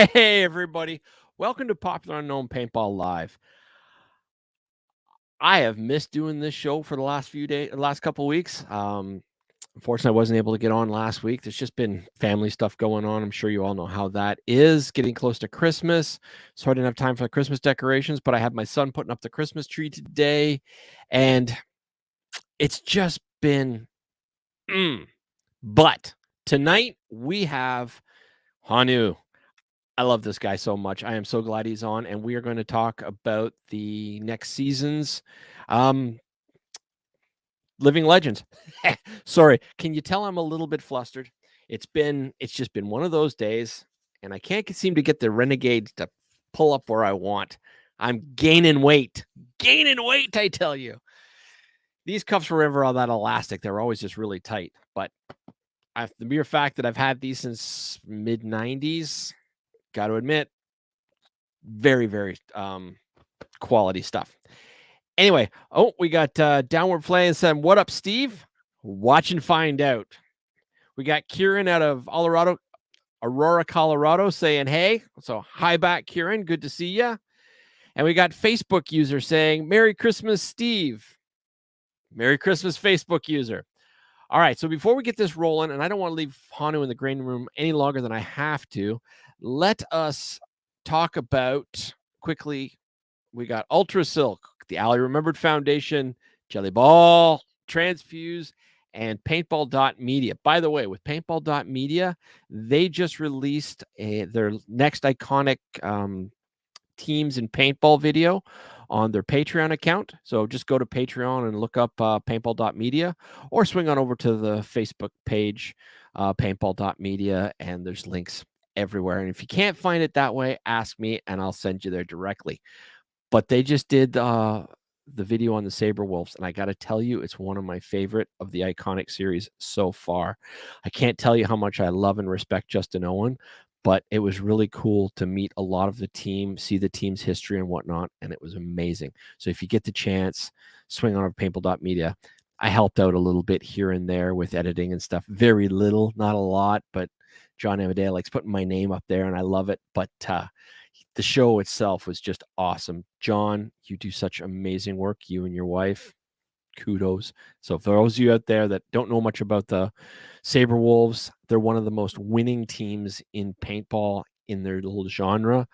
Hey, everybody. Welcome to Popular Unknown Paintball Live. I have missed doing this show for the last couple of weeks. Unfortunately, I wasn't able to get on last week. There's just been family stuff going on. I'm sure you all know how that is. Getting close to Christmas, so I didn't have time for the Christmas decorations, but I had my son putting up the Christmas tree today, and it's just been... But tonight, we have Honu. I love this guy so much. I am so glad he's on, and we are going to talk about the next season's Living Legends. Sorry, can you tell I'm a little bit flustered? It's just been one of those days, and I can't seem to get the Renegades to pull up where I want. I'm gaining weight, I tell you. These cuffs were never all that elastic. They're always just really tight, but the mere fact that I've had these since mid-90s, got to admit, very, very quality stuff. Anyway, we got Downward Play and said, "What up, Steve? Watch and find out." We got Kieran out of Aurora, Colorado saying, "Hey." So hi back, Kieran. Good to see you. And we got Facebook user saying, "Merry Christmas, Steve." Merry Christmas, Facebook user. All right, so before we get this rolling, and I don't want to leave Honu in the green room any longer than I have to, let us talk about quickly. We got Ultra Silk, the Ali Remembered Foundation, Jelly Ball, Transfuse, and Paintball.media. By the way, with Paintball.media, they just released their next iconic teams in paintball video on their Patreon account. So just go to Patreon and look up Paintball.media, or swing on over to the Facebook page, Paintball.media, and there's links everywhere. And if you can't find it that way, ask me and I'll send you there directly. But they just did the video on the Saber Wolves, and I got to tell you, it's one of my favorite of the iconic series so far. I can't tell you how much I love and respect Justin Owen, but it was really cool to meet a lot of the team, see the team's history and whatnot, and it was amazing. So if you get the chance, swing on over Paintball.media. I helped out a little bit here and there with editing and stuff. Very little, not a lot, but John Amadeo likes putting my name up there, and I love it. But the show itself was just awesome. John, you do such amazing work, you and your wife. Kudos. So for those of you out there that don't know much about the Saber Wolves, they're one of the most winning teams in paintball in their little genre.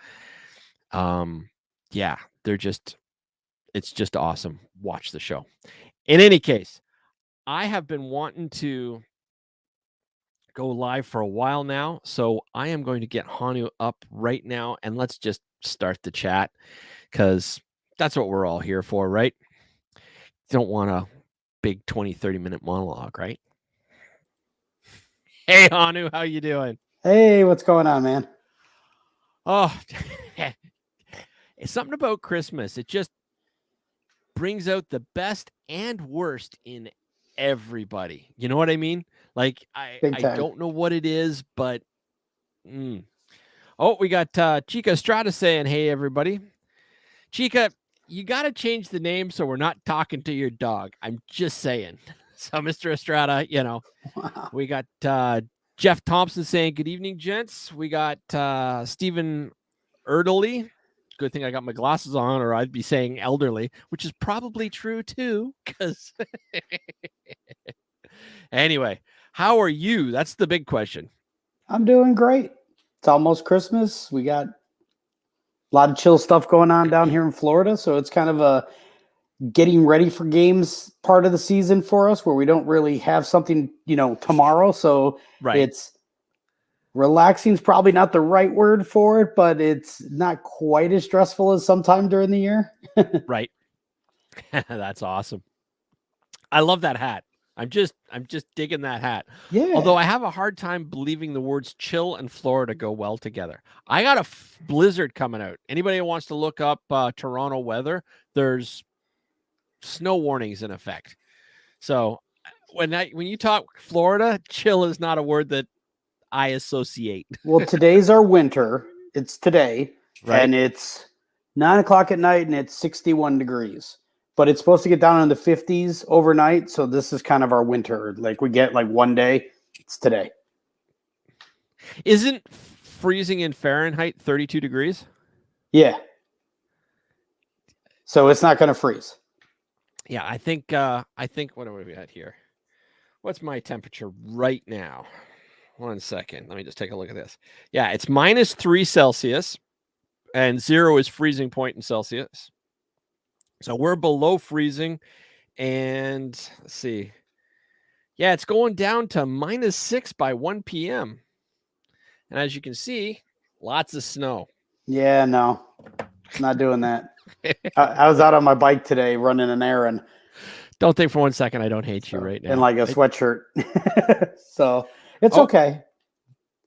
Yeah, it's just awesome. Watch the show. In any case, I have been wanting to go live for a while now, so I am going to get Honu up right now, and let's just start the chat, because that's what we're all here for, right? Don't want a big 20-30 minute monologue, right? Hey, Honu, how you doing? Hey, what's going on, man? Oh, it's something about Christmas. It just brings out the best and worst in everybody. You know what I mean? Like, I don't know what it is, but oh, we got Chica Estrada saying, "Hey, everybody." Chica, you got to change the name so we're not talking to your dog. I'm just saying. So, Mr. Estrada, Wow. We got Jeff Thompson saying, "Good evening, gents." We got Stephen Erdely. Good thing I got my glasses on, or I'd be saying elderly, which is probably true too. Because anyway, how are you? That's the big question. I'm doing great. It's almost Christmas. We got a lot of chill stuff going on down here in Florida, so it's kind of a getting ready for games part of the season for us, where we don't really have something, tomorrow. So It's relaxing is probably not the right word for it, but it's not quite as stressful as sometime during the year. Right. That's awesome. I love that hat. I'm just digging that hat. Yeah. Although I have a hard time believing the words chill and Florida go well together. I got a blizzard coming out. Anybody who wants to look up Toronto weather, there's snow warnings in effect. So when you talk Florida, chill is not a word that I associate. Well, today's our winter. It's today, right? And it's 9 o'clock at night, and it's 61 degrees. But it's supposed to get down in the 50s overnight, so this is kind of our winter. Like, we get like one day. It's today. Isn't freezing in Fahrenheit, 32 degrees. Yeah. So it's not going to freeze. Yeah, I think what are we at here? What's my temperature right now? 1 second. Let me just take a look at this. Yeah, it's -3 Celsius and 0 is freezing point in Celsius. So we're below freezing. And let's see. Yeah, it's going down to -6 by 1 p.m. And as you can see, lots of snow. Yeah, no, not doing that. I was out on my bike today running an errand. Don't think for 1 second I don't hate you right now. In like a sweatshirt. So it's okay.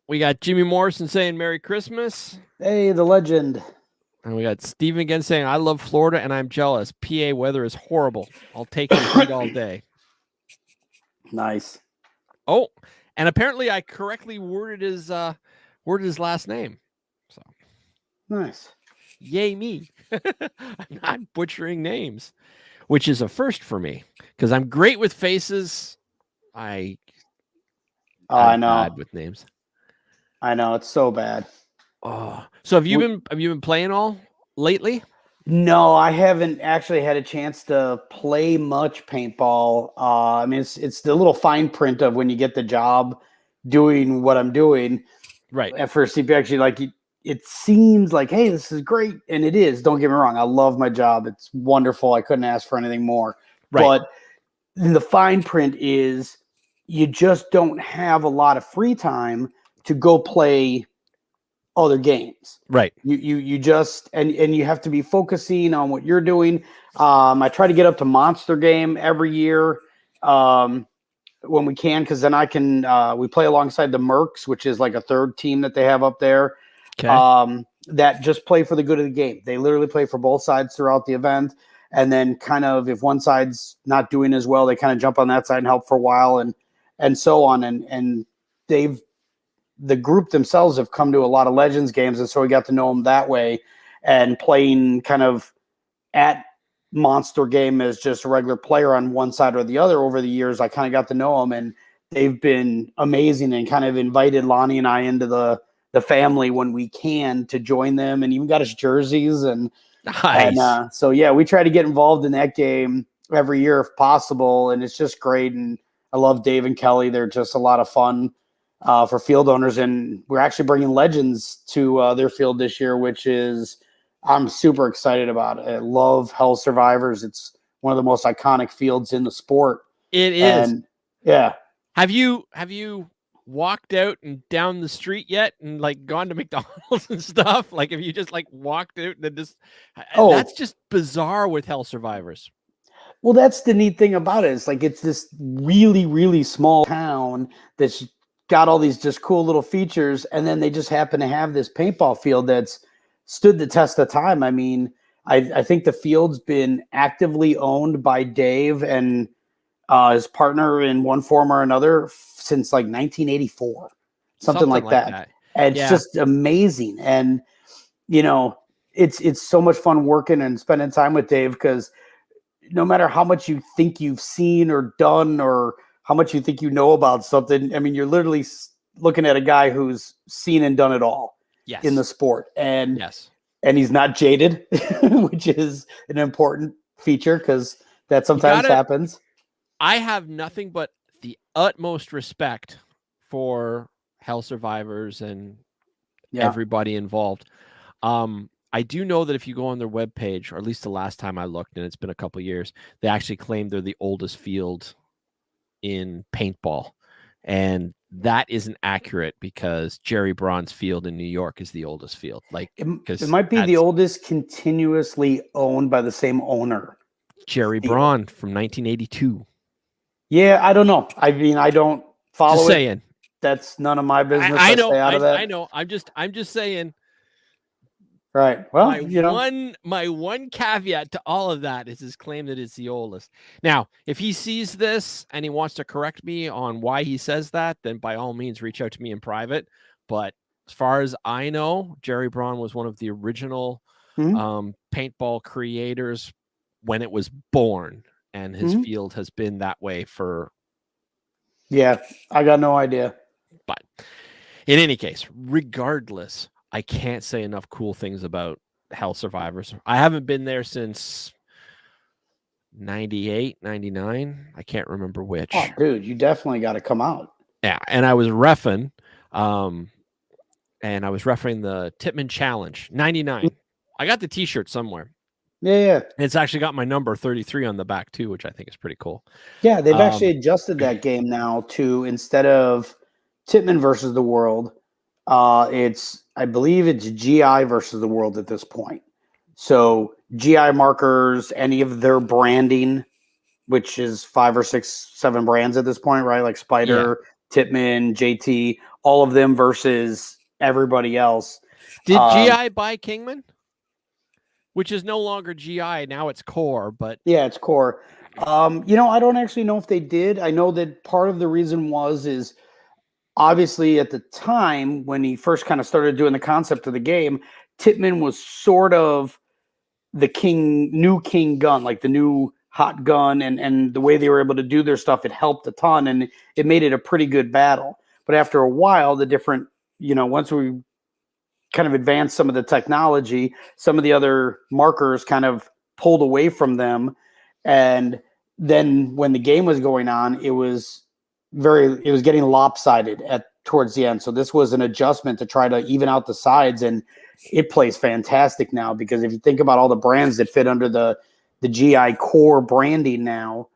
We got Jimmy Morrison saying Merry Christmas. Hey, the legend. And we got Steven again saying, I love Florida and I'm jealous. PA weather is horrible. I'll take the heat all day. Nice. Oh, and apparently I correctly worded his last name. So nice. Yay me. I'm not butchering names, which is a first for me because I'm great with faces. I'm I know. Bad with names. I know, it's so bad. Oh, so have you been playing all lately? No, I haven't actually had a chance to play much paintball. I mean, it's the little fine print of when you get the job doing what I'm doing. Right. At first, you actually like it seems like, hey, this is great, and it is. Don't get me wrong, I love my job. It's wonderful. I couldn't ask for anything more. Right. But the fine print is you just don't have a lot of free time to go play other games. Right. You just and you have to be focusing on what you're doing. I try to get up to monster game every year when we can, because then I can we play alongside the Mercs, which is like a third team that they have up there. Okay. That just play for the good of the game. They literally play for both sides throughout the event. And then kind of if one side's not doing as well, they kind of jump on that side and help for a while and so on. And the group themselves have come to a lot of Legends games, and so we got to know them that way. And playing kind of at Monster Game as just a regular player on one side or the other over the years, I kind of got to know them, and they've been amazing and kind of invited Lonnie and I into the family when we can to join them, and even got us jerseys and nice. And so yeah, we try to get involved in that game every year if possible, and it's just great. And I love Dave and Kelly; they're just a lot of fun. For field owners, and we're actually bringing Legends to their field this year, which is I'm super excited about it. I love Hell Survivors. It's one of the most iconic fields in the sport. It is. And, yeah. Have you walked out and down the street yet and like gone to McDonald's and stuff? Like if you just like walked out and just that's just bizarre with Hell Survivors. Well, that's the neat thing about it. It's like it's this really, really small town that's got all these just cool little features, and then they just happen to have this paintball field that's stood the test of time. I mean, I think the field's been actively owned by Dave and his partner in one form or another since like 1984, something like that. And it's just amazing. And, you know, it's so much fun working and spending time with Dave, because no matter how much you think you've seen or done or how much you think you know about something, I mean, you're literally looking at a guy who's seen and done it all in the sport. And and he's not jaded, which is an important feature because that sometimes happens. I have nothing but the utmost respect for Hell Survivors and everybody involved. I do know that if you go on their webpage, or at least the last time I looked, and it's been a couple of years, they actually claim they're the oldest field in paintball, and that isn't accurate because Jerry Braun's field in New York is the oldest field. Like it might be the oldest continuously owned by the same owner, Jerry Braun from 1982. Yeah, I don't know. I mean, I don't follow just it. Saying. That's none of my business. I know. Stay out of that. I know. I'm just saying. Right. Well, my one caveat to all of that is his claim that it's the oldest. Now, if he sees this and he wants to correct me on why he says that, then by all means reach out to me in private. But as far as I know, Jerry Braun was one of the original paintball creators when it was born, and his field has been that way for. Yeah, I got no idea. But In any case, regardless, I can't say enough cool things about Hell Survivors. I haven't been there since 98, 99. I can't remember which. Oh, dude, you definitely got to come out. Yeah, and I was reffing, and I was reffing the Titman Challenge 99. I got the T-shirt somewhere. Yeah. It's actually got my number 33 on the back too, which I think is pretty cool. Yeah, they've actually adjusted that game now to, instead of Titman versus the world, I believe it's GI versus the world at this point. So GI markers, any of their branding, which is 5 or 6, 7 brands at this point, right? Like Spider, Titman, JT, all of them versus everybody else. Did GI buy Kingman? Which is no longer GI, now it's Core, but yeah, it's Core. I don't actually know if they did. I know that part of the reason is obviously at the time when he first kind of started doing the concept of the game, Titman was sort of the new king gun, like the new hot gun, and the way they were able to do their stuff, it helped a ton, and it made it a pretty good battle. But after a while, the different, once we kind of advanced some of the technology, some of the other markers kind of pulled away from them. And then when the game was going on, it was getting lopsided towards the end. So this was an adjustment to try to even out the sides, and it plays fantastic now, because if you think about all the brands that fit under the GI Core branding now,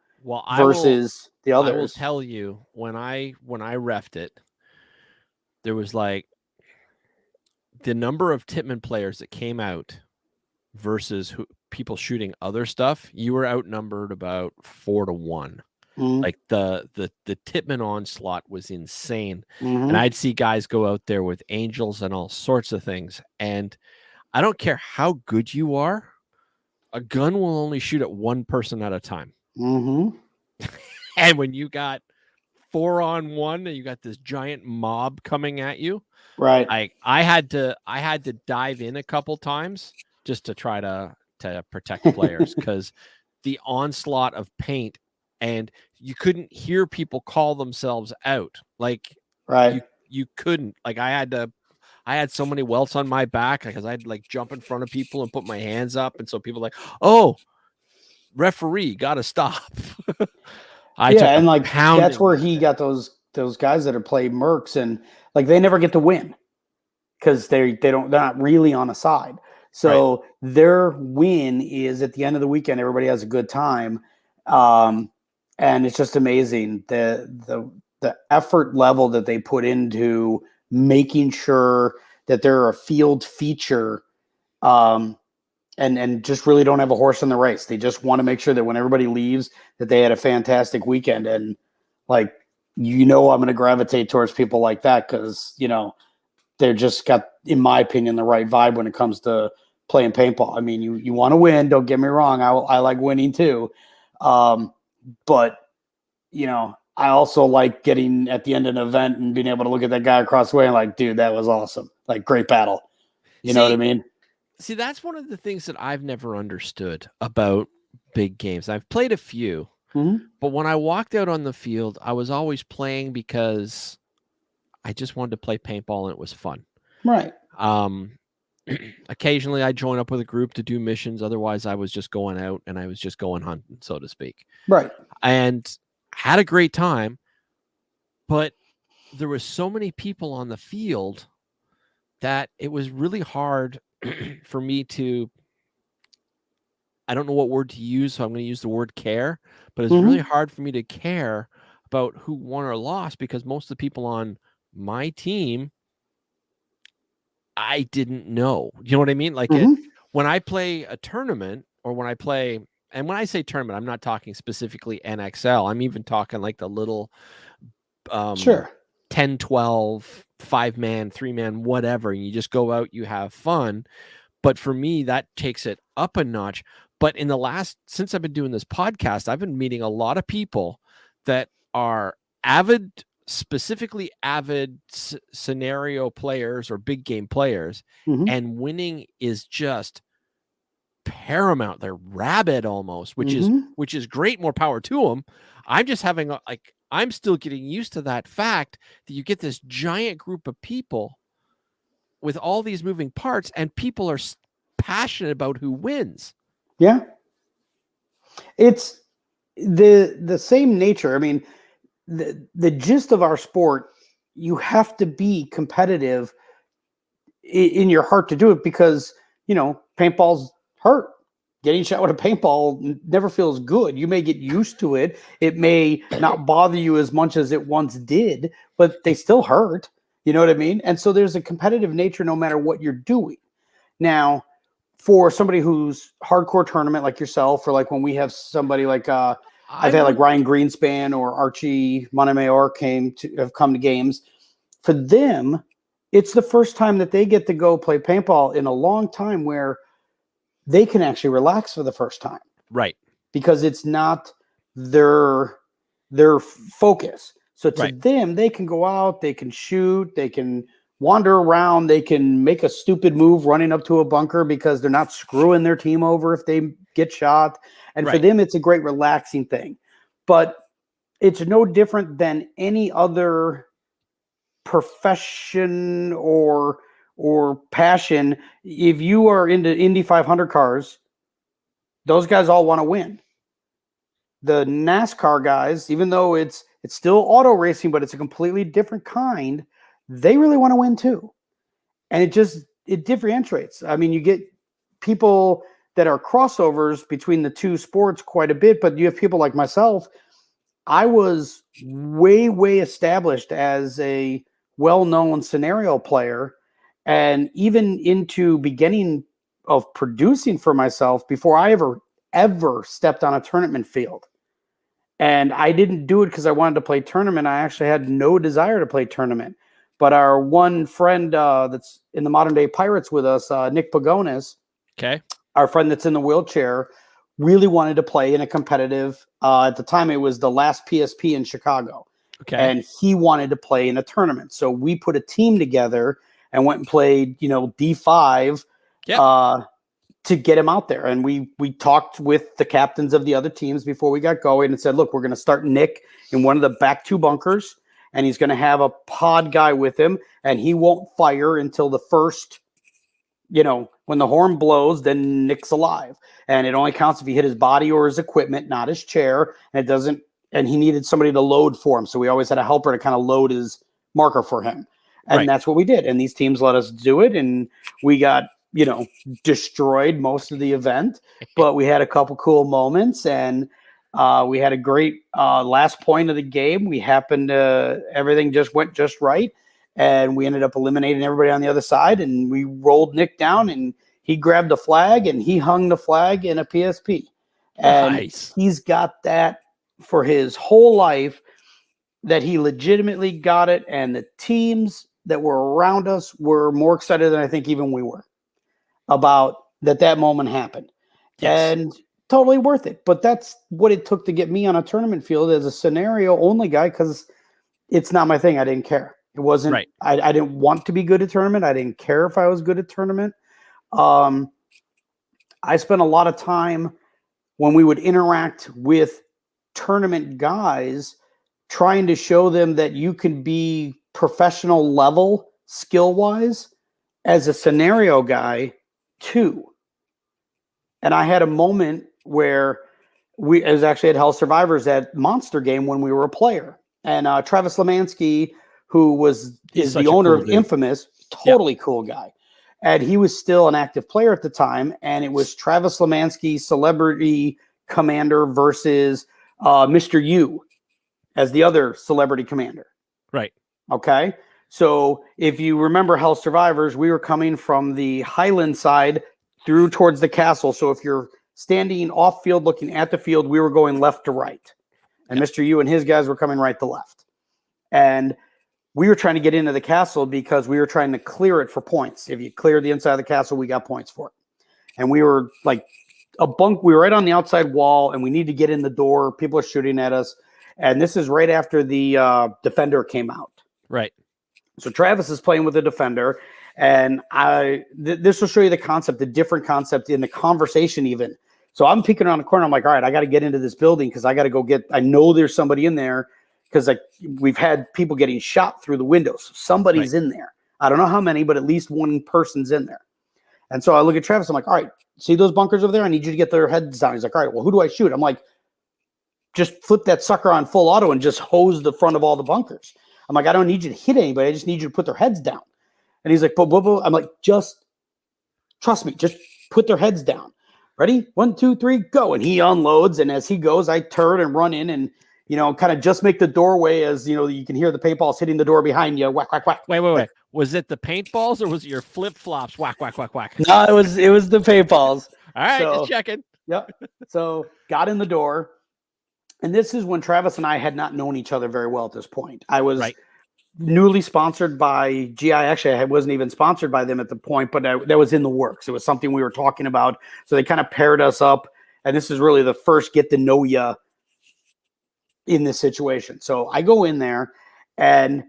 versus the others. I will tell you, when I reffed it, there was like the number of Titman players that came out versus people shooting other stuff, you were outnumbered about 4-1. Like the Titman onslaught was insane. And I'd see guys go out there with angels and all sorts of things. And I don't care how good you are, a gun will only shoot at one person at a time. And when you got 4-on-1 and you got this giant mob coming at you, right? I had to dive in a couple times just to try to protect players, because the onslaught of paint, and you couldn't hear people call themselves out. Like, you couldn't. Like, I had so many welts on my back because I'd like jump in front of people and put my hands up, and so people were like, oh, referee, gotta stop. And like that's where he got those guys that are play mercs, and like they never get to win because they're not really on a side. So their win is at the end of the weekend, everybody has a good time. And it's just amazing the effort level that they put into making sure that they're a field feature, and just really don't have a horse in the race. They just want to make sure that when everybody leaves, that they had a fantastic weekend. And like, I'm going to gravitate towards people like that, because they're just got, in my opinion, the right vibe when it comes to playing paintball. I mean, you want to win, don't get me wrong. I like winning too. But I also like getting at the end of an event and being able to look at that guy across the way and like, dude, that was awesome. Like, great battle. You know what I mean? See, that's one of the things that I've never understood about big games. I've played a few, but when I walked out on the field, I was always playing because I just wanted to play paintball and it was fun. Right. Occasionally I join up with a group to do missions. Otherwise I was just going out and I was just going hunting, so to speak. Right. And had a great time, but there were so many people on the field that it was really hard for me to, I don't know what word to use, so I'm going to use the word care, but it's really hard for me to care about who won or lost, because most of the people on my team, I didn't know. You know what I mean? Like, when I play a tournament, or when I play, and when I say tournament, I'm not talking specifically NXL. I'm even talking like the little 10, 12, 5-man, 3-man, whatever. And you just go out, you have fun. But for me, that takes it up a notch. But since I've been doing this podcast, I've been meeting a lot of people that are specifically avid scenario players or big game players, and winning is just paramount. They're rabid almost, which is great. More power to them. I'm just having I'm still getting used to that fact that you get this giant group of people with all these moving parts, and people are passionate about who wins. Yeah. It's the same nature. I mean, the gist of our sport, you have to be competitive in your heart to do it, because, paintball's hurt. Getting shot with a paintball never feels good. You may get used to it. It may not bother you as much as it once did, but they still hurt. You know what I mean? And so there's a competitive nature no matter what you're doing. Now, for somebody who's hardcore tournament like yourself, or like when we have somebody like I've had like Ryan Greenspan or Archie Montemayor have come to games. For them, it's the first time that they get to go play paintball in a long time where they can actually relax for the first time. Right. Because it's not their focus. So to them, they can go out, they can shoot, they can wander around, they can make a stupid move running up to a bunker because they're not screwing their team over if they get shot. And for them, it's a great relaxing thing. But it's no different than any other profession or passion. If you are into Indy 500 cars, those guys all want to win. The NASCAR guys, even though it's still auto racing, but it's a completely different kind, they really want to win too. And it differentiates. I mean, you get people that are crossovers between the two sports quite a bit, but you have people like myself. I was way established as a well-known scenario player, and even into beginning of producing for myself before I ever stepped on a tournament field. And I didn't do it because I wanted to play tournament. I actually had no desire to play tournament. But our one friend that's in the modern day Pirates with us, Nick Pagonis, our friend that's in the wheelchair, really wanted to play in a competitive, at the time it was the last PSP in Chicago. And he wanted to play in a tournament. So we put a team together and went and played, D5 to get him out there. And we talked with the captains of the other teams before we got going and said, look, we're going to start Nick in one of the back two bunkers, and he's going to have a pod guy with him, and he won't fire until the first, when the horn blows, then Nick's alive. And it only counts if he hit his body or his equipment, not his chair. And it doesn't, and he needed somebody to load for him. So we always had a helper to kind of load his marker for him. And that's what we did. And these teams let us do it. And we got, destroyed most of the event, but we had a couple cool moments, and we had a great last point of the game. We happened to, everything just went just right. And we ended up eliminating everybody on the other side. And we rolled Nick down, and he grabbed the flag, and he hung the flag in a PSP. And he's got that for his whole life, that he legitimately got it. And the teams that were around us were more excited than I think even we were about that moment happened. And totally worth it. But that's what it took to get me on a tournament field as a scenario only guy, because it's not my thing. I didn't care. It wasn't, I didn't want to be good at tournament. I didn't care if I was good at tournament. I spent a lot of time when we would interact with tournament guys trying to show them that you can be professional level skill-wise as a scenario guy too. And I had a moment where it was actually at Hell Survivors at Monster Game when we were a player. And Travis Lemansky, who is the owner of Infamous, totally cool guy. And he was still an active player at the time. And it was Travis Lemansky, Celebrity Commander, versus Mr. U as the other Celebrity Commander. Right. Okay. So if you remember Hell Survivors, we were coming from the Highland side through towards the castle. So if you're standing off field looking at the field, we were going left to right. And Mr. U and his guys were coming right to left. And we were trying to get into the castle because we were trying to clear it for points. If you clear the inside of the castle, we got points for it. And we were like we were right on the outside wall, and we need to get in the door. People are shooting at us. And this is right after the Defender came out. Right. So Travis is playing with the Defender, and this will show you the concept, the different concept in the conversation even. So I'm peeking around the corner. I'm like, all right, I got to get into this building because I got to go I know there's somebody in there because like we've had people getting shot through the windows. Somebody's in there. I don't know how many, but at least one person's in there. And so I look at Travis. I'm like, all right, see those bunkers over there? I need you to get their heads down. He's like, all right, well, who do I shoot? I'm like, just flip that sucker on full auto and just hose the front of all the bunkers. I'm like, I don't need you to hit anybody. I just need you to put their heads down. And he's like, but I'm like, just trust me. Just put their heads down. Ready? 1, 2, 3, go. And he unloads. And as he goes, I turn and run in and, kind of just make the doorway as, you can hear the paintballs hitting the door behind you. Whack, whack, whack. Wait. Was it the paintballs or was it your flip-flops? Whack, whack, whack, whack. No, it was the paintballs. All right, just checking. Yep. So got in the door. And this is when Travis and I had not known each other very well at this point. I was newly sponsored by GI. Actually, I wasn't even sponsored by them at the point, but that was in the works. It was something we were talking about. So they kind of paired us up. And this is really the first get to know you in this situation. So I go in there and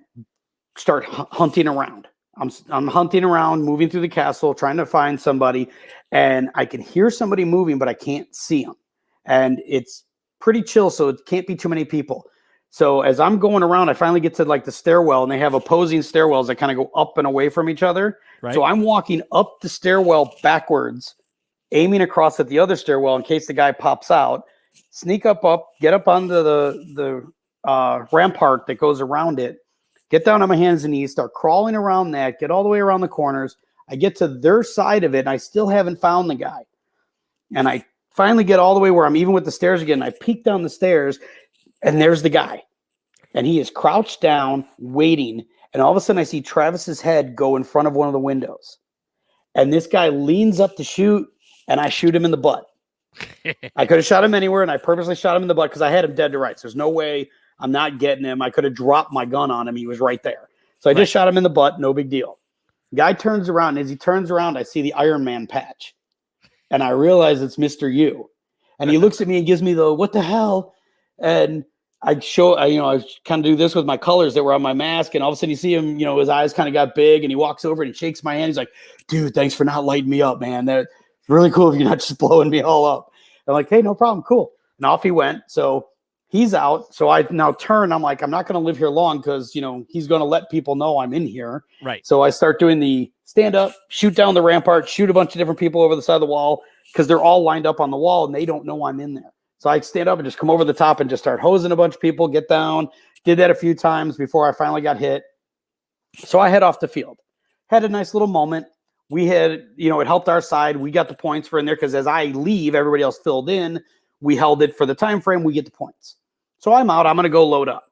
start hunting around. I'm hunting around, moving through the castle, trying to find somebody. And I can hear somebody moving, but I can't see them. And it's pretty chill, so it can't be too many people. So as I'm going around, I finally get to like the stairwell, and they have opposing stairwells that kind of go up and away from each other. Right. So I'm walking up the stairwell backwards, aiming across at the other stairwell in case the guy pops out, sneak up, get up onto the rampart that goes around it, get down on my hands and knees, start crawling around that, get all the way around the corners. I get to their side of it, and I still haven't found the guy. And I finally get all the way where I'm even with the stairs again. I peek down the stairs, and there's the guy. And he is crouched down, waiting. And all of a sudden, I see Travis's head go in front of one of the windows. And this guy leans up to shoot, and I shoot him in the butt. I could have shot him anywhere, and I purposely shot him in the butt because I had him dead to rights. There's no way I'm not getting him. I could have dropped my gun on him. He was right there. So I just shot him in the butt. No big deal. Guy turns around. As he turns around, I see the Iron Man patch. And I realize it's Mr. U. And he looks at me and gives me the, what the hell? And I kind of do this with my colors that were on my mask. And all of a sudden you see him, his eyes kind of got big, and he walks over and he shakes my hand. He's like, dude, thanks for not lighting me up, man. That's really cool if you're not just blowing me all up. I'm like, hey, no problem. Cool. And off he went. So he's out. So I now turn. I'm like, I'm not going to live here long because, he's going to let people know I'm in here. Right. So I start doing the stand up, shoot down the rampart, shoot a bunch of different people over the side of the wall because they're all lined up on the wall and they don't know I'm in there. So I stand up and just come over the top and just start hosing a bunch of people, get down. Did that a few times before I finally got hit. So I head off the field. Had a nice little moment. We had, it helped our side. We got the points for in there because as I leave, everybody else filled in. We held it for the time frame. We get the points. So I'm out. I'm going to go load up.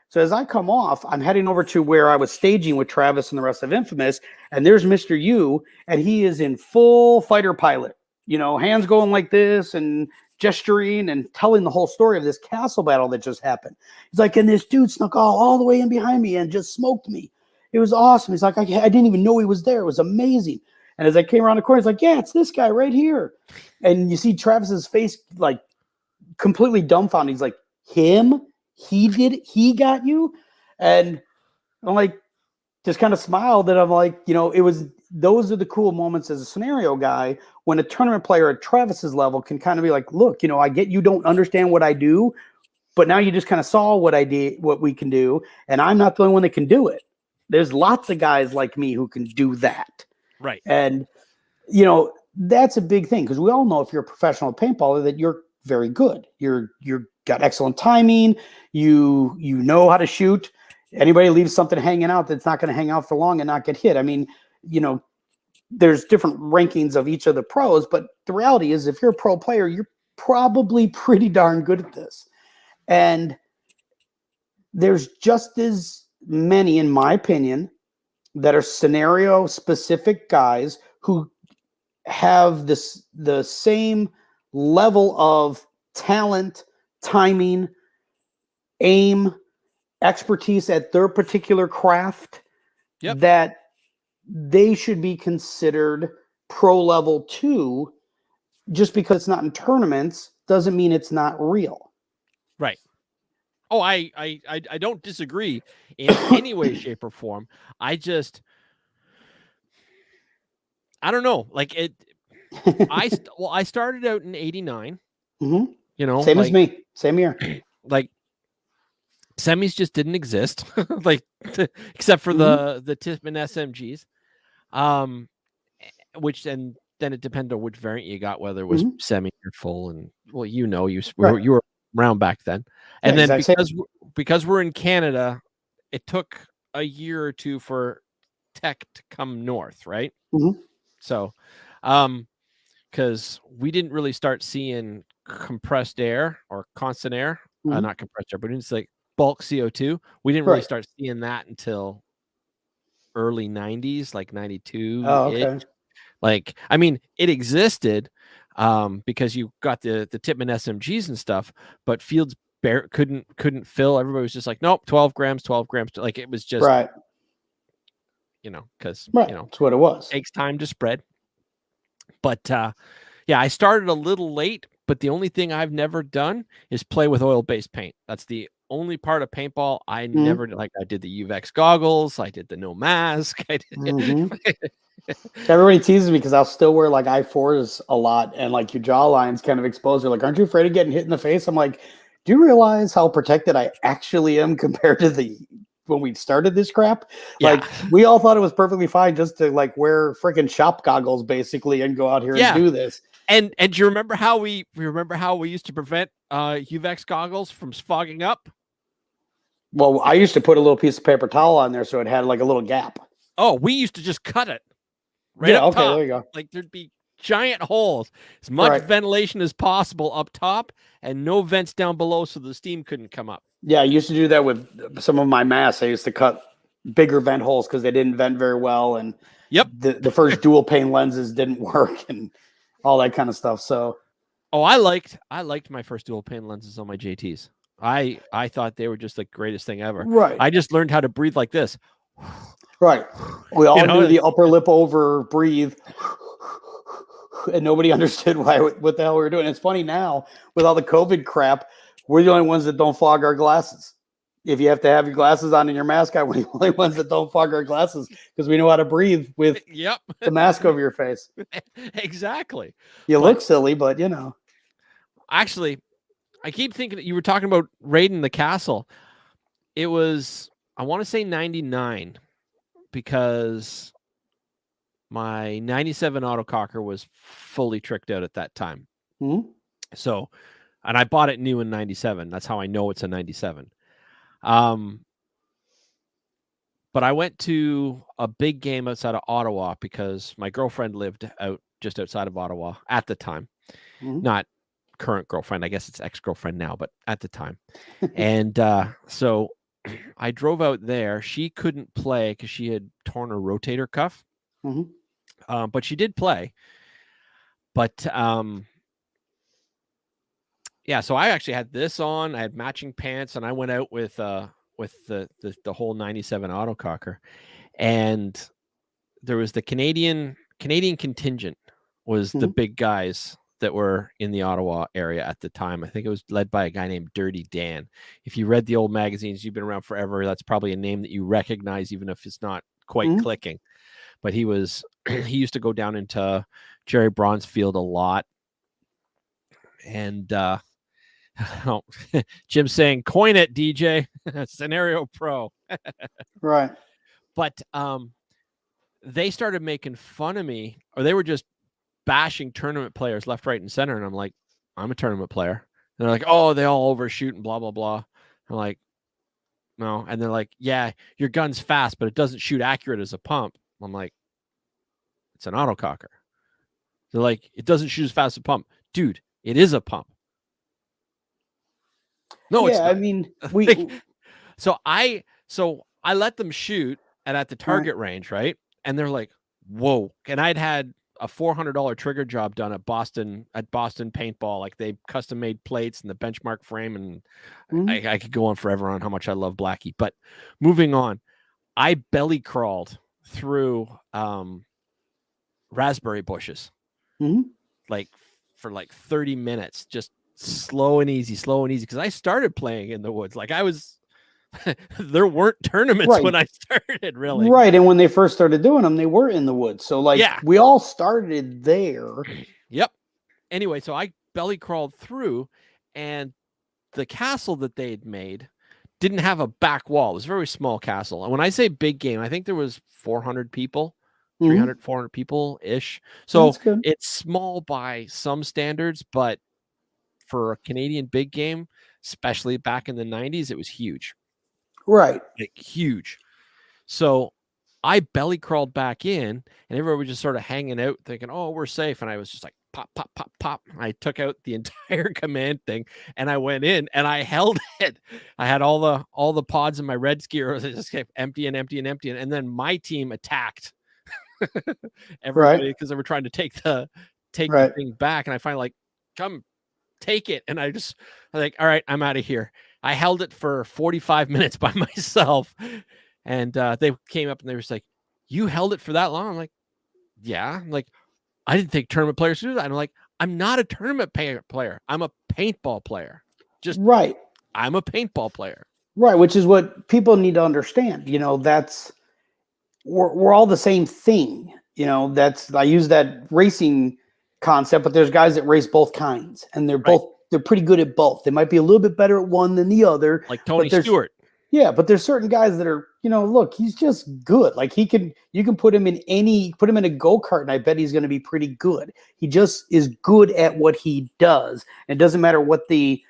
So as I come off, I'm heading over to where I was staging with Travis and the rest of Infamous. And there's Mr. U, and he is in full fighter pilot, hands going like this and gesturing and telling the whole story of this castle battle that just happened. He's like, and this dude snuck all the way in behind me and just smoked me. It was awesome. He's like, I didn't even know he was there. It was amazing. And as I came around the corner, he's like, yeah, it's this guy right here. And you see Travis's face like completely dumbfounded. He's like, him? He got you? And I'm like, just kind of smiled. And I'm like, those are the cool moments as a scenario guy when a tournament player at Travis's level can kind of be like, look, I get you don't understand what I do, but now you just kind of saw what I did, what we can do. And I'm not the only one that can do it. There's lots of guys like me who can do that. Right. And, that's a big thing because we all know if you're a professional paintballer that you're very good. You're got excellent timing. You know how to shoot. Anybody leaves something hanging out that's not going to hang out for long and not get hit. I mean, there's different rankings of each of the pros, but the reality is if you're a pro player, you're probably pretty darn good at this. And there's just as many, in my opinion, that are scenario specific guys who have the same level of talent, timing, aim, expertise at their particular craft that they should be considered pro level too. Just because it's not in tournaments doesn't mean it's not real. Right. Oh, I don't disagree in any way, shape, or form. I don't know. Like it. I started out in '89. Mm-hmm. Same as me. Same year. Like semis just didn't exist, like except for the Tippmann SMGs, which and then it depended on which variant you got, whether it was semi or full. And well, you were around back then, and then because we're in Canada, it took a year or two for tech to come north, right? So, because we didn't really start seeing compressed air or constant air, not compressed air, but it's like bulk CO2. We didn't really start seeing that until early 90s, like 92. Oh, okay. Like, I mean, it existed because you got the Tippmann SMGs and stuff, but fields couldn't fill. Everybody was just like, nope, 12 grams. Like, it was just, because, that's what it was. It takes time to spread. But yeah, I started a little late, but the only thing I've never done is play with oil-based paint. That's the only part of paintball I never did. Like, I did the UVEX goggles, I did the no mask. I did Everybody teases me because I'll still wear like I4s a lot, and like your jawline's kind of exposed. They're like, aren't you afraid of getting hit in the face? I'm like, do you realize how protected I actually am compared to when we started this crap? Yeah. Like, we all thought it was perfectly fine just to like wear freaking shop goggles basically and go out here and do this. And do you remember how we used to prevent UVEX goggles from fogging up? Well, I used to put a little piece of paper towel on there so it had like a little gap. Oh, we used to just cut it right up top. There you go. Like, thered be giant holes, as much ventilation as possible up top, and no vents down below so the steam couldn't come up. Yeah, I used to do that with some of my masks. I used to cut bigger vent holes because they didn't vent very well, and the first dual pane lenses didn't work and all that kind of stuff. So, I liked my first dual pane lenses on my JTs. I thought they were just the greatest thing ever. Right. I just learned how to breathe like this. Right. We all knew the upper lip over breathe, and nobody understood what the hell we were doing. It's funny now with all the COVID crap, we're the only ones that don't fog our glasses. If you have to have your glasses on and your mask on, we're the only ones that don't fog our glasses because we know how to breathe with the mask over your face. Exactly. You look silly, but Actually, I keep thinking that you were talking about raiding the castle. It was, I want to say 99, because my 97 autococker was fully tricked out at that time. So, and I bought it new in 97. That's how I know it's a 97. But I went to a big game outside of Ottawa because my girlfriend lived just outside of Ottawa at the time. Not current girlfriend. I guess it's ex-girlfriend now, but at the time. And so I drove out there. She couldn't play because she had torn her rotator cuff. But she did play. But yeah, so I actually had this on. I had matching pants, and I went out with the whole 97 autococker. And there was the Canadian contingent was the big guys that were in the Ottawa area at the time. I think it was led by a guy named Dirty Dan. If you read the old magazines, you've been around forever, that's probably a name that you recognize, even if it's not quite clicking. But he used to go down into Jerry Bronzefield a lot. And Jim's saying, coin it, DJ. Scenario Pro. Right. But they started making fun of me, or they were just bashing tournament players left, right, and center. And I'm like, I'm a tournament player. And they're like, oh, they all overshoot and blah, blah, blah. I'm like, no. And they're like, yeah, your gun's fast, but it doesn't shoot accurate as a pump. I'm like, it's an autococker. They're like, it doesn't shoot as fast as a pump. Dude, it is a pump. No, it's not. I mean, so I let them shoot at the target range, right? And they're like, whoa. And I'd had a $400 trigger job done at Boston Paintball. Like, they custom made plates and the benchmark frame, and I could go on forever on how much I love Blackie. But moving on, I belly crawled through raspberry bushes, like for like 30 minutes, just slow and easy. Because I started playing in the woods. Like, I was, there weren't tournaments when I started, really. Right. And when they first started doing them, they were in the woods. So like, we all started there. Yep. Anyway, so I belly crawled through, and the castle that they had made didn't have a back wall. It was a very small castle. And when I say big game, I think there was 400 people, 300, 400 people-ish. So That's good. it's small by some standards, but for a Canadian big game, especially back in the 90s, it was huge. Right. Like, huge. So I belly crawled back in, and everybody was just sort of hanging out thinking, oh, we're safe. And I was just like, pop, pop, pop, pop. I took out the entire command thing, and I went in and I held it. I had all the pods in my red skier. They just kept emptying. And then my team attacked everybody because they were trying to take the thing back. And I finally like, come take it. And I was like, all right, I'm out of here. I held it for 45 minutes by myself. And they came up and they were like, you held it for that long? I'm like, yeah. I'm like, I didn't think tournament players do that. I'm like, I'm not a tournament player. I'm a paintball player. Just right. I'm a paintball player. Right, which is what people need to understand. You know, we're all the same thing. You know, I use that racing concept, but there's guys that race both kinds, and they're pretty good at both. They might be a little bit better at one than the other. Like Tony Stewart. Yeah, but there's certain guys that are, you know, look, he's just good. Like you can put him in a go-kart and I bet he's going to be pretty good. He just is good at what he does. It doesn't matter what the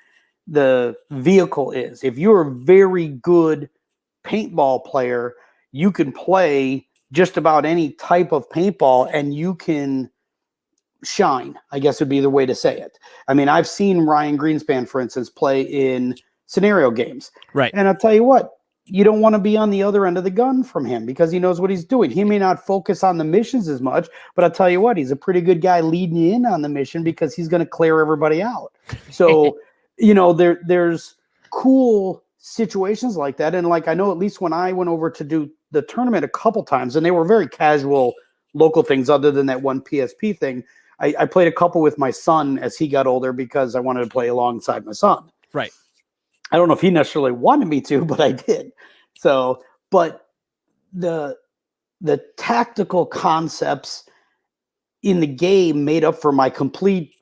vehicle is. If you're a very good paintball player, you can play just about any type of paintball and you can shine, I guess would be the way to say it. I mean, I've seen Ryan Greenspan, for instance, play in scenario games. Right. And I'll tell you what, you don't want to be on the other end of the gun from him because he knows what he's doing. He may not focus on the missions as much, but I'll tell you what, he's a pretty good guy leading in on the mission because he's going to clear everybody out. So, you know, there's cool situations like that. And like, I know at least when I went over to do the tournament a couple times, and they were very casual local things other than that one PSP thing, I played a couple with my son as he got older because I wanted to play alongside my son. Right. I don't know if he necessarily wanted me to, but I did. So, but the tactical concepts in the game made up for my complete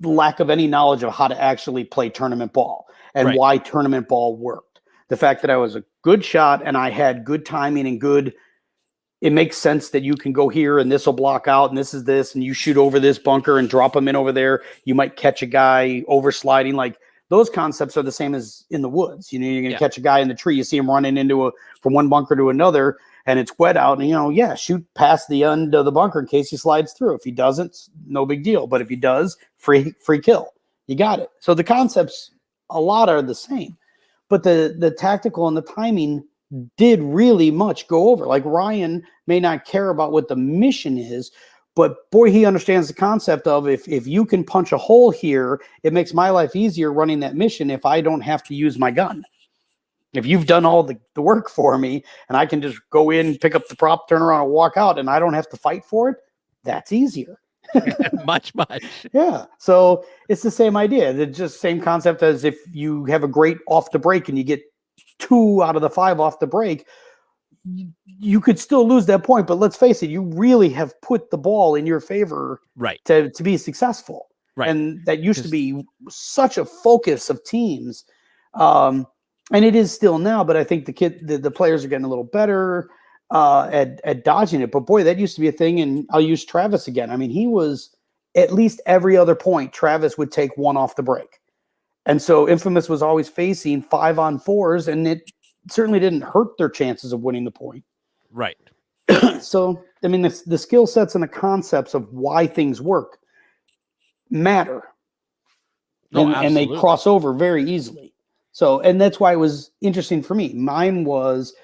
lack of any knowledge of how to actually play tournament ball and why tournament ball worked. The fact that I was a good shot and I had good timing and it makes sense that you can go here and this will block out and this is this and you shoot over this bunker and drop them in over there. You might catch a guy over sliding. Like those concepts are the same as in the woods. You know, you're going to catch a guy in the tree. You see him running from one bunker to another and it's wet out and, you know, shoot past the end of the bunker in case he slides through. If he doesn't, no big deal. But if he does, free kill. You got it. So the concepts, a lot are the same, but the tactical and the timing did really much go over. Like Ryan may not care about what the mission is, but boy, he understands the concept of if you can punch a hole here, it makes my life easier running that mission if I don't have to use my gun. If you've done all the work for me and I can just go in, pick up the prop, turn around and walk out and I don't have to fight for it, that's easier. much. Yeah. So it's the same idea. It's just same concept as if you have a great off the break and you get 2 out of the 5 off the break, you could still lose that point. But let's face it, you really have put the ball in your favor to be successful. Right. And that used to be such a focus of teams. And it is still now, but I think the players are getting a little better at dodging it. But boy, that used to be a thing. And I'll use Travis again. I mean, he was at least every other point, Travis would take 1 off the break. And so Infamous was always facing 5-on-4s, and it certainly didn't hurt their chances of winning the point. Right. So, I mean, the skill sets and the concepts of why things work matter. And they cross over very easily. So, and that's why it was interesting for me. Mine was,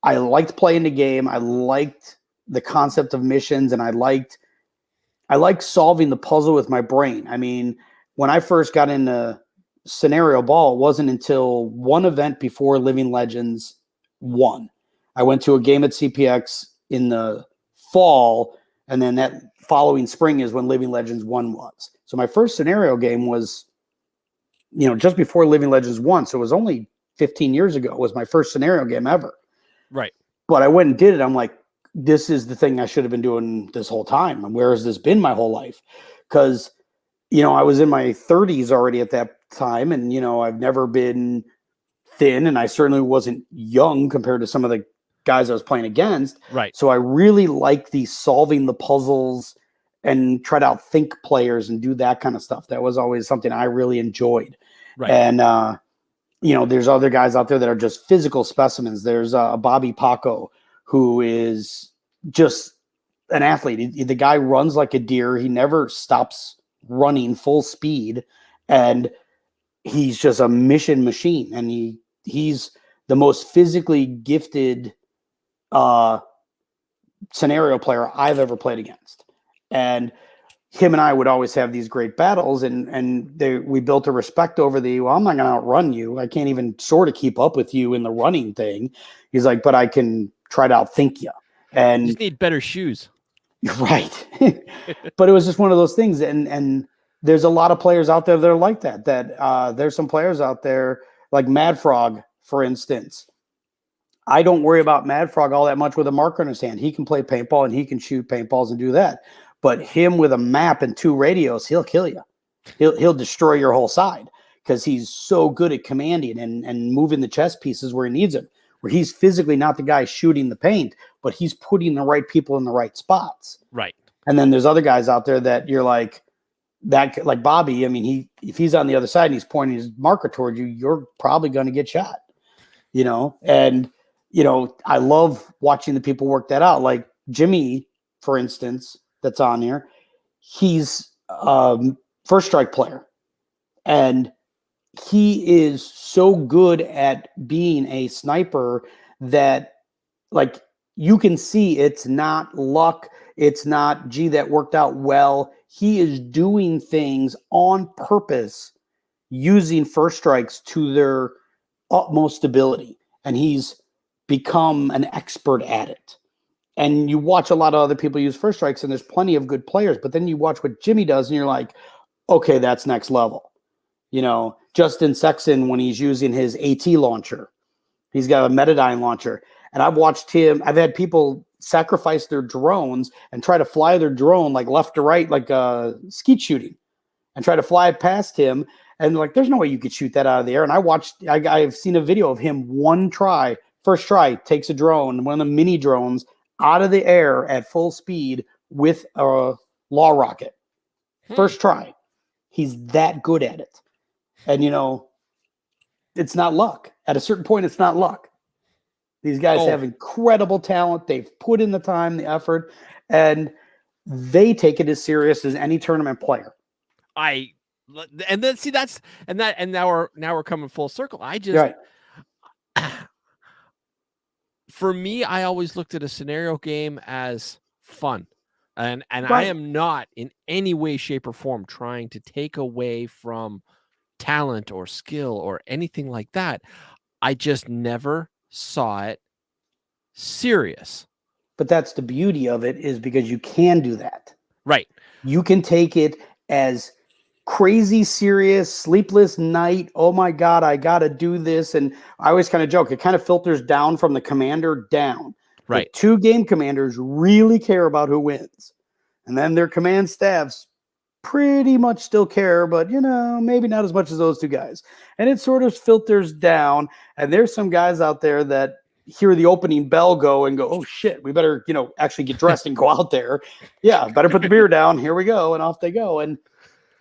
I liked playing the game. I liked the concept of missions, and I liked solving the puzzle with my brain. I mean, when I first got into scenario ball, it wasn't until one event before Living Legends 1. I went to a game at CPX in the fall, and then that following spring is when Living Legends 1 was. So my first scenario game was, you know, just before Living Legends 1. So it was only 15 years ago. It was my first scenario game ever. Right. But I went and did it. I'm like, this is the thing I should have been doing this whole time. And where has this been my whole life? Because, you know, I was in my 30s already at that time. And, you know, I've never been thin, and I certainly wasn't young compared to some of the guys I was playing against. Right. So I really like the solving the puzzles and try to outthink players and do that kind of stuff. That was always something I really enjoyed. Right. And, there's other guys out there that are just physical specimens. There's Bobby Paco, who is just an athlete. The guy runs like a deer. He never stops running full speed. And he's just a mission machine. And he's the most physically gifted scenario player I've ever played against. And him and I would always have these great battles, and we built a respect over well, I'm not going to outrun you. I can't even sort of keep up with you in the running thing. He's like, but I can try to outthink you. And you just need better shoes. Right. But it was just one of those things. And there's a lot of players out there that are like that, there's some players out there like Mad Frog, for instance. I don't worry about Mad Frog all that much with a marker in his hand. He can play paintball and he can shoot paintballs and do that. But him with a map and 2 radios, he'll kill you. He'll destroy your whole side because he's so good at commanding and moving the chess pieces where he needs them, where he's physically not the guy shooting the paint, but he's putting the right people in the right spots. Right. And then there's other guys out there that you're like Bobby. I mean, if he's on the other side and he's pointing his marker toward you, you're probably going to get shot, and I love watching the people work that out. Like Jimmy, for instance, that's on here. He's first strike player, and he is so good at being a sniper that, like, you can see it's not luck. It's not, gee, that worked out well. He is doing things on purpose, using first strikes to their utmost ability, and he's become an expert at it. And you watch a lot of other people use first strikes, and there's plenty of good players, but then you watch what Jimmy does, and you're like, okay, that's next level. Justin Sexton, when he's using his AT launcher, he's got a Metadyne launcher, and I've had people sacrifice their drones and try to fly their drone like left to right, like skeet shooting, and try to fly it past him. And like, there's no way you could shoot that out of the air. And I've seen a video of him first try, takes a drone, one of the mini drones, out of the air at full speed with a law rocket. First try. He's that good at it. And, it's not luck. At a certain point, it's not luck. These guys have incredible talent. They've put in the time, the effort, and they take it as serious as any tournament player. And then see now we're coming full circle. For me, I always looked at a scenario game as fun. And right. I am not in any way, shape, or form trying to take away from talent or skill or anything like that. I just never saw it serious. But that's the beauty of it, is because you can do that. Right. You can take it as crazy serious, sleepless night. Oh my God, I got to do this. And I always kind of joke, it kind of filters down from the commander down. Right. The 2 game commanders really care about who wins. And then their command staffs pretty much still care, but maybe not as much as those 2 guys. And it sort of filters down. And there's some guys out there that hear the opening bell go and go, oh shit, we better, actually get dressed and go out there. Yeah, better put the beer down. Here we go. And off they go.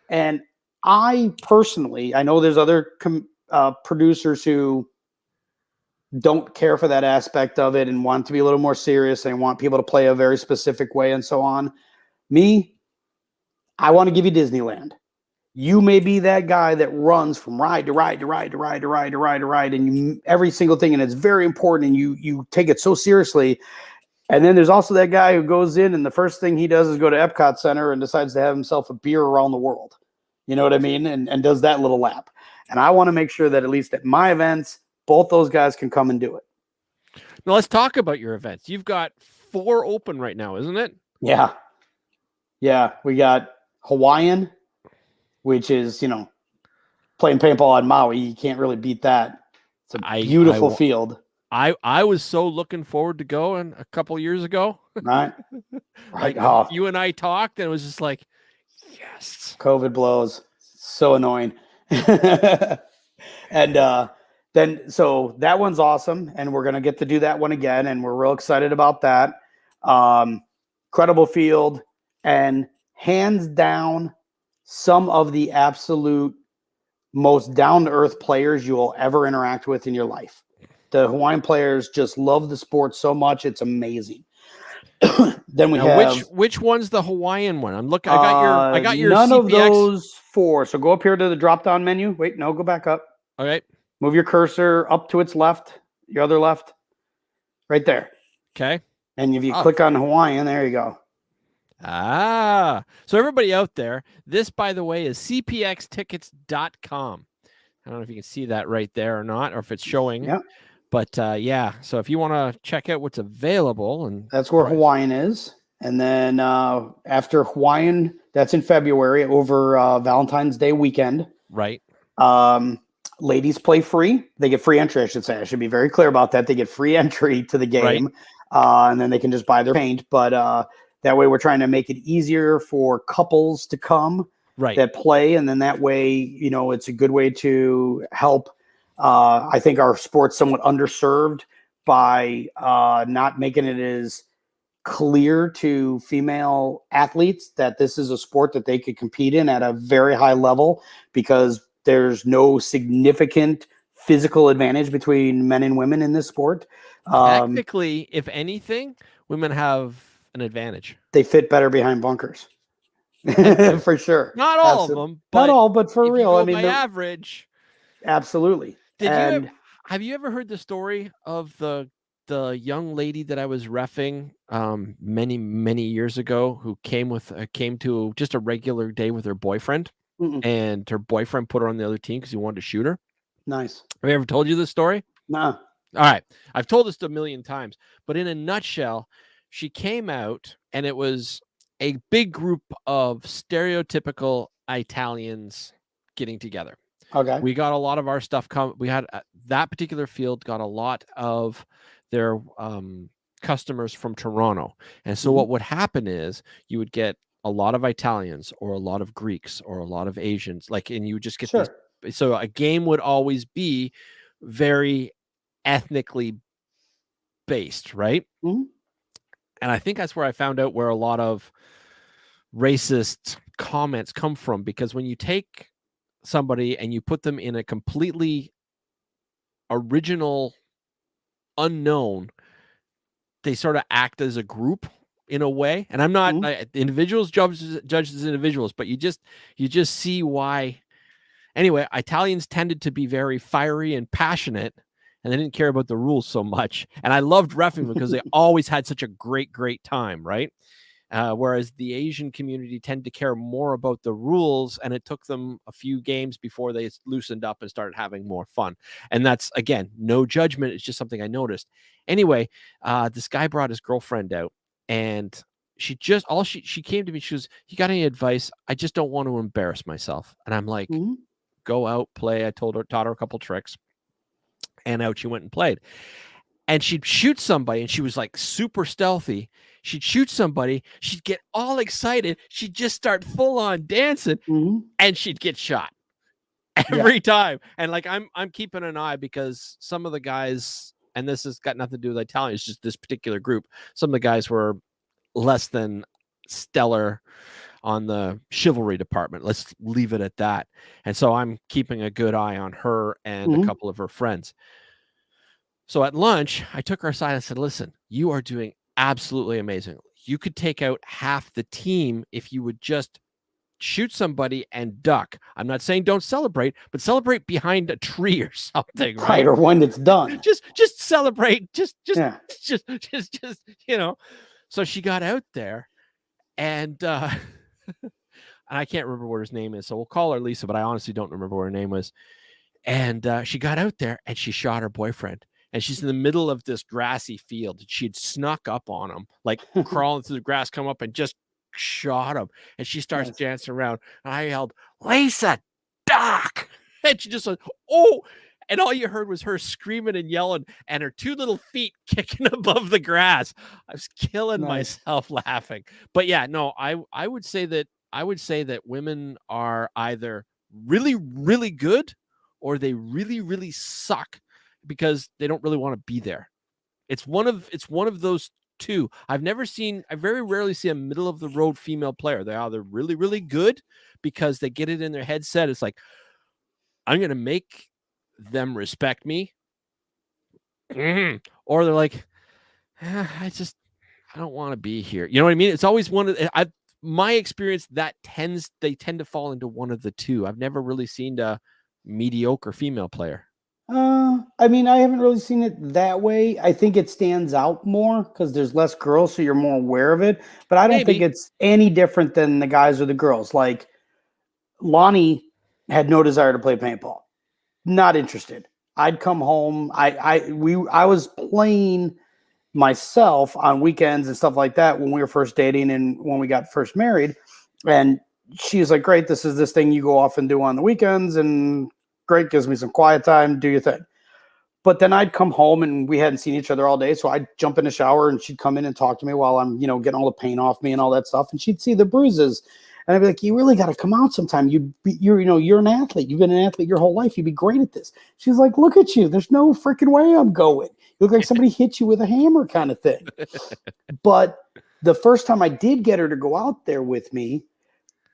And I personally, I know there's other producers who don't care for that aspect of it and want to be a little more serious and want people to play a very specific way and so on. Me, I want to give you Disneyland. You may be that guy that runs from ride to ride to ride to ride to ride to ride to ride, and every single thing, and it's very important, and you take it so seriously. And then there's also that guy who goes in, and the first thing he does is go to Epcot Center and decides to have himself a beer around the world. You know what I mean? And does that little lap. And I want to make sure that at least at my events, both those guys can come and do it. Now let's talk about your events. You've got 4 open right now, isn't it? Yeah. Yeah. We got Hawaiian, which is, playing paintball on Maui. You can't really beat that. It's a beautiful field. I was so looking forward to going a couple years ago. Right. Right. You and I talked, and it was just like, yes. COVID blows. So annoying. And then so that one's awesome, and we're gonna get to do that one again, and we're real excited about that. Credible field, and hands down, some of the absolute most down-to-earth players you will ever interact with in your life. The Hawaiian players just love the sport so much; it's amazing. Then we Now, have which one's the Hawaiian one? I got your none CPX. of those four. So go up here to the drop-down menu. Wait, no, go back up. All right. Move your cursor up to its left, your other left, right there. Okay. And if you click on Hawaiian, there you go. So everybody out there, this, by the way, is cpxtickets.com. I don't know if you can see that right there or not, or if it's showing. Yeah. But so if you want to check out what's available, and that's where Hawaiian is. And then after Hawaiian, that's in February over Valentine's Day weekend. Right. Ladies play free. They get free entry, I should say. I should be very clear about that. They get free entry to the game, and then they can just buy their paint. But that way we're trying to make it easier for couples to come that play. And then that way, it's a good way to help. I think our sport's somewhat underserved by not making it as clear to female athletes that this is a sport that they could compete in at a very high level, because there's no significant physical advantage between men and women in this sport. Technically, if anything, women have an advantage. They fit better behind bunkers. For sure. Not all of them, but not all, but for real. By average. Absolutely. Have you ever heard the story of the young lady that I was reffing many years ago, who came to just a regular day with her boyfriend? And her boyfriend put her on the other team because he wanted to shoot her? Nice. Have I ever told you this story? No. All right. I've told this a million times, but in a nutshell, she came out and it was a big group of stereotypical Italians getting together. Okay. We got a lot of our stuff we had that particular field got a lot of their customers from Toronto. And so what would happen is you would get a lot of Italians or a lot of Greeks or a lot of Asians, and you would just get these. So a game would always be very ethnically based, right? Mm-hmm. And I think that's where I found out where a lot of racist comments come from, because when you take somebody and you put them in a completely original unknown, they sort of act as a group in a way. And I'm not individuals judged as individuals, but you just see why. Anyway, Italians tended to be very fiery and passionate, and they didn't care about the rules so much. And I loved reffing because they always had such a great time, right? Whereas the Asian community tend to care more about the rules, and it took them a few games before they loosened up and started having more fun. And that's, again, no judgment. It's just something I noticed. Anyway, this guy brought his girlfriend out, and she came to me. She goes, "You got any advice? I just don't want to embarrass myself." And I'm like, "Go out, play." I taught her a couple tricks, and out she went and played. And she'd shoot somebody, and she was like super stealthy. She'd shoot somebody, she'd get all excited, she'd just start full on dancing, and she'd get shot every time. And I'm keeping an eye, because some of the guys, and this has got nothing to do with Italian, it's just this particular group, some of the guys were less than stellar on the chivalry department. Let's leave it at that. And so I'm keeping a good eye on her and a couple of her friends. So at lunch, I took her aside and said, "Listen, you are doing absolutely amazing. You could take out half the team if you would just shoot somebody and duck. I'm not saying don't celebrate, but celebrate behind a tree or something, right? Or when it's done. Just celebrate. Just, So she got out there, and and I can't remember what his name is, so we'll call her Lisa, but I honestly don't remember what her name was. And she got out there and she shot her boyfriend. And she's in the middle of this grassy field. She'd snuck up on him, crawling through the grass, come up and just shot him. And she starts dancing around. And I yelled, "Lisa, duck!" And she just went, "Oh!" And all you heard was her screaming and yelling, and her two little feet kicking above the grass. I was killing myself laughing. But yeah, no, I would say that women are either really, really good, or they really, really suck because they don't really want to be there. It's one of those two. I very rarely see a middle of the road female player. They're either really, really good because they get it in their headset. It's like, I'm going to make them respect me. Or they're like, I don't want to be here. You know what I mean? It's always my experience they tend to fall into one of the two. I've never really seen a mediocre female player. I mean, I haven't really seen it that way. I think it stands out more because there's less girls, so you're more aware of it. But I don't think it's any different than the guys or the girls. Like Lonnie had no desire to play paintball. Not interested. I'd come home. I was playing myself on weekends and stuff like that when we were first dating and when we got first married. And she was like, great, this is this thing you go off and do on the weekends, and great, gives me some quiet time, do your thing. But then I'd come home and we hadn't seen each other all day. So I'd jump in the shower and she'd come in and talk to me while I'm, getting all the paint off me and all that stuff. And she'd see the bruises. And I'd be like, you really got to come out sometime. You're an athlete. You've been an athlete your whole life. You'd be great at this. She's like, look at you. There's no freaking way I'm going. You look like somebody hit you with a hammer kind of thing. But the first time I did get her to go out there with me,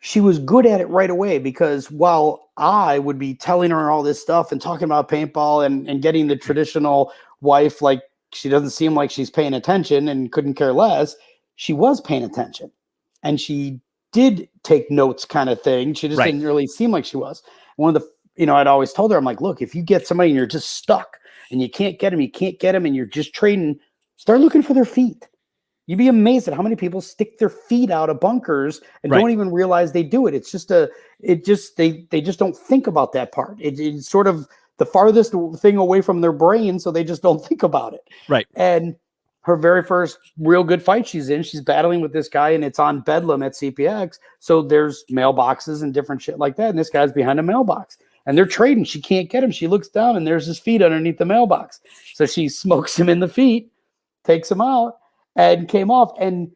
she was good at it right away, because while I would be telling her all this stuff and talking about paintball and getting the traditional wife, like she doesn't seem like she's paying attention and couldn't care less, she was paying attention. And she did take notes kind of thing. She just didn't really seem like she was. One of the, I'd always told her, I'm like, look, if you get somebody and you're just stuck and you can't get them and you're just trading, start looking for their feet. You'd be amazed at how many people stick their feet out of bunkers and don't even realize they do it. It's just they just don't think about that part. It's sort of the farthest thing away from their brain, so they just don't think about it. Right. And her very first real good fight she's battling with this guy, and it's on Bedlam at CPX. So there's mailboxes and different shit like that. And this guy's behind a mailbox and they're trading. She can't get him. She looks down and there's his feet underneath the mailbox. So she smokes him in the feet, takes him out, and came off. And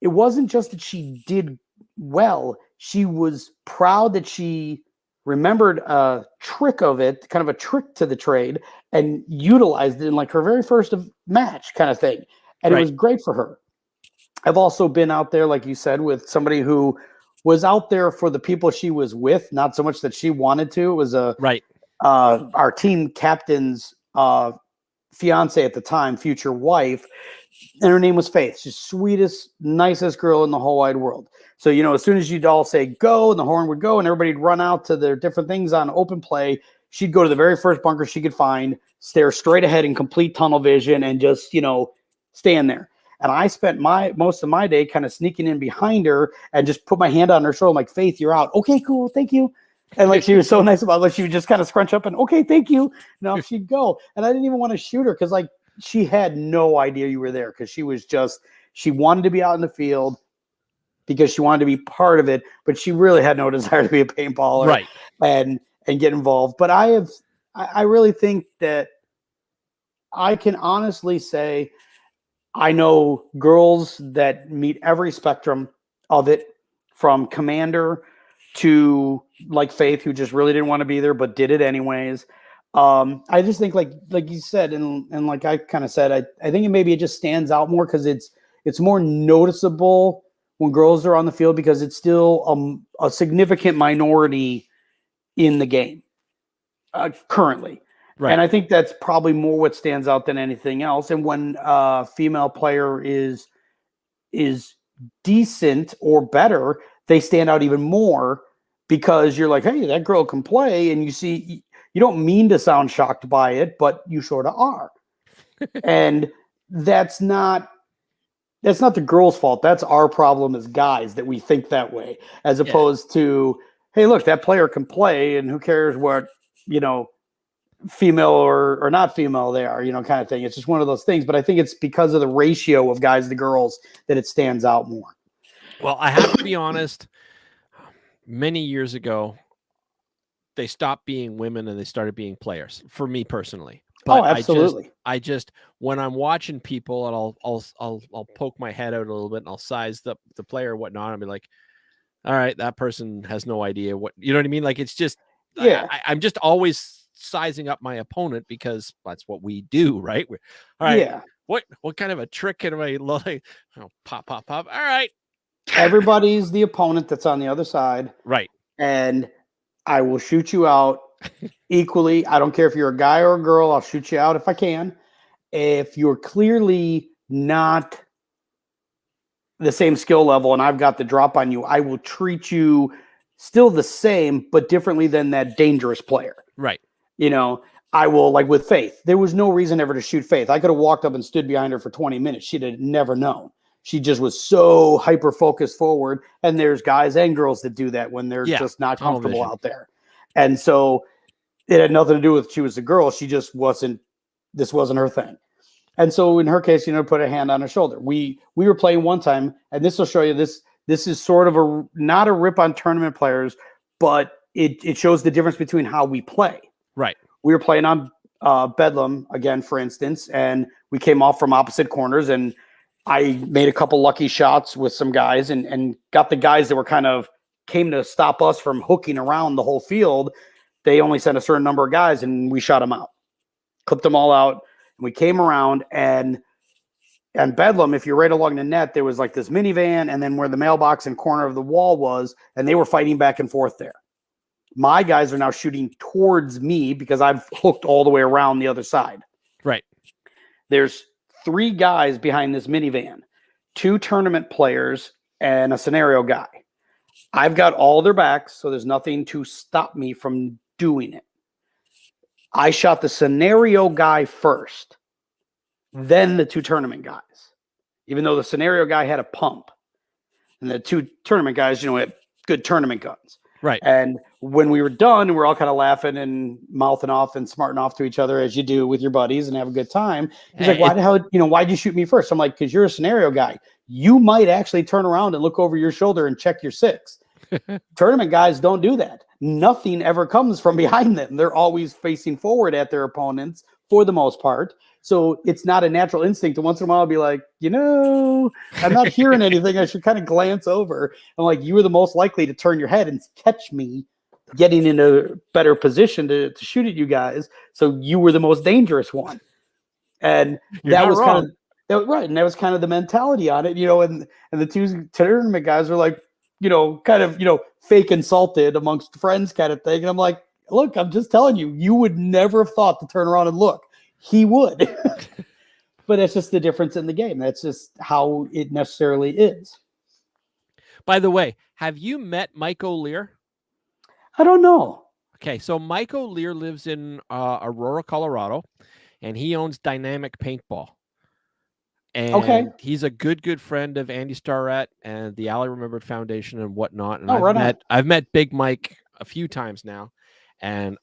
it wasn't just that she did well. She was proud that she remembered a trick of it, kind of a trick to the trade, and utilized it in like her very first match kind of thing. And it was great for her. I've also been out there, like you said, with somebody who was out there for the people she was with, not so much that she wanted to. It was our team captain's fiance at the time, future wife, and her name was Faith. She's the sweetest, nicest girl in the whole wide world. So, as soon as you'd all say go and the horn would go and everybody'd run out to their different things on open play, she'd go to the very first bunker she could find, stare straight ahead in complete tunnel vision, and just, stand there. And I spent most of my day kind of sneaking in behind her and just put my hand on her shoulder. I'm like, Faith, you're out. Okay, cool. Thank you. And like, she was so nice about it. Like, she would just kind of scrunch up and, okay, thank you. Now she'd go. And I didn't even want to shoot her because, like, she had no idea you were there, because she wanted to be out in the field because she wanted to be part of it, but she really had no desire to be a paintballer and get involved. But I really think that I can honestly say I know girls that meet every spectrum of it, from commander to like Faith, who just really didn't want to be there but did it anyways. I just think like you said, and like I kind of said, I think it just stands out more because it's more noticeable when girls are on the field, because it's still a significant minority in the game currently. Right. And I think that's probably more what stands out than anything else. And when a female player is decent or better, they stand out even more, because you're like, hey, that girl can play. And you don't mean to sound shocked by it, but you sort of are. And that's not the girl's fault. That's our problem as guys, that we think that way, as opposed to, hey, look, that player can play, and who cares what, female or not female they are, kind of thing. It's just one of those things. But I think it's because of the ratio of guys to girls that it stands out more. Well, I have to be honest. Many years ago, they stopped being women and they started being players, for me personally. But absolutely. I just when I'm watching people, and I'll poke my head out a little bit and I'll size the player or whatnot. I'll be like, all right, that person has no idea what, you know what I mean? Like, it's just, I'm just always sizing up my opponent because that's what we do, right? All right. Yeah. What kind of a trick can I like? Oh, pop. All right. Everybody's the opponent that's on the other side. Right. And I will shoot you out equally. I don't care if you're a guy or a girl. I'll shoot you out if I can. If you're clearly not the same skill level and I've got the drop on you, I will treat you still the same, but differently than that dangerous player. Right. I will, like with Faith, there was no reason ever to shoot Faith. I could have walked up and stood behind her for 20 minutes. She'd have never known. She just was so hyper-focused forward, and there's guys and girls that do that when they're just not comfortable out there. And so it had nothing to do with she was a girl. She just wasn't – this wasn't her thing. And so in her case, put a hand on her shoulder. We were playing one time, and this will show you this is sort of not a rip on tournament players, but it shows the difference between how we play. Right. We were playing on Bedlam again, for instance, and we came off from opposite corners, and I made a couple lucky shots with some guys and got the guys that were kind of came to stop us from hooking around the whole field. They only sent a certain number of guys, and we shot them out, clipped them all out. And we came around, and Bedlam, if you're right along the net, there was like this minivan, and then where the mailbox and corner of the wall was, and they were fighting back and forth there. My guys are now shooting towards me because I've hooked all the way around the other side. Right. There's 3 guys behind this minivan, 2 tournament players and a scenario guy. I've got all their backs, so there's nothing to stop me from doing it. I shot the scenario guy first, then the 2 tournament guys, even though the scenario guy had a pump. And the 2 tournament guys, had good tournament guns. Right. And when we were done, we're all kind of laughing and mouthing off and smarting off to each other as you do with your buddies and have a good time. He's like, why the hell, why'd you shoot me first? I'm like, because you're a scenario guy. You might actually turn around and look over your shoulder and check your 6. Tournament guys don't do that. Nothing ever comes from behind them. They're always facing forward at their opponents for the most part. So it's not a natural instinct to once in a while be like, I'm not hearing anything. I should kind of glance over. I'm like, you were the most likely to turn your head and catch me getting in a better position to shoot at you guys. So you were the most dangerous one. And that was kind of right. And that was kind of the mentality on it, and the 2 tournament guys were like, fake insulted amongst friends kind of thing. And I'm like, look, I'm just telling you, you would never have thought to turn around and look. He would. But that's just the difference in the game. That's just how it necessarily is. By the way, have you met Mike O'Lear? I don't know. Okay, so Mike O'Lear lives in Aurora, Colorado, and he owns Dynamic Paintball. And he's a good friend of Andy Starrett and the Alley Remembered Foundation and whatnot. And I've met Big Mike a few times now, and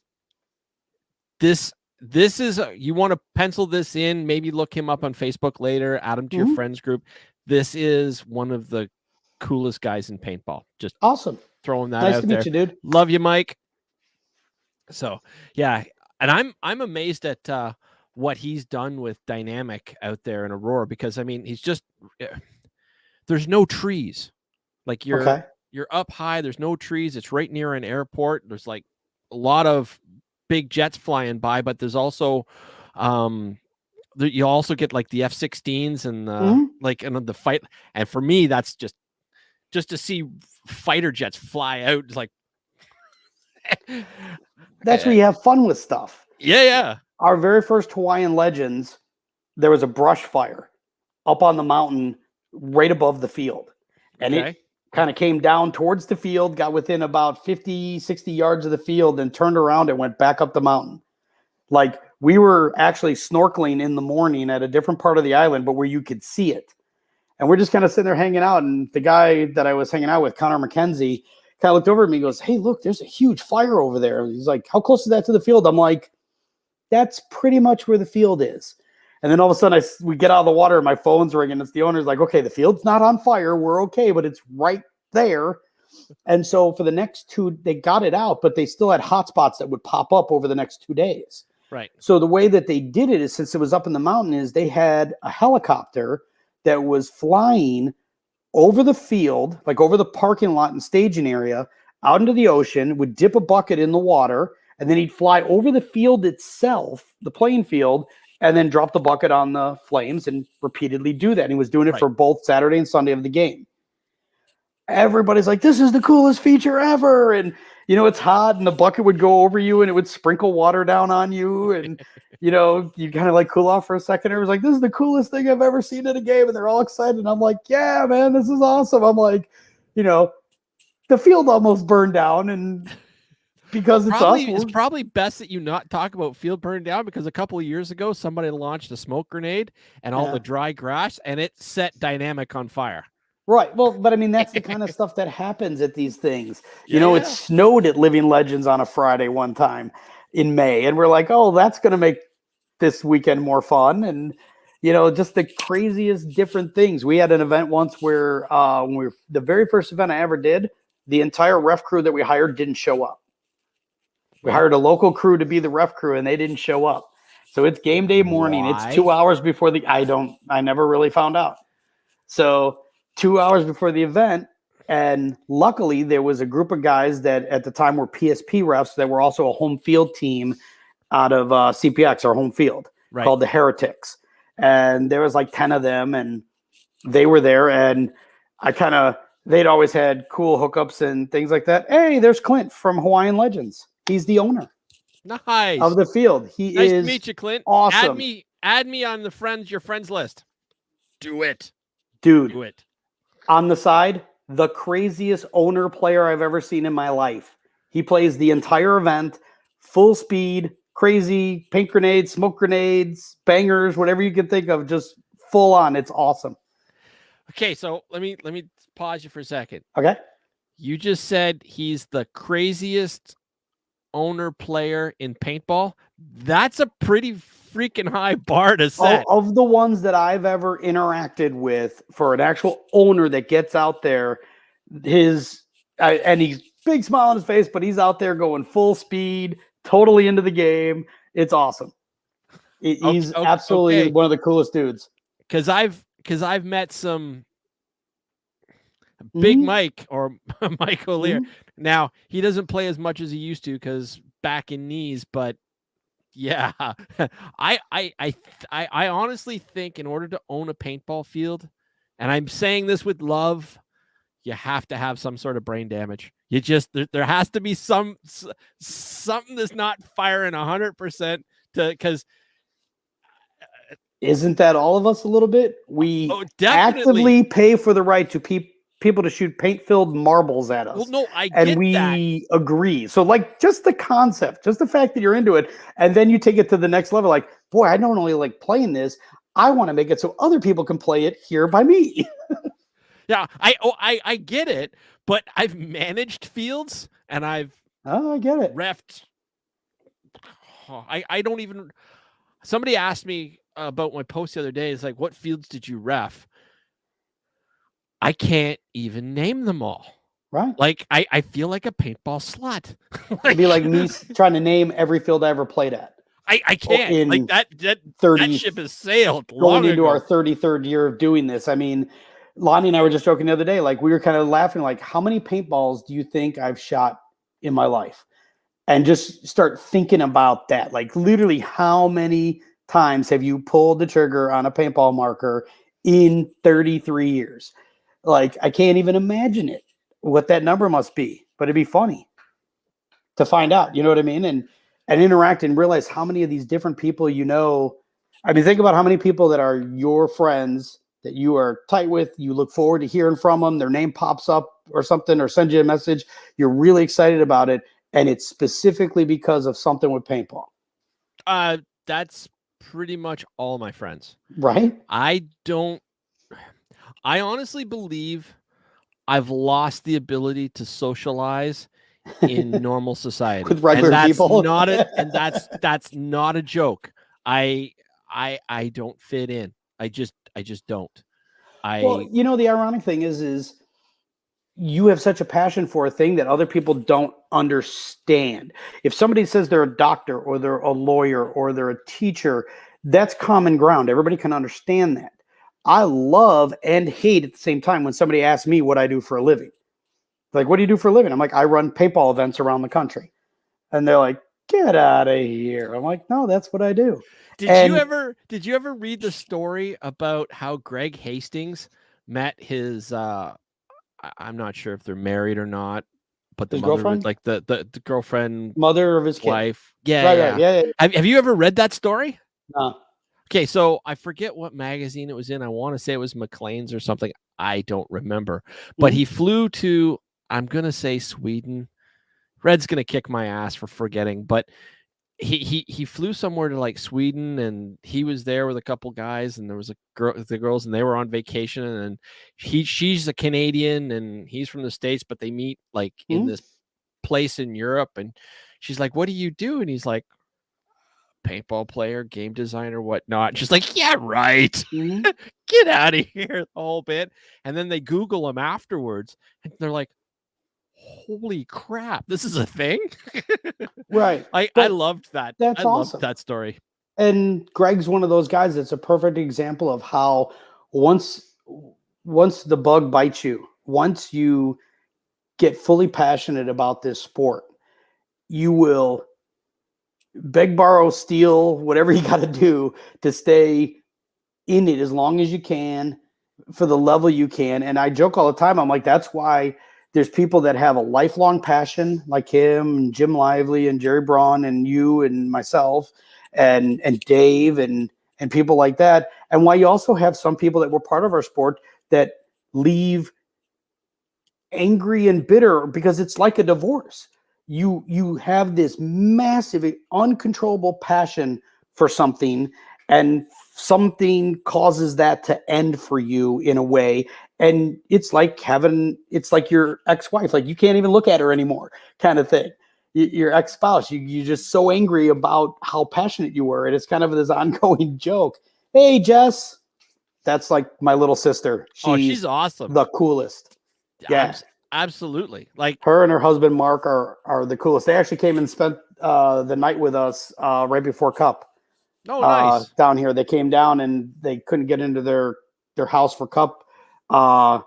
this is you want to pencil this in, maybe look him up on Facebook later, add him to your friends group. This is one of the coolest guys in paintball. Just awesome. Throwing that nice out to there. Meet you, dude. Love you, Mike. So yeah, and I'm amazed at what he's done with Dynamic out there in Aurora, because he's just there's no trees. Like you're up high, there's no trees. It's right near an airport. There's like a lot of big jets flying by, but there's also you also get like the F-16s and like the fight. And for me, that's just to see fighter jets fly out. It's like that's where you have fun with stuff. Yeah. Our very first Hawaiian Legends, there was a brush fire up on the mountain right above the field. And it kind of came down towards the field, got within about 50, 60 yards of the field, and turned around and went back up the mountain. Like, we were actually snorkeling in the morning at a different part of the island, but where you could see it. And we're just kind of sitting there hanging out. And the guy that I was hanging out with, Connor McKenzie, kind of looked over at me and goes, "Hey, look, there's a huge fire over there." He's like, "How close is that to the field?" I'm like, "That's pretty much where the field is." And then all of a sudden we get out of the water and my phone's ringing. It's the owner's like, "Okay, the field's not on fire. We're okay, but it's right there." And so for the next 2, they got it out, but they still had hotspots that would pop up over the next 2 days. Right. So the way that they did it is, since it was up in the mountain, is they had a helicopter that was flying over the field, like over the parking lot and staging area, out into the ocean, would dip a bucket in the water, and then he'd fly over the field itself, the playing field, and then drop the bucket on the flames and repeatedly do that. And he was doing it for both Saturday and Sunday of the game. Everybody's like, this is the coolest feature ever. And, it's hot and the bucket would go over you and it would sprinkle water down on you. And, you kind of like cool off for a second. It was like, this is the coolest thing I've ever seen in a game. And they're all excited. And I'm like, yeah, man, this is awesome. I'm like, the field almost burned down. And because it's probably best that you not talk about field burned down, because a couple of years ago, somebody launched a smoke grenade and all the dry grass and it set Dynamic on fire. Right. Well, but I mean, that's the kind of stuff that happens at these things. It snowed at Living Legends on a Friday one time in May. And we're like, oh, that's going to make this weekend more fun. And, just the craziest different things. We had an event once where the very first event I ever did, the entire ref crew that we hired didn't show up. We hired a local crew to be the ref crew and they didn't show up. So it's game day morning. Why? It's 2 hours before I never really found out. So 2 hours before the event, and luckily there was a group of guys that at the time were PSP refs that were also a home field team out of CPX, our home field, called the Heretics. And there was like 10 of them, and they were there, and they'd always had cool hookups and things like that. Hey, there's Clint from Hawaiian Legends. He's the owner of the field. Nice to meet you, Clint. Awesome. Add me on your friends list. Do it. Dude. Do it. On the side, the craziest owner player I've ever seen in my life. He plays the entire event, full speed, crazy, paint grenades, smoke grenades, bangers, whatever you can think of, just full on. It's awesome. Okay, so let me pause you for a second. Okay. You just said he's the craziest owner player in paintball. That's a pretty freaking high bar to set. Of the ones that I've ever interacted with, for an actual owner that gets out there, and he's big smile on his face, but he's out there going full speed, totally into the game. It's awesome. He's absolutely one of the coolest dudes. Because I've met some Big Mike or Mike O'Leary. Now he doesn't play as much as he used to because back and knees, but yeah, I honestly think in order to own a paintball field, and I'm saying this with love, you have to have some sort of brain damage. You just there has to be something that's not firing 100% because. Isn't that all of us a little bit? We actively pay for the right to people to shoot paint-filled marbles at us. Well, no, we agree. So, like, just the concept, just the fact that you're into it, and then you take it to the next level. Like, boy, I don't only like playing this. I want to make it so other people can play it here by me. Yeah, I get it, but I've managed fields and I get it. Refed. I don't even. Somebody asked me about my post the other day. It's like, what fields did you ref? I can't even name them all. Right. Like I feel like a paintball slut. It'd be like me trying to name every field I ever played at. I can't. Like that 30, that ship has sailed. Going into our 33rd year of doing this. I mean, Lonnie and I were just joking the other day. Like, we were kind of laughing, like, how many paintballs do you think I've shot in my life? And just start thinking about that. Like, literally, how many times have you pulled the trigger on a paintball marker in 33 years? Like, I can't even imagine it, what that number must be. But it'd be funny to find out. You know what I mean? And interact and realize how many of these different people you know. I mean, think about how many people that are your friends that you are tight with. You look forward to hearing from them. Their name pops up or something, or send you a message. You're really excited about it. And it's specifically because of something with paintball. That's pretty much all my friends. Right. I honestly believe I've lost the ability to socialize in normal society with regular people. That's not a joke. I don't fit in. I just don't. Well, you know, the ironic thing is you have such a passion for a thing that other people don't understand. If somebody says they're a doctor or they're a lawyer or they're a teacher, that's common ground. Everybody can understand that. I love and hate at the same time when somebody asks me what I do for a living. Like, what do you do for a living? I'm like, I run paintball events around the country. And they're like, get out of here. I'm like, no, that's what I do. Did you And ever read the story about how Greg Hastings met his I'm not sure if they're married or not, but the his mother of it, girlfriend, like the girlfriend, mother of his kid. wife. Yeah, Right, right. yeah. Yeah, yeah. Have you ever read that story? No. Okay, so I forget what magazine it was in. I want to say it was McLean's or something. I don't remember. But Mhm. he flew to, I'm gonna say Sweden. Red's gonna kick my ass for forgetting, but he flew somewhere to like Sweden, and he was there with a couple guys, and there was the girls, and they were on vacation, and she's a Canadian and he's from the States, but they meet like in Mhm. this place in Europe, and she's like, "What do you do?" And he's like, "Paintball player, game designer, whatnot." She's like, "Yeah, right." Mhm. Get out of here, the whole bit. And then they Google him afterwards, and they're like, holy crap, this is a thing. Right. I But loved that. I that's loved awesome. that story. And Greg's one of those guys that's a perfect example of how once once the bug bites you, once you get fully passionate about this sport, you will beg, borrow, steal, whatever you got to do to stay in it as long as you can for the level you can. And I joke all the time. I'm like, that's why there's people that have a lifelong passion like him and Jim Lively and Jerry Braun and you and myself and Dave and people like that. And why you also have some people that were part of our sport that leave angry and bitter because it's like a divorce. You have this massive uncontrollable passion for something, and something causes that to end for you in a way, and it's like your ex-wife, like you can't even look at her anymore kind of thing. Your ex-spouse, you're just so angry about how passionate you were, and it's kind of this ongoing joke. Hey Jess, that's like my little sister, Oh, she's she's awesome. the coolest. Yeah, Absolutely. Like, her and her husband Mark are the coolest. They actually came and spent the night with us right before Cup oh, nice. down here. They came down and they couldn't get into their house for Cup uh,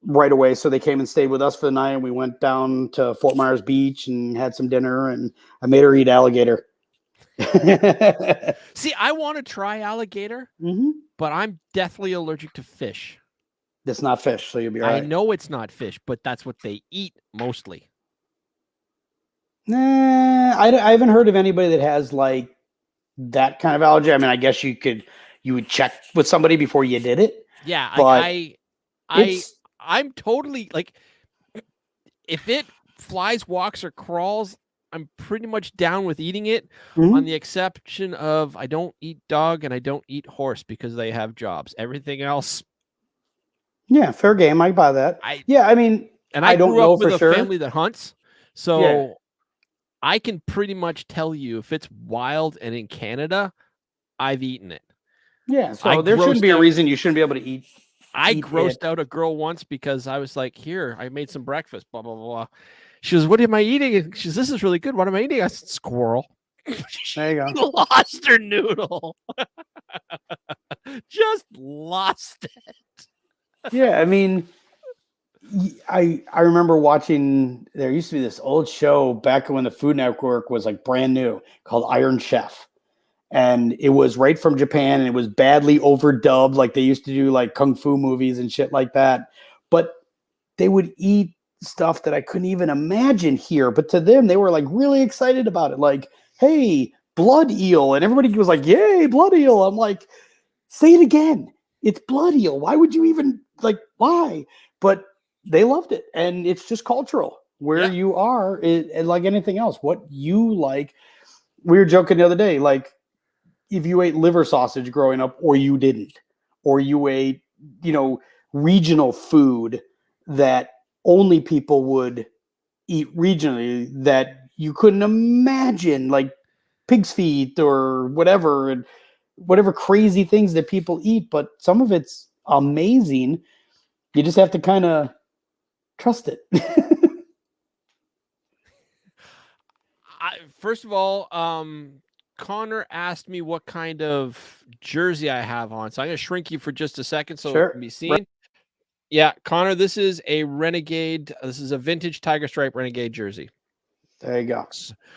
right away, so they came and stayed with us for the night. And we went down to Fort Myers Beach and had some dinner. And I made her eat alligator. See, I want to try alligator, Mm-hmm. but I'm deathly allergic to fish. It's not fish, so you'll be all I right. know it's not fish, but that's what they eat mostly. Nah, I haven't heard of anybody that has like that kind of allergy. I mean, I guess you would check with somebody before you did it, Yeah, but I it's I'm totally like, if it flies, walks, or crawls, I'm pretty much down with eating it, on mhm. the exception of I don't eat dog and I don't eat horse because they have jobs. Everything else, Yeah, fair game. I buy that. I Yeah, I mean, and I I don't grew up know with for a sure. family that hunts, Yeah, so I can pretty much tell you if it's wild and in Canada, I've eaten it. yeah. I So there shouldn't grossed be a out reason you shouldn't be able to I eat it. grossed out a girl once because I was like, "Here, I made some breakfast." Blah blah blah. She goes, "What am I eating?" She goes, "This is really good. What am I eating?" I said, "Squirrel." There you She go. lost her noodle. Just lost it. Yeah, I mean, I remember watching. There used to be this old show back when the Food Network was like brand new called Iron Chef, and it was right from Japan, and it was badly overdubbed, like they used to do like kung fu movies and shit like that. But they would eat stuff that I couldn't even imagine here. But to them, they were like really excited about it. Like, hey, blood eel. And everybody was like, yay, blood eel. I'm like, say it again. It's blood eel. Why would you even like, why? But they loved it. And it's just cultural where Yeah. you are, and like anything else, what you like. We were joking the other day, like if you ate liver sausage growing up or you didn't, or you ate, you know, regional food that only people would eat regionally that you couldn't imagine, like pig's feet or whatever, and whatever crazy things that people eat, but some of it's amazing. You just have to kind of trust it. First of all, Connor asked me what kind of jersey I have on, so I'm gonna shrink you for just a second so it can Sure. be Right. seen. Yeah, Connor, this is a Renegade. This is a vintage Tiger Stripe Renegade jersey. There you go.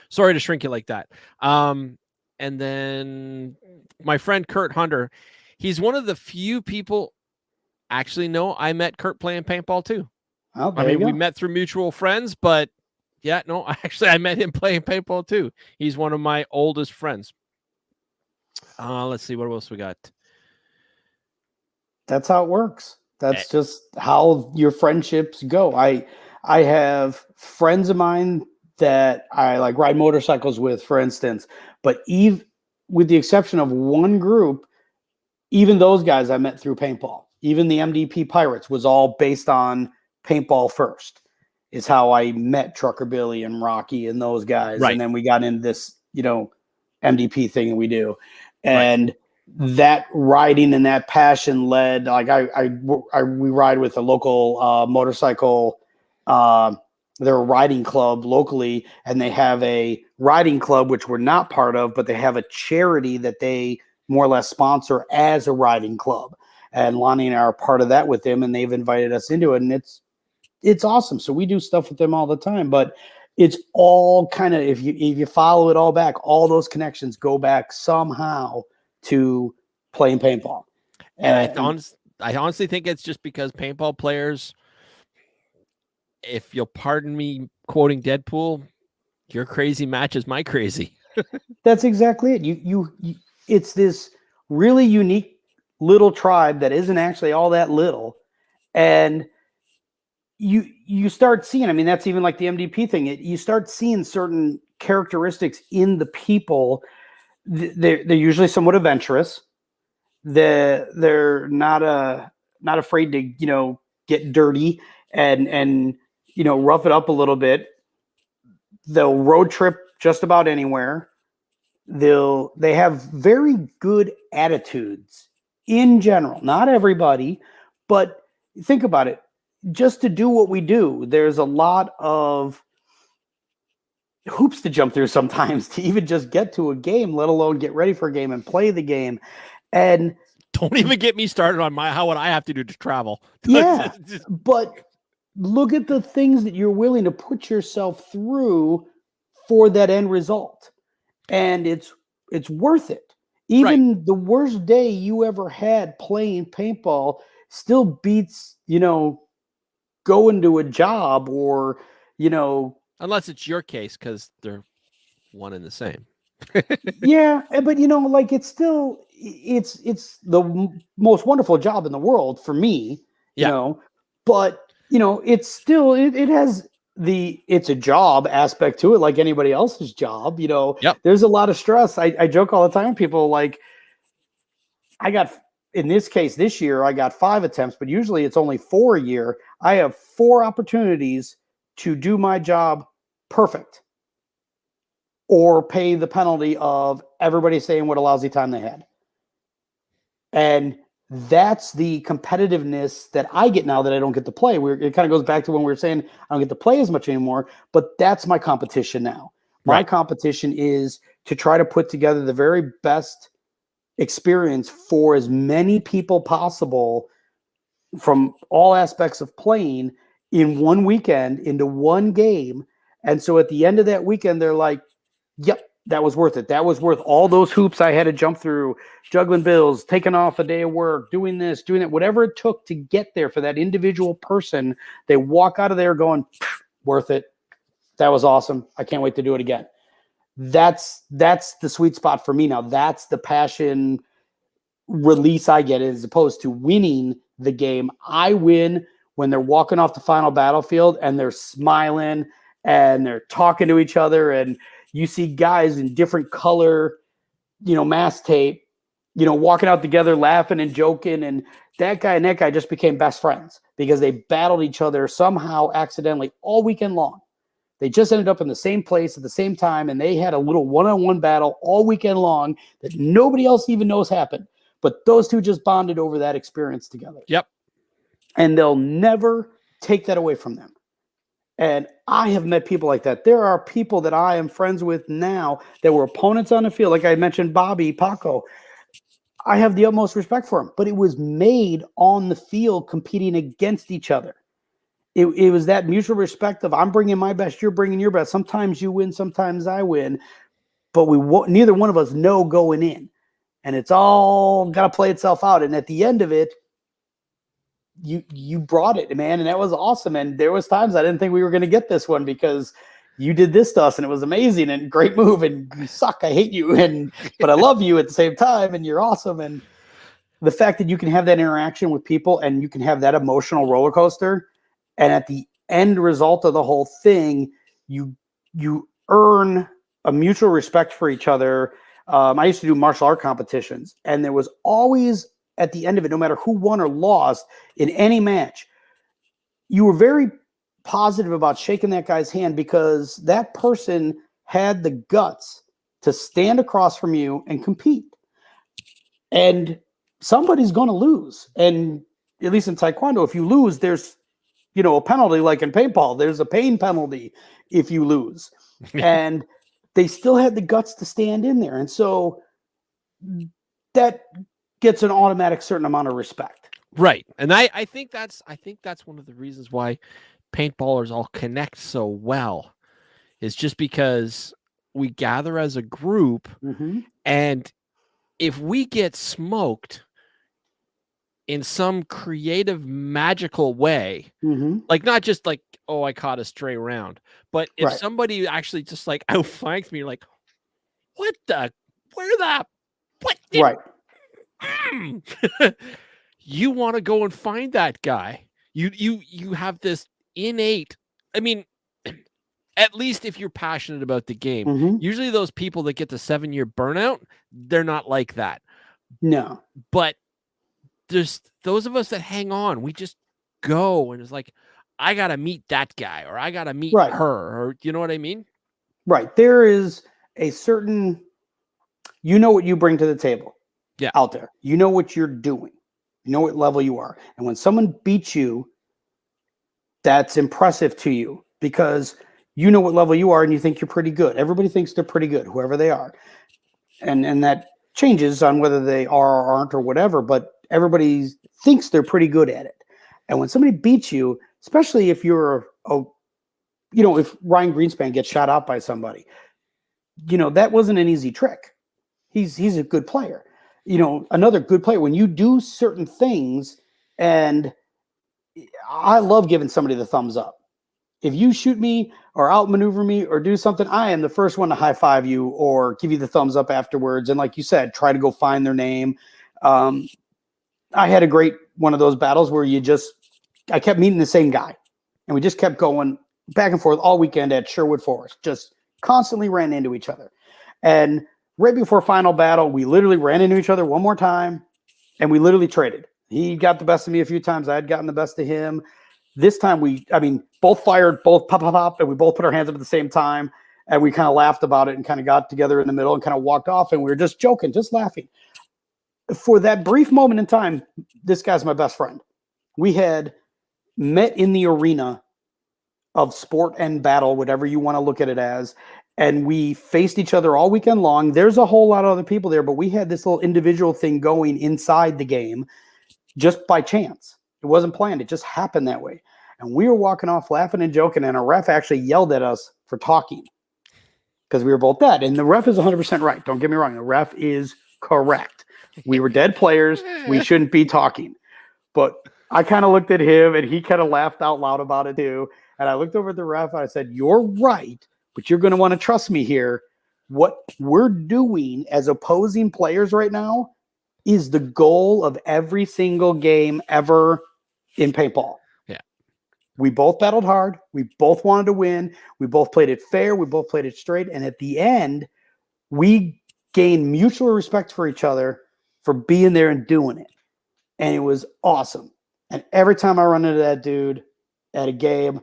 Sorry to shrink it like that. And then my friend Kurt Hunter, he's one of the few people. Actually, no, I met Kurt playing paintball too. Oh, I there you mean, we go. met through mutual friends, but yeah, no, actually, I met him playing paintball too. He's one of my oldest friends. Let's see, what else we got? That's how it works. That's just how your friendships go. I have friends of mine that I like ride motorcycles with, for instance, but even with the exception of one group, even those guys I met through paintball. Even the MDP Pirates was all based on paintball first. Is how I met Trucker Billy and Rocky and those guys. Right. And then we got into this, MDP thing that we do. Right. And that riding and that passion led, like we ride with a local motorcycle, they're a riding club locally, and they have a riding club, which we're not part of, but they have a charity that they more or less sponsor as a riding club. And Lonnie and I are part of that with them, and they've invited us into it, and it's awesome. So we do stuff with them all the time, but it's all kind of, if you follow it all back, all those connections go back somehow to playing paintball. And I honestly think it's just because paintball players, if you'll pardon me quoting Deadpool, your crazy matches my crazy. That's exactly it. You it's this really unique little tribe that isn't actually all that little, and you start seeing, I mean, that's even like the MDP thing. You start seeing certain characteristics in the people. They're usually somewhat adventurous. They're not afraid to get dirty and rough it up a little bit. They'll road trip just about anywhere. They have very good attitudes in general. Not everybody, but think about it. Just to do what we do, there's a lot of hoops to jump through sometimes to even just get to a game, let alone get ready for a game and play the game. And don't even get me started on what I have to do to travel. Yeah, but look at the things that you're willing to put yourself through for that end result. And it's worth it. Even the worst day you ever had playing paintball still beats, going to a job or, unless it's your case, because they're one and the same. Yeah, but it's still it's the most wonderful job in the world for me, but it's still it has it's a job aspect to it like anybody else's job. There's a lot of stress. I joke all the time with people, like, I got, in this case this year I got 5 attempts, but usually it's only 4 a year. I have 4 opportunities to do my job perfect, or pay the penalty of everybody saying what a lousy time they had. And that's the competitiveness that I get now that I don't get to play. It kind of goes back to when we were saying I don't get to play as much anymore, but that's my competition now. My competition is to try to put together the very best experience for as many people possible from all aspects of playing in one weekend into one game. And so at the end of that weekend, they're like, yep, that was worth it. That was worth all those hoops I had to jump through, juggling bills, taking off a day of work, doing this, doing that, whatever it took to get there for that individual person. They walk out of there going, worth it. That was awesome. I can't wait to do it again. That's the sweet spot for me now. That's the passion release I get, as opposed to winning the game. I win when they're walking off the final battlefield and they're smiling and they're talking to each other, and you see guys in different color, mask tape, walking out together, laughing and joking. And that guy and that guy just became best friends because they battled each other somehow accidentally all weekend long. They just ended up in the same place at the same time, and they had a little one-on-one battle all weekend long that nobody else even knows happened. But those two just bonded over that experience together. Yep. And they'll never take that away from them. And I have met people like that. There are people that I am friends with now that were opponents on the field. Like I mentioned, Bobby, Paco. I have the utmost respect for him. But it was made on the field competing against each other. it was that mutual respect of I'm bringing my best, you're bringing your best. Sometimes you win, sometimes I win, but neither one of us know going in, and it's all got to play itself out. And at the end of it, you brought it, man, and that was awesome. And there was times I didn't think we were going to get this one because you did this to us, and it was amazing and great move. And you suck, I hate you, but I love you at the same time, and you're awesome. And the fact that you can have that interaction with people and you can have that emotional roller coaster, and at the end result of the whole thing, you earn a mutual respect for each other. I used to do martial art competitions, and there was always at the end of it, no matter who won or lost in any match, you were very positive about shaking that guy's hand because that person had the guts to stand across from you and compete. And somebody's going to lose. And at least in Taekwondo, if you lose, there's, a penalty like in paintball. There's a pain penalty if you lose. And they still had the guts to stand in there. And so that gets an automatic certain amount of respect. Right. And I think that's one of the reasons why paintballers all connect so well is just because we gather as a group, and if we get smoked in some creative, magical way, like not just like, oh, I caught a stray round, but if somebody actually just like outflanks me, you're like, what? Right. You want to go and find that guy. You have this innate, I mean, at least if you're passionate about the game, usually those people that get the 7-year burnout, they're not like that. No. But there's those of us that hang on, we just go and it's like, I got to meet that guy or I got to meet her, or you know what I mean? Right. There is a certain, what you bring to the table out there. You know what you're doing. You know what level you are. And when someone beats you, that's impressive to you because you know what level you are and you think you're pretty good. Everybody thinks they're pretty good, whoever they are. And that changes on whether they are or aren't or whatever, but everybody thinks they're pretty good at it. And when somebody beats you, especially if you're if Ryan Greenspan gets shot out by somebody, that wasn't an easy trick. He's a good player. Another good player, when you do certain things, and I love giving somebody the thumbs up. If you shoot me or outmaneuver me or do something, I am the first one to high five you or give you the thumbs up afterwards. And like you said, try to go find their name. I had a great one of those battles where I kept meeting the same guy, and we just kept going back and forth all weekend at Sherwood Forest, just constantly ran into each other. And right before final battle, we literally ran into each other one more time, and we literally traded. He got the best of me a few times. I had gotten the best of him. This time both fired, both pop, pop, pop, and we both put our hands up at the same time, and we kind of laughed about it and kind of got together in the middle and kind of walked off, and we were just joking, just laughing. For that brief moment in time, this guy's my best friend. We had met in the arena of sport and battle, whatever you want to look at it as, and we faced each other all weekend long. There's a whole lot of other people there, but we had this little individual thing going inside the game just by chance. It wasn't planned. It just happened that way. And we were walking off laughing and joking, and a ref actually yelled at us for talking because we were both dead. And the ref is 100% right. Don't get me wrong. The ref is correct. We were dead players. We shouldn't be talking. But I kind of looked at him, and he kind of laughed out loud about it too. And I looked over at the ref, and I said, you're right, but you're going to want to trust me here. What we're doing as opposing players right now is the goal of every single game ever in paintball. Yeah. We both battled hard. We both wanted to win. We both played it fair. We both played it straight. And at the end, we gained mutual respect for each other for being there and doing it. And it was awesome. And every time I run into that dude at a game,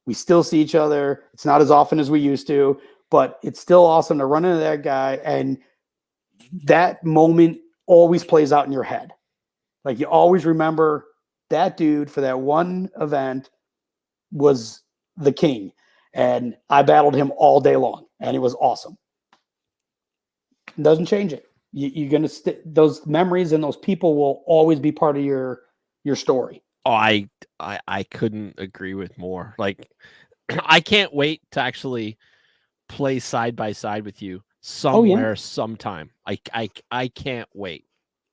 we still see each other. It's not as often as we used to, but it's still awesome to run into that guy. And that moment always plays out in your head. Like you always remember that dude for that one event was the king. And I battled him all day long, and it was awesome. It doesn't change it. You're going to those memories and those people will always be part of your story. Oh, I couldn't agree with more. Like, I can't wait to actually play side by side with you Oh yeah. somewhere, sometime. I can't wait.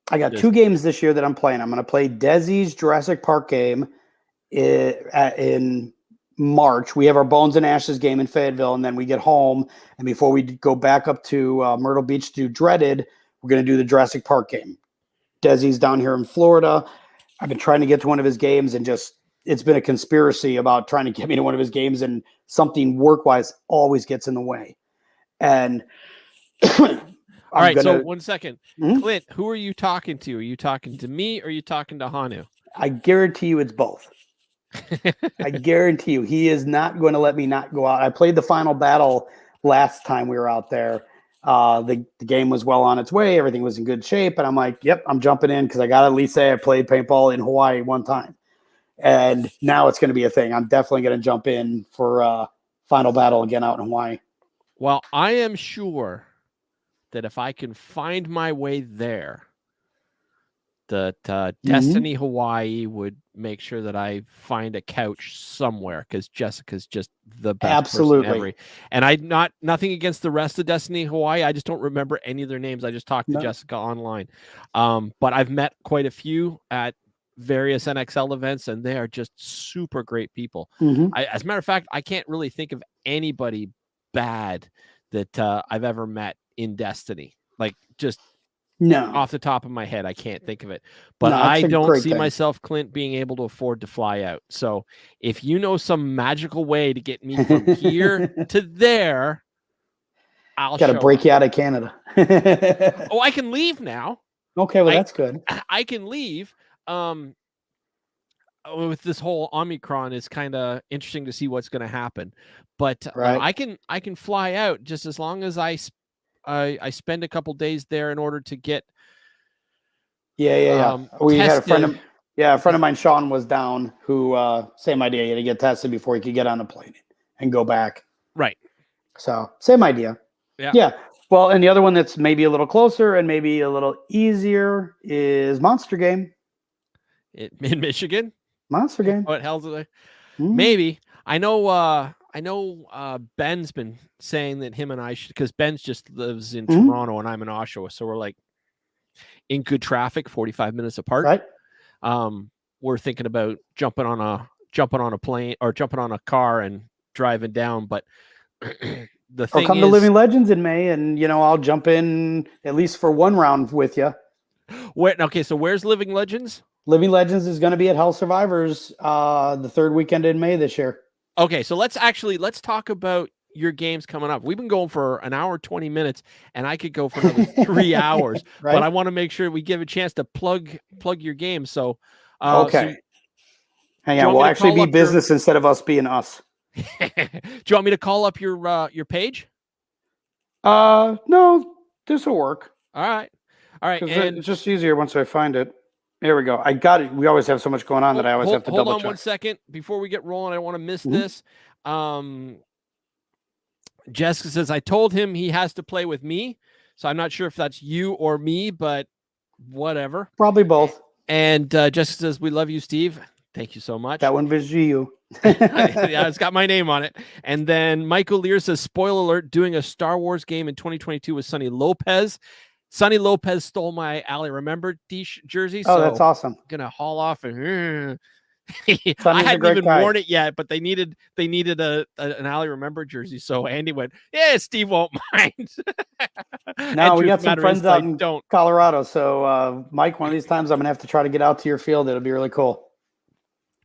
I got Just 2 games this year that I'm playing. I'm going to play Desi's Jurassic Park game in March. We have our Bones and Ashes game in Fayetteville, and then we get home. And before we go back up to Myrtle Beach to do Dreaded, we're going to do the Jurassic Park game. Desi's down here in Florida. I've been trying to get to one of his games, and just it's been a conspiracy about trying to get me to one of his games, and something work-wise always gets in the way. And all right, so 1 second. Mhm. Clint, who are you talking to? Are you talking to me or are you talking to Honu? I guarantee you it's both. I guarantee you he is not going to let me not go out. I played the final battle last time we were out there. The game was well on its way. Everything was in good shape. And I'm like, yep, I'm jumping in because I got to at least say I played paintball in Hawaii one time. And now it's going to be a thing. I'm definitely going to jump in for final battle again out in Hawaii. Well, I am sure that if I can find my way there, that Destiny Hawaii would make sure that I find a couch somewhere, because Jessica's just the best person ever. And nothing against the rest of Destiny Hawaii. I just don't remember any of their names. I just talked to Jessica online. But I've met quite a few at various NXL events, and they are just super great people. As a matter of fact, I can't really think of anybody bad that I've ever met in Destiny. Like, just off the top of my head, I can't think of it. But I don't see myself, Clint, being able to afford to fly out. So if you know some magical way to get me from here to there, I'll got to break you out of Canada. Oh, I can leave now. Okay, well, that's good. I can leave. With this whole Omicron, it's kind of interesting to see what's going to happen. But I can fly out just as long as I spend a couple days there in order to get. We had a friend of mine, Sean, was down, who same idea. You had to get tested before you could get on a plane and go back. Right. So same idea. Yeah. Well, and the other one that's maybe a little closer and maybe a little easier is Monster Game. In Michigan? Monster Game. What hell's it? Maybe. I know Ben's been saying that him and I should, because Ben's just lives in Toronto and I'm in Oshawa, so we're like in good traffic, 45 minutes apart. Right. We're thinking about jumping on a plane or jumping on a car and driving down, but the thing come is, to Living Legends in May, and I'll jump in at least for one round with you. Okay, so where's Living Legends? Living Legends is going to be at Hell Survivors the third weekend in May this year. Okay, so let's talk about your games coming up. We've been going for an hour, 20 minutes, and I could go for another 3 hours. Right? But I want to make sure we give a chance to plug your game. So, okay. So hang on, we'll actually be business instead of us being us. Do you want me to call up your page? No, this will work. All right. And it's just easier once I find it. There we go. I got it. We always have so much going on that I always have to double check. Hold on 1 second before we get rolling. I don't want to miss this. Jessica says, I told him he has to play with me. So I'm not sure if that's you or me, but whatever. Probably both. And Jessica says, we love you, Steve. Thank you so much. That one was you. Yeah, it's got my name on it. And then Michael Lear says, spoiler alert, doing a Star Wars game in 2022 with Sonny Lopez. Sonny Lopez stole my Ali Remember jersey. Oh, so that's awesome. I'm going to haul off and I hadn't even worn it yet, but they needed an Ali Remember jersey. So Andy went, yeah, Steve won't mind. No, we got some friends out in Colorado. So Mike, one of these times I'm going to have to try to get out to your field. It'll be really cool.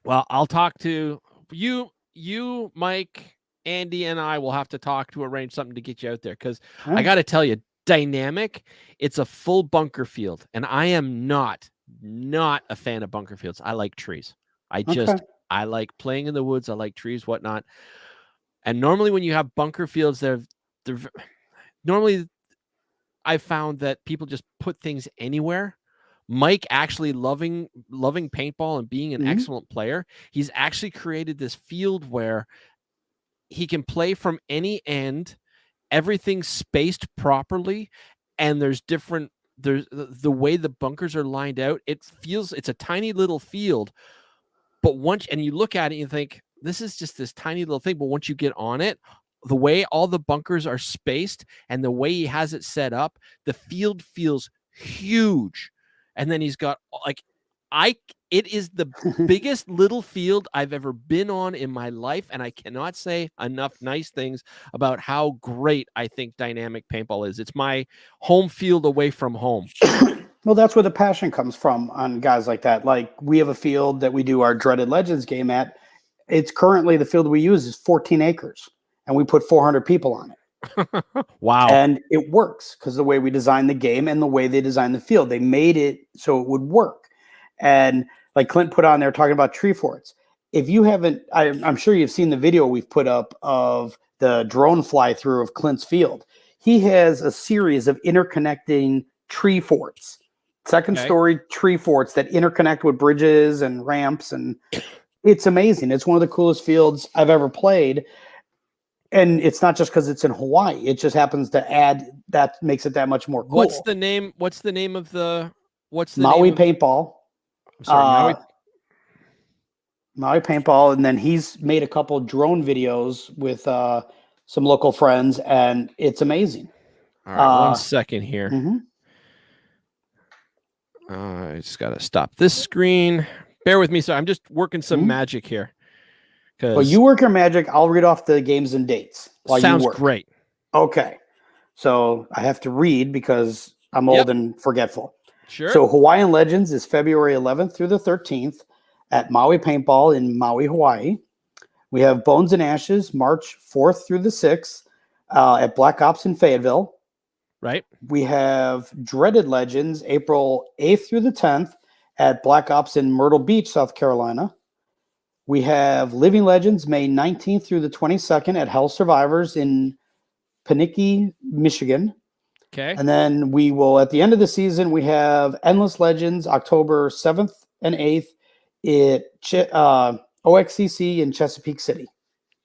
Well, I'll talk to you, Mike, Andy, and I will have to talk to arrange something to get you out there. Because I got to tell you, dynamic, it's a full bunker field. And I am not a fan of bunker fields. I like trees. I like playing in the woods. I like trees, whatnot. And normally when you have bunker fields, they're normally I found that people just put things anywhere. Mike actually loving paintball and being an excellent player. He's actually created this field where he can play from any end, everything's spaced properly, and there's the way the bunkers are lined out. It's a tiny little field, But once, and you look at it, you think this is just this tiny little thing. But once you get on it, the way all the bunkers are spaced and the way he has it set up, the field feels huge. And then he's got like, it is the biggest little field I've ever been on in my life. And I cannot say enough nice things about how great I think dynamic paintball is. It's my home field away from home. Well, that's where the passion comes from on guys like that. Like, we have a field that we do our Dreaded Legends game at. It's currently, the field we use is 14 acres, and we put 400 people on it. Wow. And it works because the way we designed the game and the way they designed the field, they made it so it would work. And like Clint put on there talking about tree forts. If you haven't, I'm sure you've seen the video we've put up of the drone fly through of Clint's field. He has a series of interconnecting tree forts. Second story tree forts that interconnect with bridges and ramps, and it's amazing. It's one of the coolest fields I've ever played. And it's not just because it's in Hawaii. It just happens to add, that makes it that much more cool. What's the name of the Maui Paintball? I'm sorry, Maui Paintball, and then he's made a couple drone videos with some local friends, and it's amazing. All right, 1 second here. Mm-hmm. I just got to stop this screen. Bear with me. So I'm just working some magic here. Well, you work your magic. I'll read off the games and dates while sounds you work. Great. Okay. So I have to read because I'm old and forgetful. Sure. So Hawaiian Legends is February 11th through the 13th at Maui Paintball in Maui, Hawaii. We have Bones and Ashes March 4th through the 6th at Black Ops in Fayetteville. Right. We have Dreaded Legends April 8th through the 10th at Black Ops in Myrtle Beach, South Carolina. We have Living Legends May 19th through the 22nd at Hell Survivors in Penicky, Michigan. Okay. And then we will, at the end of the season, we have Endless Legends October 7th and 8th at OXCC in Chesapeake City.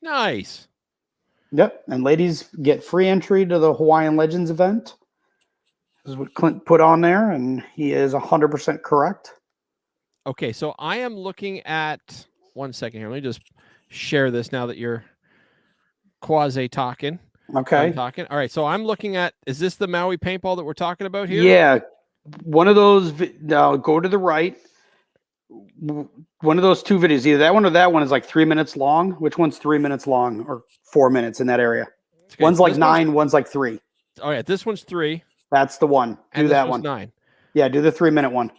Nice. Yep. And ladies get free entry to the Hawaiian Legends event. This is what Clint put on there, and he is 100% correct. Okay, so I am looking at 1 second here. Let me just share this now that you're quasi talking. Okay. I'm talking. All right, so I'm looking at, is this the Maui Paintball that we're talking about here? Yeah. One of those, go to the right. One of those two videos, either that one or that one, is like 3 minutes long. Which one's 3 minutes long or 4 minutes in that area? Okay, one's like 9, one's like 3. Oh, yeah, this one's 3. That's the one. Do that one. 9. Yeah, do the 3 minute one.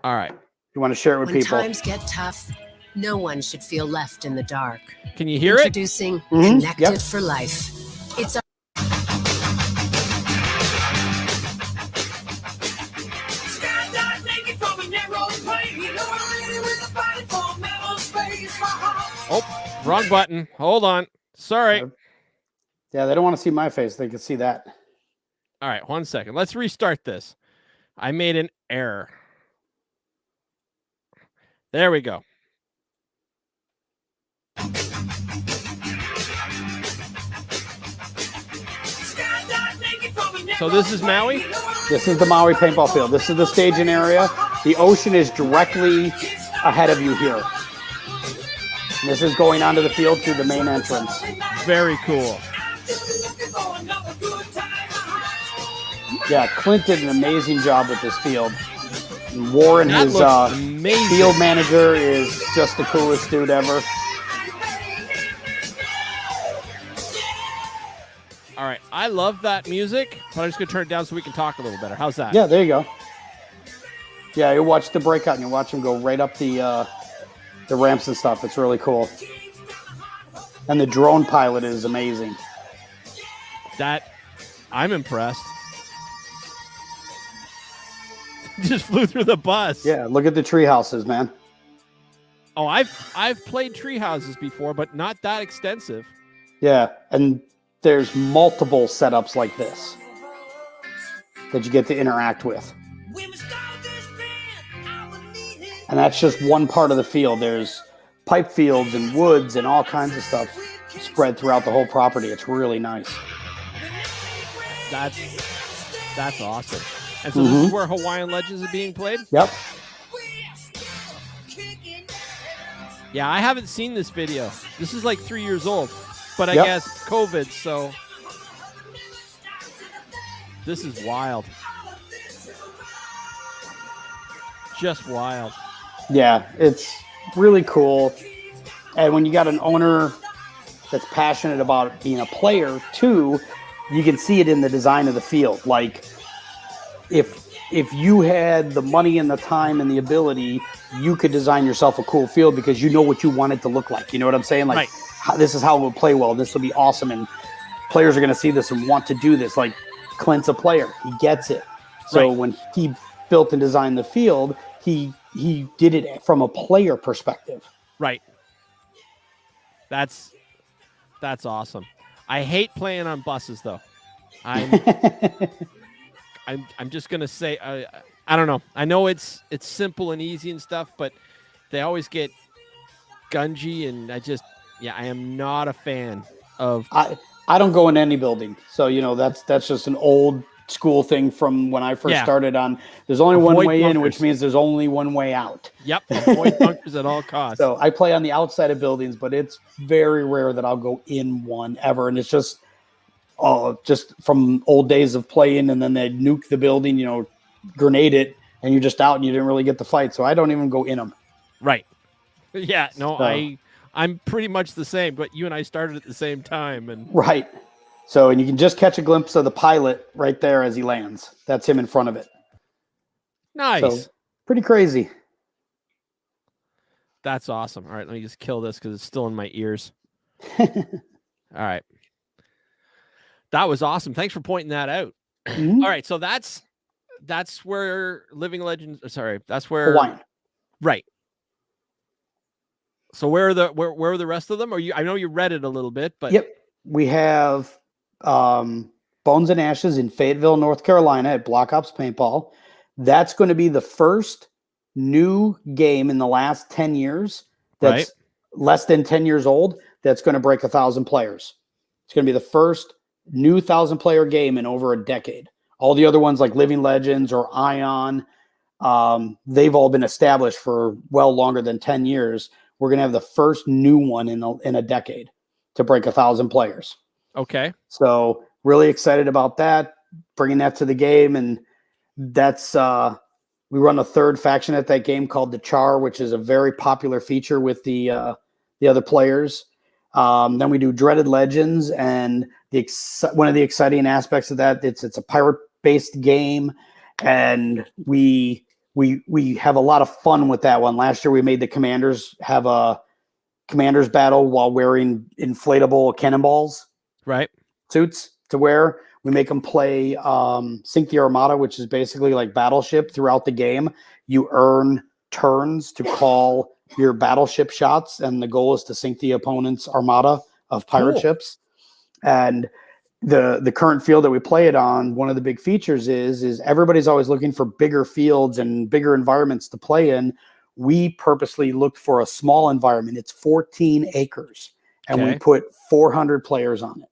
All right. You want to share it with people. When times get tough, no one should feel left in the dark. Can you hear it? Introducing Connected for Life. It's a Oh, wrong button. Hold on. Sorry. Yeah, they don't want to see my face. They can see that. All right, 1 second. Let's restart this. I made an error. There we go. So this is Maui? This is the Maui paintball field. This is the staging area. The ocean is directly ahead of you here. And this is going onto the field through the main entrance. Very cool. Yeah, Clint did an amazing job with this field. Warren, his field manager, is just the coolest dude ever. All right, I love that music, but I'm just going to turn it down so we can talk a little better. How's that? Yeah, there you go. Yeah, you watch the breakout and you watch him go right up the ramps and stuff. It's really cool. And the drone pilot is amazing. I'm impressed. Just flew through the bus. Yeah, look at the tree houses, man. Oh, I've played tree houses before, but not that extensive. Yeah, and there's multiple setups like this that you get to interact with. And that's just one part of the field. There's pipe fields and woods and all kinds of stuff spread throughout the whole property. It's really nice. That's awesome. And so this is where Hawaiian Legends is being played? Yep. Yeah, I haven't seen this video. This is like 3 years old, but I Yep. guess COVID, so this is wild. Just wild. Yeah, it's really cool. And when you got an owner that's passionate about being a player too, you can see it in the design of the field. Like if you had the money and the time and the ability, you could design yourself a cool field because you know what you want it to look like. You know what I'm saying? Like, this is how it will play well. This will be awesome. And players are going to see this and want to do this. Like, Clint's a player. He gets it. So when he built and designed the field, he did it from a player perspective. Right. That's awesome. I hate playing on buses, though. I'm just gonna say I don't know. I know it's simple and easy and stuff, but they always get gungy, and I am not a fan of. I don't go in any building, so that's just an old school thing from when I first started on. There's only one way in, which means there's only one way out. Yep, avoid bunkers at all costs. So I play on the outside of buildings, but it's very rare that I'll go in one ever, and it's just from old days of playing, and then they nuke the building, grenade it, and you're just out, and you didn't really get the fight. So I don't even go in them. Right. Yeah. No, so, I'm pretty much the same, but you and I started at the same time, and right. So, and you can just catch a glimpse of the pilot right there as he lands. That's him in front of it. Nice. So, pretty crazy. That's awesome. All right, let me just kill this because it's still in my ears. All right. That was awesome. Thanks for pointing that out. Mm-hmm. All right, so that's where Living Legends. Sorry, that's where Hawaiian. Right. So where are the rest of them? I know you read it a little bit, but yep, we have Bones and Ashes in Fayetteville, North Carolina at Block Ops Paintball. That's going to be the first new game in the last 10 years that's less than 10 years old that's going to break 1,000 players. It's going to be the first new 1,000-player game in over a decade. All the other ones like Living Legends or Ion, they've all been established for well longer than 10 years. We're going to have the first new one in a decade to break 1,000 players. Okay. So really excited about that, bringing that to the game. And that's we run a third faction at that game called the Char, which is a very popular feature with the other players. Then we do Dreaded Legends, and one of the exciting aspects of that, it's a pirate-based game, and we have a lot of fun with that one. Last year we made the commanders have a commanders battle while wearing inflatable cannonballs suits to wear. We make them play Sink the Armada, which is basically like Battleship throughout the game. You earn turns to call your battleship shots, and the goal is to sink the opponent's armada of pirate ships. And the current field that we play it on, one of the big features is everybody's always looking for bigger fields and bigger environments to play in. We purposely looked for a small environment. It's 14 acres, and we put 400 players on it.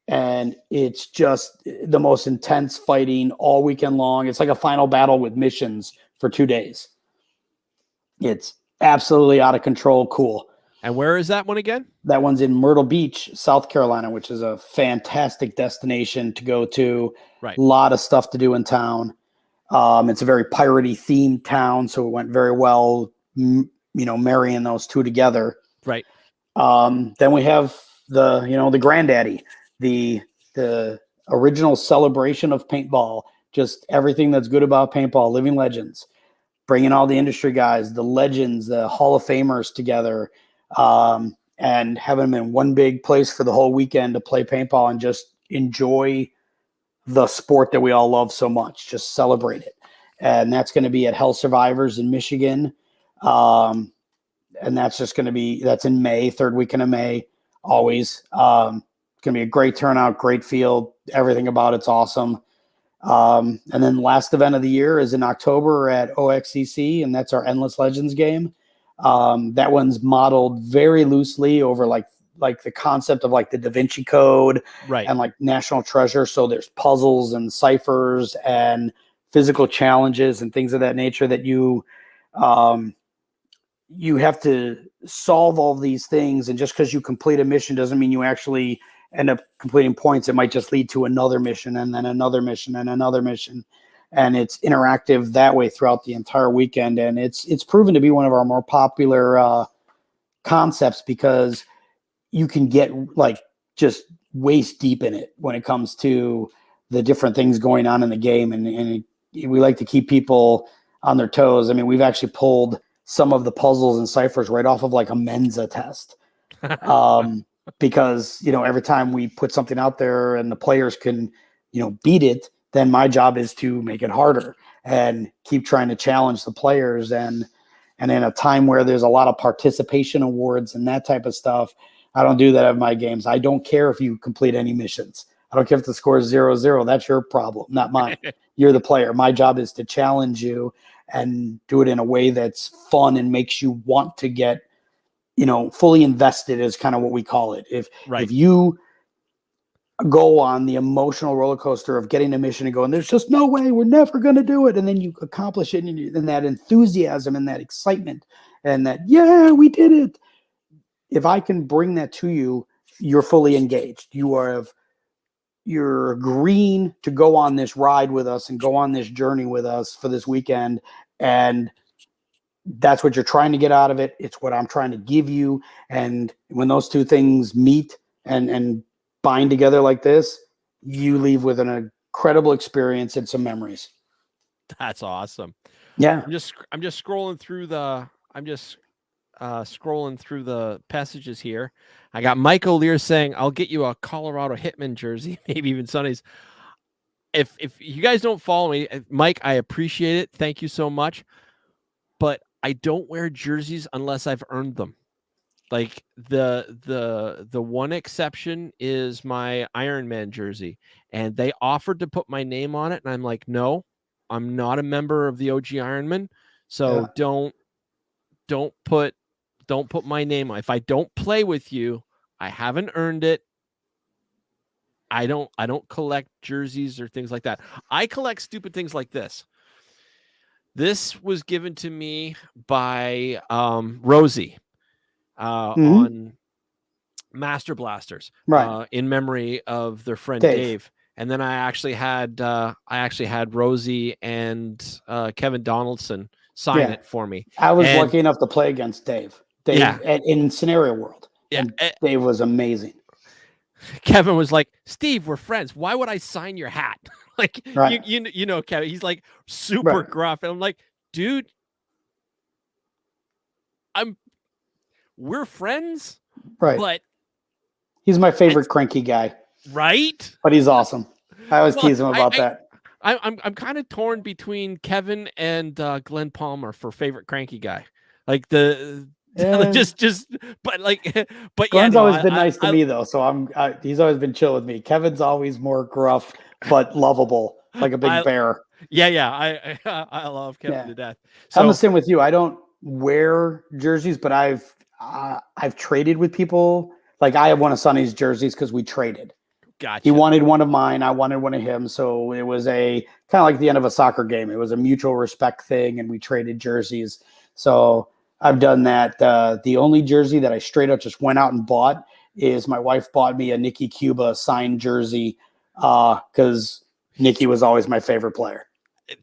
And it's just the most intense fighting all weekend long. It's like a final battle with missions for 2 days. It's absolutely out of control cool. And where is that one again? That one's in Myrtle Beach, South Carolina, which is a fantastic destination to go to. Right. A lot of stuff to do in town. It's a very piratey themed town, so it went very well, marrying those two together. Right. Then we have the granddaddy, the original celebration of paintball, just everything that's good about paintball, Living Legends, bringing all the industry guys, the legends, the Hall of Famers together, and having them in one big place for the whole weekend to play paintball and just enjoy the sport that we all love so much. Just celebrate it. And that's going to be at Hell Survivors in Michigan. And that's in May, third weekend of May, always. It's going to be a great turnout, great field. Everything about it's awesome. And then the last event of the year is in October at OXCC, and that's our Endless Legends game. That one's modeled very loosely over like the concept of like the Da Vinci Code and like National Treasure. So there's puzzles and ciphers and physical challenges and things of that nature that you you have to solve all these things. And just because you complete a mission doesn't mean you actually end up completing points. It might just lead to another mission and then another mission and another mission. And it's interactive that way throughout the entire weekend. And it's proven to be one of our more popular concepts because you can get like just waist deep in it when it comes to the different things going on in the game. And we like to keep people on their toes. I mean, we've actually pulled some of the puzzles and ciphers right off of like a Mensa test. Because, every time we put something out there and the players can, beat it, then my job is to make it harder and keep trying to challenge the players. And in a time where there's a lot of participation awards and that type of stuff, I don't do that at my games. I don't care if you complete any missions. I don't care if the score is 0-0. That's your problem, not mine. You're the player. My job is to challenge you and do it in a way that's fun and makes you want to get, fully invested is kind of what we call it. If you go on the emotional roller coaster of getting a mission and going, there's just no way, we're never going to do it. And then you accomplish it and that enthusiasm and that excitement and that, yeah, we did it. If I can bring that to you, you're fully engaged. You're agreeing to go on this ride with us and go on this journey with us for this weekend. And that's what you're trying to get out of it. It's what I'm trying to give you. And when those two things meet and bind together like this, you leave with an incredible experience and some memories. That's awesome. Yeah. I'm just scrolling through the passages here. I got Mike O'Lear saying, I'll get you a Colorado Hitman jersey, maybe even Sonny's. If you guys don't follow me, Mike, I appreciate it. Thank you so much. But I don't wear jerseys unless I've earned them. Like the one exception is my Iron Man jersey, and they offered to put my name on it, and I'm like, no, I'm not a member of the OG Ironman, so don't put my name on. If I don't play with you, I haven't earned it. I don't collect jerseys or things like that. I collect stupid things like this. This was given to me by Rosie on Master Blasters, right, in memory of their friend Dave. And then I actually had Rosie and Kevin Donaldson sign it for me. I was lucky enough to play against Dave. In Scenario World. Yeah, and Dave was amazing. Kevin was like, Steve, we're friends. Why would I sign your hat? Like, right. you know, Kevin, he's like super gruff. And I'm like, dude, we're friends. Right. But he's my favorite cranky guy. Right. But he's awesome. I always tease him about that. I'm kind of torn between Kevin and Glenn Palmer for favorite cranky guy. Like but Glenn's always been nice to me though, so he's always been chill with me. Kevin's always more gruff but lovable, like a big bear. Yeah. I love Kevin to death. So, I'm the same with you. I don't wear jerseys, but I've traded with people. Like I have one of Sonny's jerseys because we traded. Gotcha. He wanted one of mine. I wanted one of him. So it was a kind of like the end of a soccer game. It was a mutual respect thing, and we traded jerseys. So I've done that. The only jersey that I straight up just went out and bought is my wife bought me a Nicky Cuba signed jersey because Nicky was always my favorite player.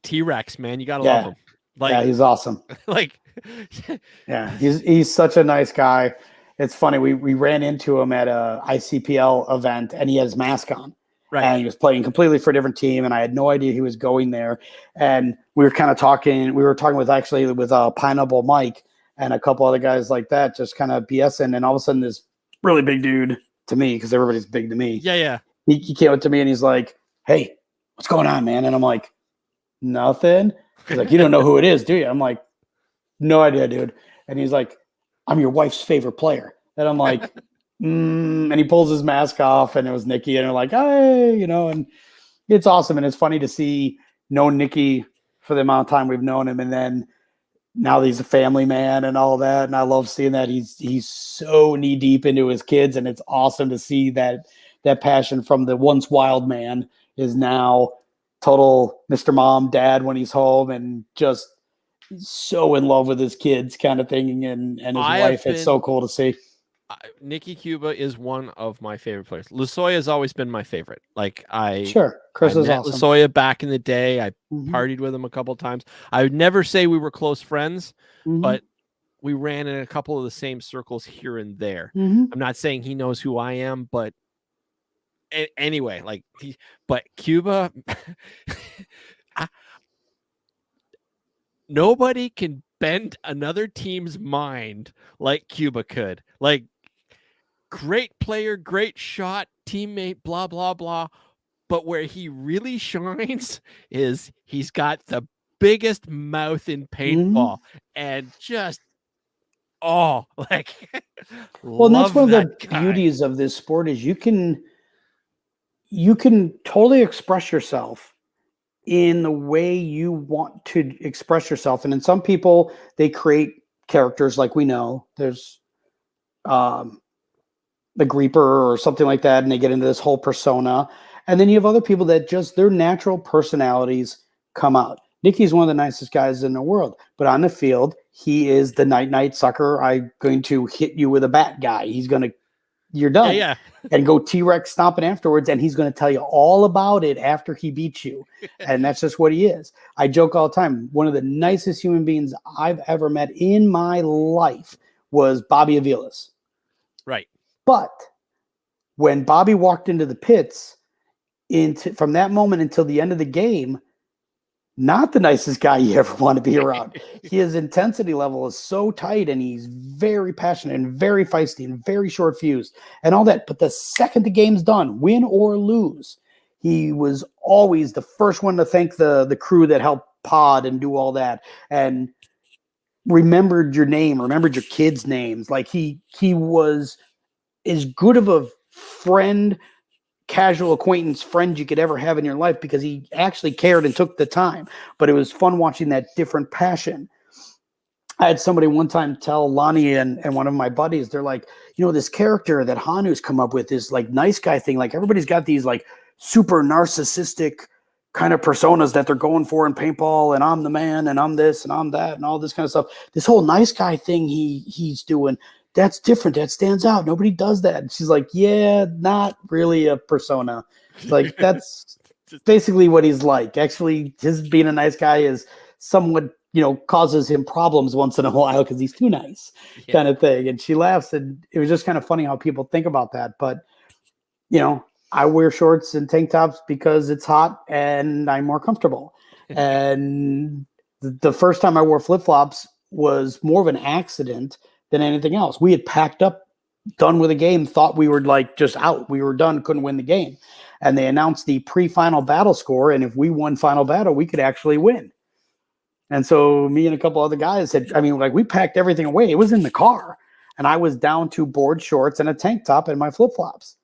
T-Rex, man, you gotta love him. Like, he's awesome. Like, he's such a nice guy. It's funny. We ran into him at a ICPL event, and he had his mask on. Right. And he was playing completely for a different team, and I had no idea he was going there. And we were kind of talking. We were talking with Pineapple Mike and a couple other guys like that, just kind of BSing. And all of a sudden, this really big dude to me, because everybody's big to me. Yeah. He came up to me and he's like, "Hey, what's going on, man?" And I'm like, "Nothing." He's like, "You don't know who it is, do you?" I'm like, "No idea, dude." And he's like, "I'm your wife's favorite player." And I'm like, and he pulls his mask off, and it was Nicky, and they're like, "Hey," and it's awesome. And it's funny to know Nicky for the amount of time we've known him. And then now he's a family man and all that. And I love seeing that he's so knee deep into his kids. And it's awesome to see that passion from the once wild man is now total Mr. Mom, Dad when he's home, and just, so in love with his kids kind of thing and his wife. It's so cool to see. Nicky Cuba is one of my favorite players. Lasoya has always been my favorite. Like Chris is met awesome. Lasoya back in the day. I partied with him a couple times. I would never say we were close friends, but we ran in a couple of the same circles here and there. I'm not saying he knows who I am, but anyway, but Cuba, nobody can bend another team's mind like Cuba could. Like, great player, great shot, teammate, blah, blah, blah. But where he really shines is he's got the biggest mouth in paintball and just, well, and that's one of the beauties of this sport is you can totally express yourself in the way you want to express yourself. And in some people, they create characters like we know. There's the Greeper or something like that, and they get into this whole persona. And then you have other people that just their natural personalities come out. Nicky's one of the nicest guys in the world, but on the field, he is the night sucker. I'm going to hit you with a bat guy. You're done. Yeah. And go T-Rex stomping afterwards, and he's going to tell you all about it after he beats you. And that's just what he is. I joke all the time. One of the nicest human beings I've ever met in my life was Bobby Aviles. Right. But when Bobby walked into the pits, from that moment until the end of the game, not the nicest guy you ever want to be around. His intensity level is so tight, and he's very passionate and very feisty and very short fused and all that. But the second the game's done, win or lose, he was always the first one to thank the crew that helped pod and do all that, and remembered your name, remembered your kids' names. Like he was as good of a friend, casual acquaintance friend you could ever have in your life because he actually cared and took the time. But it was fun watching that different passion. I had somebody one time tell Lonnie and one of my buddies, they're like, this character that Honu's come up with is like nice guy thing. Like everybody's got these like super narcissistic kind of personas that they're going for in paintball, and I'm the man and I'm this and I'm that and all this kind of stuff. This whole nice guy thing he's doing, that's different. That stands out. Nobody does that. And she's like, yeah, not really a persona. Like that's basically what he's like. Actually, his being a nice guy is somewhat, causes him problems once in a while because he's too nice kind of thing. And she laughs, and it was just kind of funny how people think about that. But, I wear shorts and tank tops because it's hot and I'm more comfortable. And the first time I wore flip-flops was more of an accident than anything else. We had packed up, done with the game, thought we were like just out. We were done, couldn't win the game. And they announced the pre-final battle score. And if we won final battle, we could actually win. And so me and a couple other guys we packed everything away. It was in the car. And I was down to board shorts and a tank top and my flip-flops.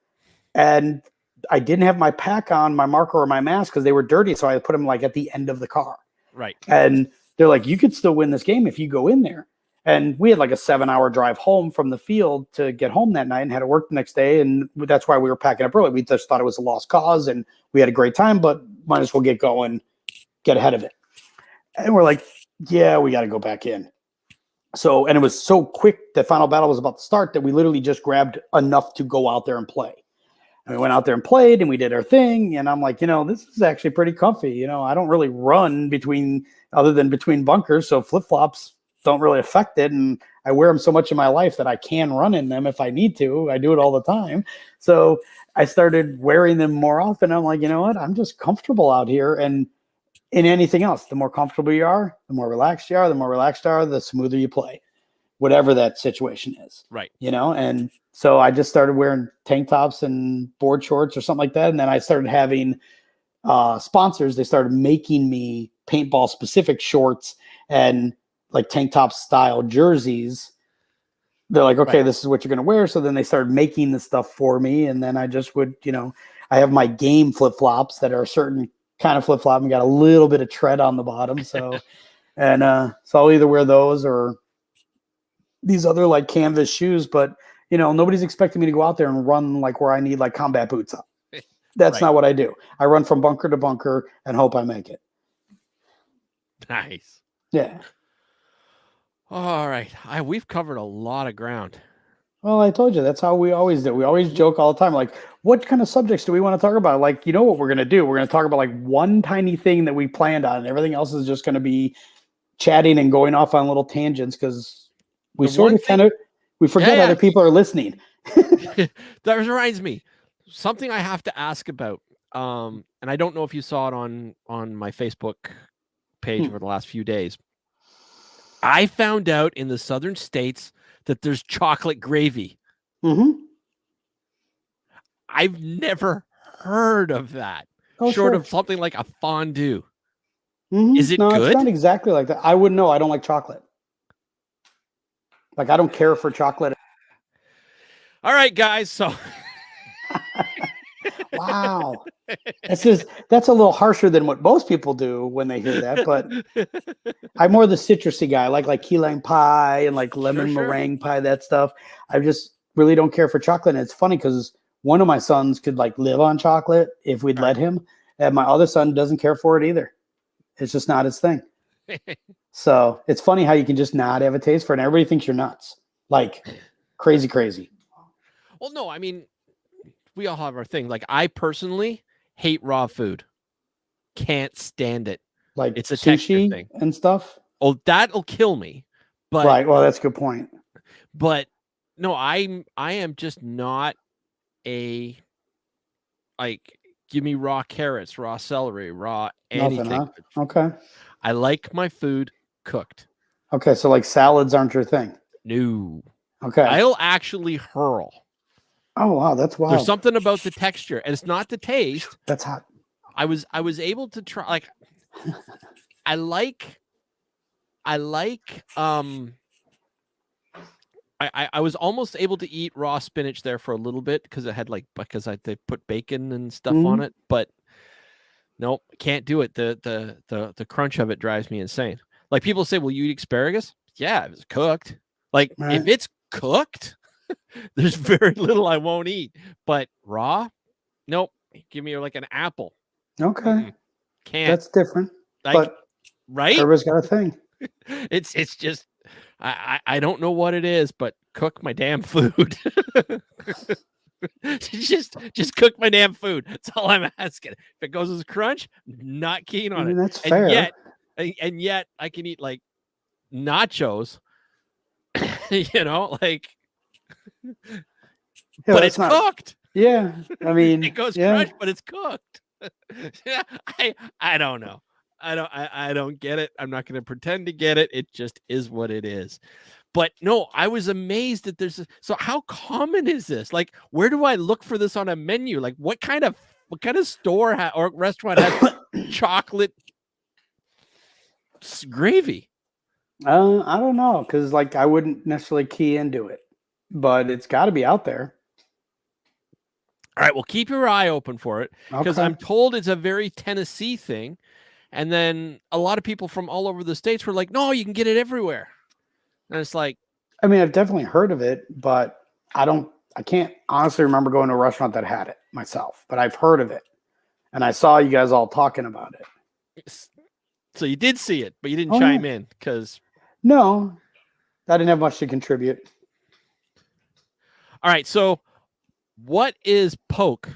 And I didn't have my pack on, my marker or my mask because they were dirty. So I put them like at the end of the car. Right. And they're like, you could still win this game if you go in there. And we had like a 7-hour drive home from the field to get home that night and had to work the next day. And that's why we were packing up early. We just thought it was a lost cause and we had a great time, but might as well get going, get ahead of it. And we're like, yeah, we got to go back in. So, and it was so quick, the final battle was about to start that we literally just grabbed enough to go out there and play. And we went out there and played and we did our thing. And I'm like, this is actually pretty comfy. I don't really run between bunkers. So flip-flops don't really affect it. And I wear them so much in my life that I can run in them if I need to. I do it all the time. So I started wearing them more often. I'm like, you know what? I'm just comfortable out here. And in anything else, the more comfortable you are, the more relaxed you are, the smoother you play, whatever that situation is. Right. And so I just started wearing tank tops and board shorts or something like that. And then I started having sponsors. They started making me paintball specific shorts and like tank top style jerseys. They're like, okay, This is what you're going to wear. So then they started making the stuff for me. And then I just would, I have my game flip-flops that are a certain kind of flip-flop and got a little bit of tread on the bottom. So, so I'll either wear those or these other like canvas shoes, but nobody's expecting me to go out there and run like where I need like combat boots on. That's not what I do. I run from bunker to bunker and hope I make it. Nice. Yeah. All right. We've covered a lot of ground. Well, I told you that's how we always do. We always joke all the time, like, what kind of subjects do we want to talk about? Like, you know what we're gonna do? We're gonna talk about like one tiny thing that we planned on, and everything else is just gonna be chatting and going off on little tangents because we The sort one of kind of we forget yeah. other people are listening. That reminds me, something I have to ask about. And I don't know if you saw it on my Facebook page over the last few days. I found out in the southern states that there's chocolate gravy. Mm-hmm. I've never heard of that. Oh, short sure. of something like a fondue. Mm-hmm. Is it No, good? it's not exactly like that. I wouldn't know. I don't like chocolate. Like, I don't care for chocolate. All right, guys. So Wow. That's a little harsher than what most people do when they hear that, but I'm more the citrusy guy. I like key lime pie and like lemon Sure. meringue pie, that stuff. I just really don't care for chocolate. And it's funny because one of my sons could like live on chocolate if we'd let him, and my other son doesn't care for it either. It's just not his thing. So it's funny how you can just not have a taste for it, and everybody thinks you're nuts, like crazy. Well, no, I mean, we all have our thing. Like, I personally hate raw food. Can't stand it. Like it's a texture sushi thing and stuff. Oh, that'll kill me. But right. Well, that's a good point. But no, I am just not a like. Give me raw carrots, raw celery, raw anything. Nothing, huh? Okay. I like my food cooked. Okay, so like salads aren't your thing. No. Okay. I'll actually hurl. Oh wow, that's wild. There's something about the texture, and it's not the taste. That's hot. I was able to try, like, I like I was almost able to eat raw spinach there for a little bit because it had they put bacon and stuff on it, but nope, can't do it. The crunch of it drives me insane. Like, people say, "Will you eat asparagus?" Yeah, if it's cooked. Like, if it's cooked, there's very little I won't eat. But raw, nope. Give me like an apple. Okay. Can't. That's different. Like, but right? Everybody's got a thing. It's just I don't know what it is, but cook my damn food. just cook my damn food. That's all I'm asking. If it goes as crunch, not keen on it. That's fair. And yet I can eat like nachos, you know, like, but it's cooked. Yeah. I mean, it goes crunch, but it's cooked. Yeah, I don't know. I don't get it. I'm not going to pretend to get it. It just is what it is. But no, I was amazed that so how common is this? Like, where do I look for this on a menu? Like, what kind of store or restaurant has chocolate gravy? I don't know, because like I wouldn't necessarily key into it, but it's got to be out there. All right, well, keep your eye open for it, because I'm told it's a very Tennessee thing. And then a lot of people from all over the states were like, no, you can get it everywhere. And it's like, I mean, I've definitely heard of it, but I can't honestly remember going to a restaurant that had it myself, but I've heard of it. And I saw you guys all talking about it. So you did see it, but you didn't chime in because. No, I didn't have much to contribute. All right. So what is poke?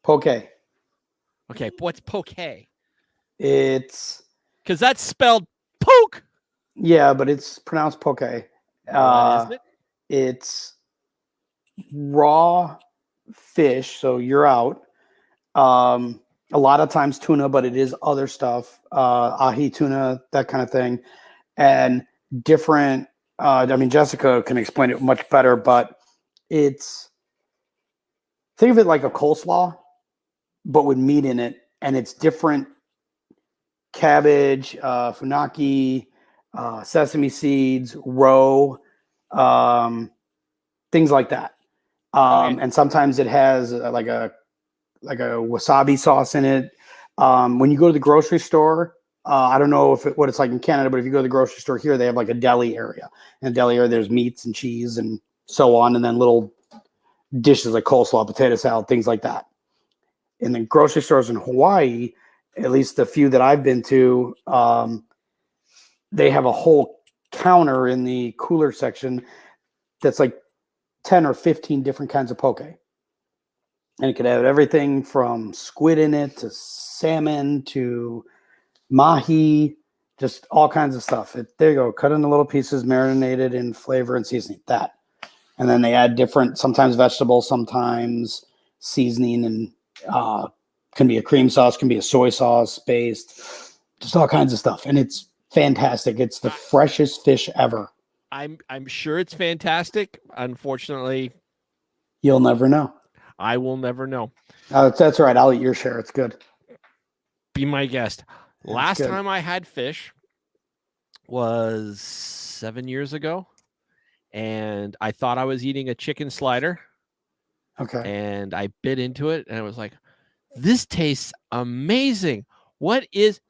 Poke. Okay. What's poke? It's because that's spelled poke. Yeah, but it's pronounced poke. What is it? It's raw fish, so you're out. A lot of times tuna, but it is other stuff, ahi tuna, that kind of thing, and different. I mean, Jessica can explain it much better, but think of it like a coleslaw, but with meat in it, and it's different cabbage, funaki, sesame seeds, roe, things like that. And sometimes it has like a wasabi sauce in it. When you go to the grocery store, I don't know what it's like in Canada, but if you go to the grocery store here, they have like a deli area. In the deli area, there's meats and cheese and so on, and then little dishes like coleslaw, potato salad, things like that. In the grocery stores in Hawaii, at least the few that I've been to, they have a whole counter in the cooler section that's like 10 or 15 different kinds of poke. And it could have everything from squid in it to salmon to mahi, just all kinds of stuff. There you go. Cut into little pieces, marinated in flavor and seasoning. That. And then they add different, sometimes vegetables, sometimes seasoning, and can be a cream sauce, can be a soy sauce based, just all kinds of stuff. And it's fantastic. It's the freshest fish ever. I'm sure it's fantastic. Unfortunately, you'll never know. I will never know. That's right. I'll eat your share. It's good. Be my guest. That's Last good. time I had fish was 7 years ago, and I thought I was eating a chicken slider. Okay. And I bit into it, and I was like, this tastes amazing. What is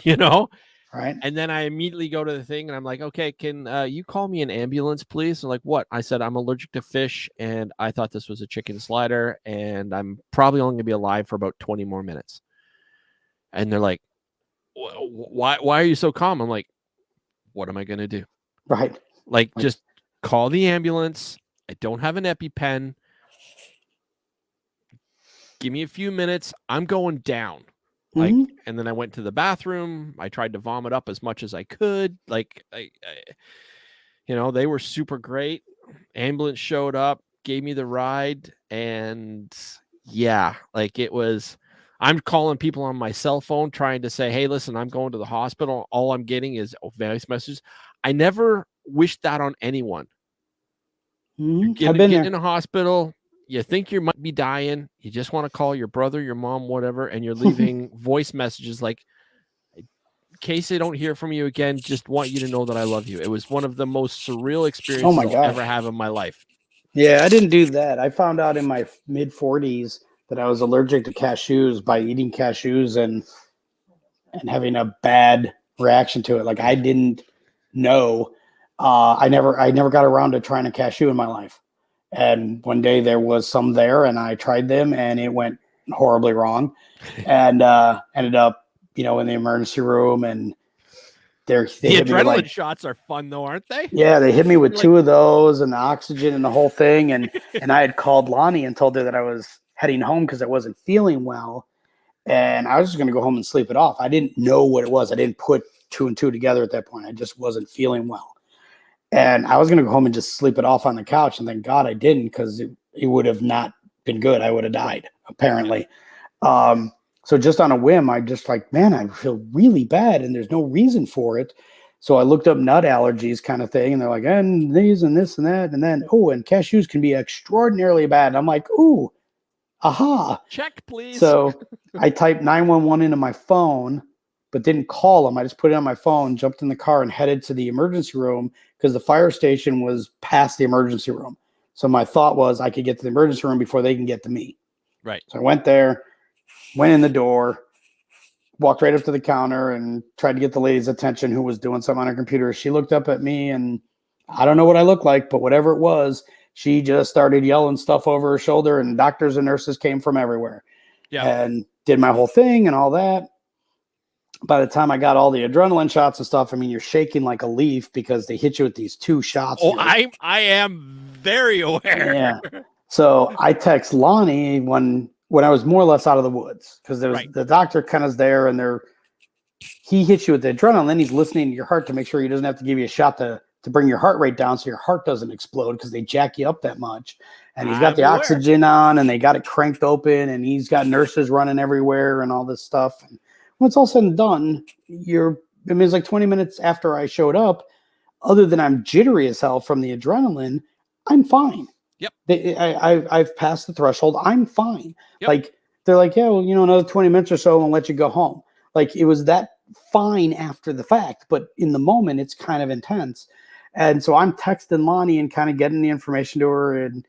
you know? Right. And then I immediately go to the thing, and I'm like, okay, can you call me an ambulance, please? And like, what? I said, I'm allergic to fish, and I thought this was a chicken slider, and I'm probably only gonna be alive for about 20 more minutes. And they're like, why are you so calm? I'm like, what am I gonna do? Right. Like, just call the ambulance. I don't have an EpiPen. Give me a few minutes. I'm going down. Like, and then I went to the bathroom. I tried to vomit up as much as I could. Like, they were super great. Ambulance showed up, gave me the ride. And yeah, like it was, I'm calling people on my cell phone trying to say, hey, listen, I'm going to the hospital. All I'm getting is voice messages. I never wish that on anyone. You're getting in a hospital. You think you might be dying. You just want to call your brother, your mom, whatever, and you're leaving voice messages like, in case they don't hear from you again, just want you to know that I love you. It was one of the most surreal experiences I'll ever have in my life. Yeah, I didn't do that. I found out in my mid-40s that I was allergic to cashews by eating cashews and having a bad reaction to it. Like, I didn't know. I never got around to trying a cashew in my life. And one day there was some there, and I tried them, and it went horribly wrong, and ended up, in the emergency room. And the adrenaline shots are fun, though, aren't they? Yeah, they hit me with two of those and the oxygen and the whole thing. And I had called Lonnie and told her that I was heading home because I wasn't feeling well, and I was just going to go home and sleep it off. I didn't know what it was. I didn't put two and two together at that point. I just wasn't feeling well. And I was going to go home and just sleep it off on the couch. And thank God I didn't, because it would have not been good. I would have died, apparently. So just on a whim, I just like, man, I feel really bad and there's no reason for it. So I looked up nut allergies kind of thing. And they're like, and these and this and that. And then, and cashews can be extraordinarily bad. And I'm like, ooh, aha. Check, please. So I typed 911 into my phone, but didn't call them. I just put it on my phone, jumped in the car, and headed to the emergency room because the fire station was past the emergency room. So my thought was I could get to the emergency room before they can get to me. Right. So I went there, went in the door, walked right up to the counter, and tried to get the lady's attention who was doing something on her computer. She looked up at me, and I don't know what I looked like, but whatever it was, she just started yelling stuff over her shoulder, and doctors and nurses came from everywhere. Yeah. And did my whole thing and all that. By the time I got all the adrenaline shots and stuff, I mean, you're shaking like a leaf because they hit you with these two shots. Oh, I am very aware. Yeah. So I text Lonnie when I was more or less out of the woods, because there was the doctor kind of there, and he hits you with the adrenaline, then he's listening to your heart to make sure he doesn't have to give you a shot to bring your heart rate down so your heart doesn't explode, because they jack you up that much. And he's got the oxygen on, and they got it cranked open, and he's got nurses running everywhere and all this stuff. And when it's all said and done, it's like 20 minutes after I showed up, other than I'm jittery as hell from the adrenaline, I'm fine. Yep. I've passed the threshold. I'm fine. Yep. Like, they're like, yeah, well, another 20 minutes or so and let you go home. Like, it was that fine after the fact, but in the moment it's kind of intense. And so I'm texting Lonnie and kind of getting the information to her. And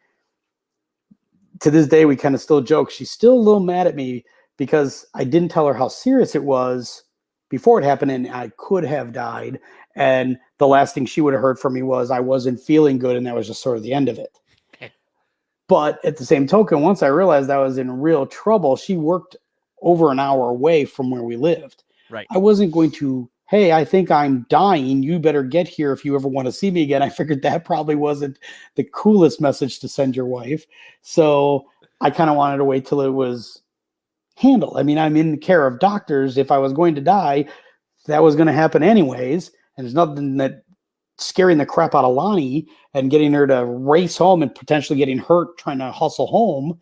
to this day, we kind of still joke. She's still a little mad at me because I didn't tell her how serious it was before it happened, and I could have died. And the last thing she would have heard from me was I wasn't feeling good, and that was just sort of the end of it. But at the same token, once I realized I was in real trouble, she worked over an hour away from where we lived. Right. I wasn't going to, hey, I think I'm dying. You better get here if you ever want to see me again. I figured that probably wasn't the coolest message to send your wife. So I kind of wanted to wait till it was handled. I mean, I'm in the care of doctors. If I was going to die, that was going to happen anyways. And there's nothing that scaring the crap out of Lonnie and getting her to race home and potentially getting hurt trying to hustle home.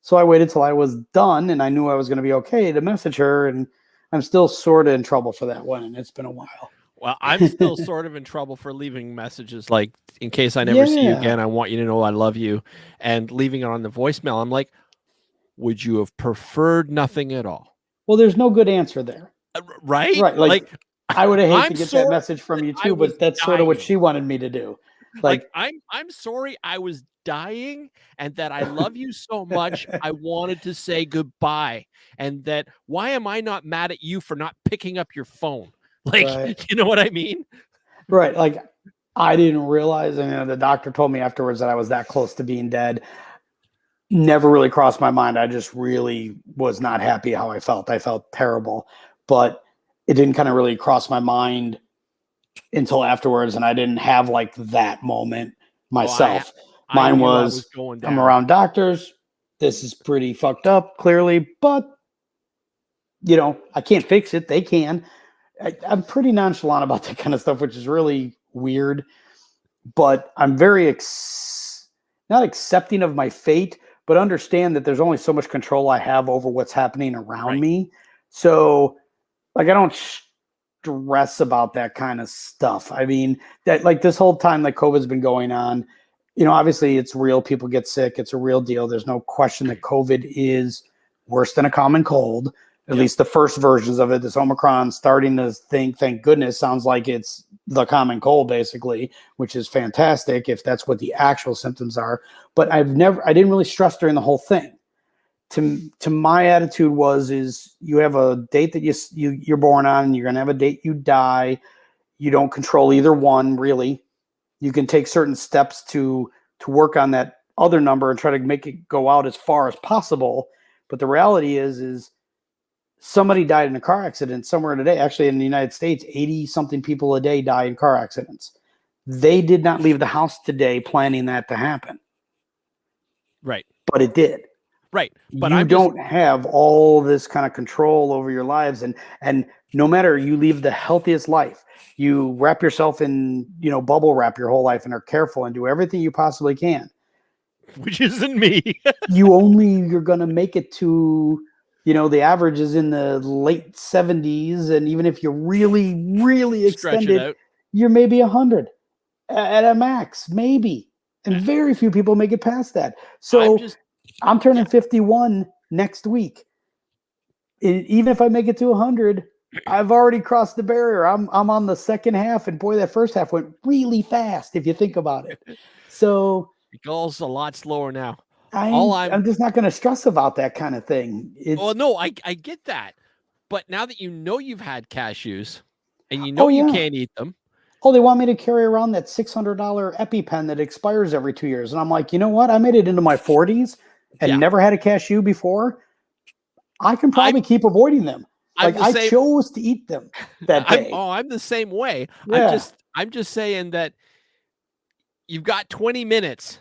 So I waited till I was done and I knew I was going to be okay to message her. And I'm still sort of in trouble for that one. And it's been a while. Well, I'm still sort of in trouble for leaving messages like, in case I never see you again, I want you to know I love you, and leaving it on the voicemail. I'm like, would you have preferred nothing at all? Well, there's no good answer there. Right? Right. Like I would have hated I'm to get sorry that message from you I too, was but that's sort of what dying. she wanted me to do. Like I'm sorry I was dying and that I love you so much. I wanted to say goodbye, and that why am I not mad at you for not picking up your phone? Like, Right. you know what I mean? Right. Like I didn't realize, and the doctor told me afterwards that I was that close to being dead. Never really crossed my mind. I just really was not happy how I felt. I felt terrible, but it didn't kind of really cross my mind until afterwards. And I didn't have like that moment myself. I Mine knew I was going down. I'm around doctors. This is pretty fucked up, clearly, but you know, I can't fix it. They can. I'm pretty nonchalant about that kind of stuff, which is really weird. But I'm very not accepting of my fate, but understand that there's only so much control I have over what's happening around Right. me. So, like, I don't stress about that kind of stuff. I mean, that like this whole time that COVID's been going on, you know, obviously it's real. People get sick. It's a real deal. There's no question that COVID is worse than a common cold. At least the first versions of it, this Omicron starting to thank goodness, sounds like it's the common cold basically, which is fantastic if that's what the actual symptoms are. But I didn't really stress during the whole thing. To my attitude is you have a date that you're born on, and you're going to have a date you die. You don't control either one really. You can take certain steps to work on that other number and try to make it go out as far as possible. But the reality is somebody died in a car accident somewhere today. Actually, in the United States, 80 something people a day die in car accidents. They did not leave the house today planning that to happen. Right. But it did. Right. But you don't have all this kind of control over your lives. And no matter, you live the healthiest life. You wrap yourself in, bubble wrap your whole life and are careful and do everything you possibly can. Which isn't me. You're going to make it to, the average is in the late 70s. And even if you're really, really extended, you're maybe 100 at a max, maybe. And very few people make it past that. So I'm turning 51 next week. Even if I make it to 100, I've already crossed the barrier. I'm on the second half, and boy, that first half went really fast if you think about it. So it goes a lot slower now. I'm just not going to stress about that kind of thing. Well, no, I get that, but now that you've had cashews, and you can't eat them. Oh, they want me to carry around that $600 EpiPen that expires every 2 years, and I'm like, you know what? I made it into my 40s and never had a cashew before. I can probably keep avoiding them. I chose to eat them that day. I'm the same way. Yeah. I'm just saying that you've got 20 minutes.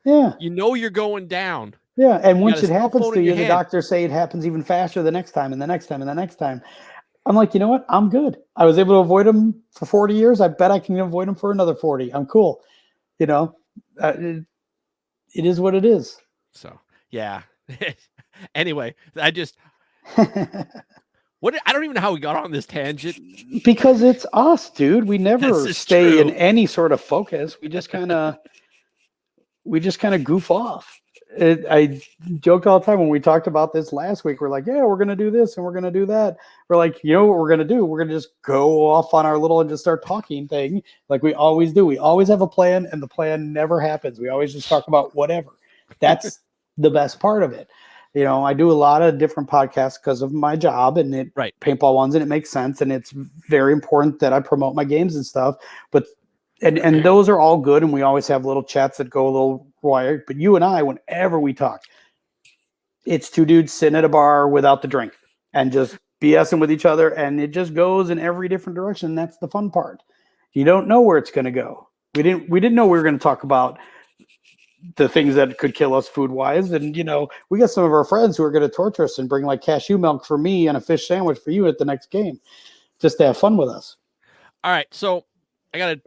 Yeah. You're going down. Yeah. And once it happens to you, the doctors say it happens even faster the next time and the next time and the next time. I'm like, you know what? I'm good. I was able to avoid them for 40 years. I bet I can avoid them for another 40. I'm cool. It is what it is. So, yeah. Anyway, I don't even know how we got on this tangent. Because it's us, dude. We never stay in any sort of focus. We just kind of goof off. I joked all the time when we talked about this last week. We're like, yeah, we're going to do this and we're going to do that. We're like, you know what we're going to do? We're going to just go off on our little and just start talking thing like we always do. We always have a plan, and the plan never happens. We always just talk about whatever. That's the best part of it. I do a lot of different podcasts because of my job and paintball ones, and it makes sense. And it's very important that I promote my games and stuff. But and those are all good, and we always have little chats that go a little wired. But you and I, whenever we talk, it's two dudes sitting at a bar without the drink and just BSing with each other, and it just goes in every different direction. That's the fun part. You don't know where it's going to go. We didn't know we were going to talk about the things that could kill us food wise. And, we got some of our friends who are going to torture us and bring like cashew milk for me and a fish sandwich for you at the next game, just to have fun with us. All right. So I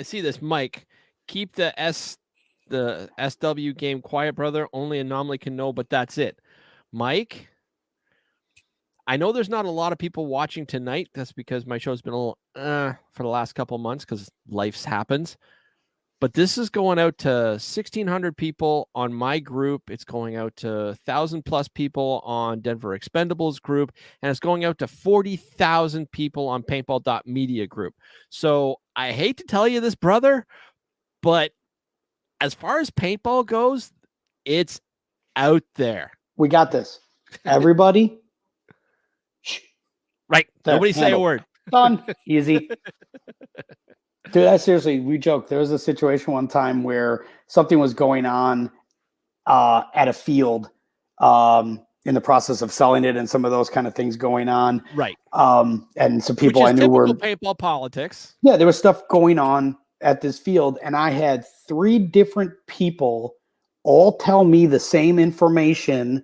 see this, Mike, keep the SW game quiet, brother. Only Anomaly can know, but that's it. Mike, I know there's not a lot of people watching tonight. That's because my show's been a little for the last couple months because life happens. But this is going out to 1,600 people on my group. It's going out to 1,000+ people on Denver Expendables group. And it's going out to 40,000 people on paintball.media group. So I hate to tell you this, brother, but as far as paintball goes, it's out there. We got this. Everybody. Right. There, nobody say a word. Done. Easy. Dude, we joke. There was a situation one time where something was going on at a field in the process of selling it and some of those kind of things going on. Right. And some people I knew typical were paintball politics. Yeah, there was stuff going on at this field, and I had 3 different people all tell me the same information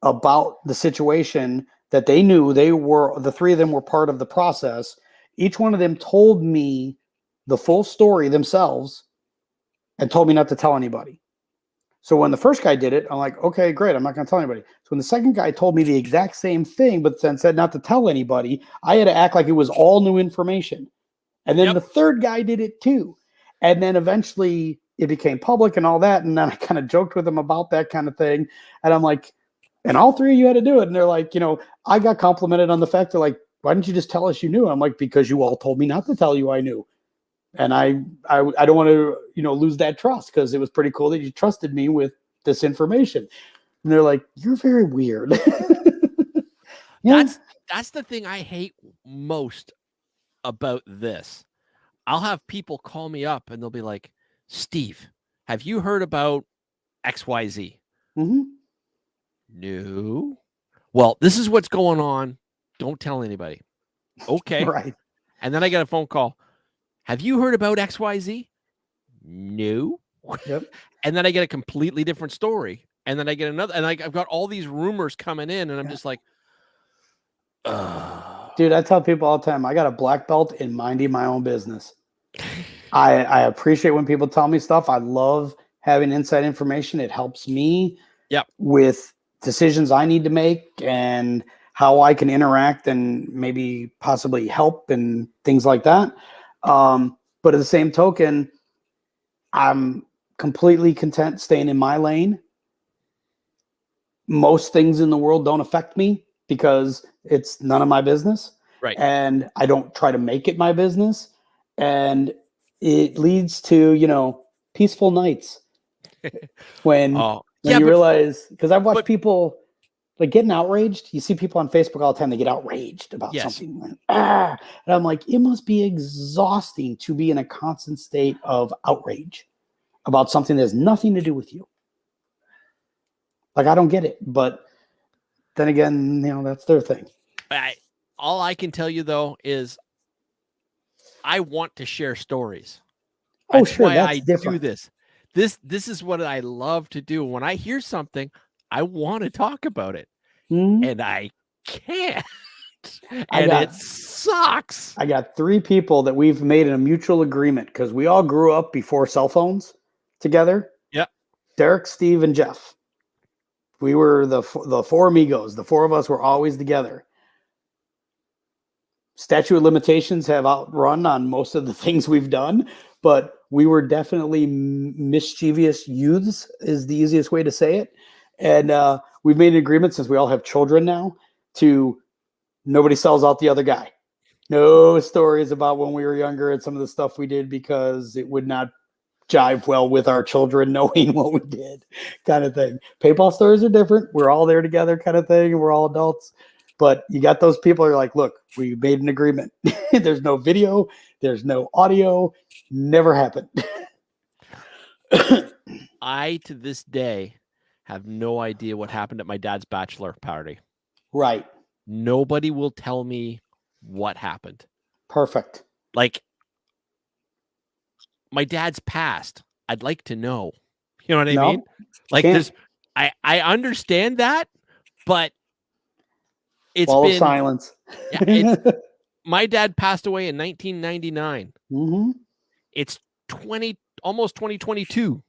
about the situation that they knew. The 3 of them were part of the process. Each one of them told me the full story themselves and told me not to tell anybody. So when the first guy did it, I'm like, okay, great. I'm not going to tell anybody. So when the second guy told me the exact same thing, but then said not to tell anybody, I had to act like it was all new information. And then the third guy did it too. And then eventually it became public and all that. And then I kind of joked with them about that kind of thing. And I'm like, and all 3 of you had to do it. And they're like, I got complimented on the fact that like, why didn't you just tell us you knew? I'm like, because you all told me not to tell you I knew. And I don't want to, lose that trust, because it was pretty cool that you trusted me with this information. And they're like, you're very weird. Yeah. That's the thing I hate most about this. I'll have people call me up and they'll be like, Steve, have you heard about XYZ? Mm-hmm. No. Well, this is what's going on. Don't tell anybody. Okay. Right. And then I get a phone call. Have you heard about XYZ? No. Yep. And then I get a completely different story. And then I get another, and I've got all these rumors coming in, and I'm just like, dude, I tell people all the time, I got a black belt in minding my own business. I appreciate when people tell me stuff. I love having inside information. It helps me with decisions I need to make and how I can interact and maybe possibly help and things like that. But at the same token, I'm completely content staying in my lane. Most things in the world don't affect me because it's none of my business. Right. And I don't try to make it my business. And it leads to, peaceful nights when you realize, because I've watched people like getting outraged. You see people on Facebook all the time, they get outraged about something. And I'm like, it must be exhausting to be in a constant state of outrage about something that has nothing to do with you. Like, I don't get it. But then again, that's their thing. All I can tell you, though, is I want to share stories. That's why I do this. This is what I love to do. When I hear something, I want to talk about it. Mm-hmm. And I can't. It sucks. I got 3 people that we've made a mutual agreement because we all grew up before cell phones together. Yeah. Derek, Steve, and Jeff. We were the 4 amigos. The 4 of us were always together. Statute of limitations have outrun on most of the things we've done, but we were definitely mischievous youths is the easiest way to say it. And we've made an agreement, since we all have children now, to nobody sells out the other guy. No stories about when we were younger and some of the stuff we did, because it would not jive well with our children knowing what we did, kind of thing. Paintball stories are different. We're all there together, kind of thing, and we're all adults. But you got those people who are like, look, we made an agreement. There's no video. There's no audio. Never happened. I, to this day, have no idea what happened at my dad's bachelor party. Right. nobody will tell me what happened. Perfect. Like, my dad's passed. I'd like to know. You know what I No, mean? Like, can't. there's, I understand that, but it's Wall of been, silence. yeah, it's, my dad passed away in 1999. Mm-hmm. It's almost 2022.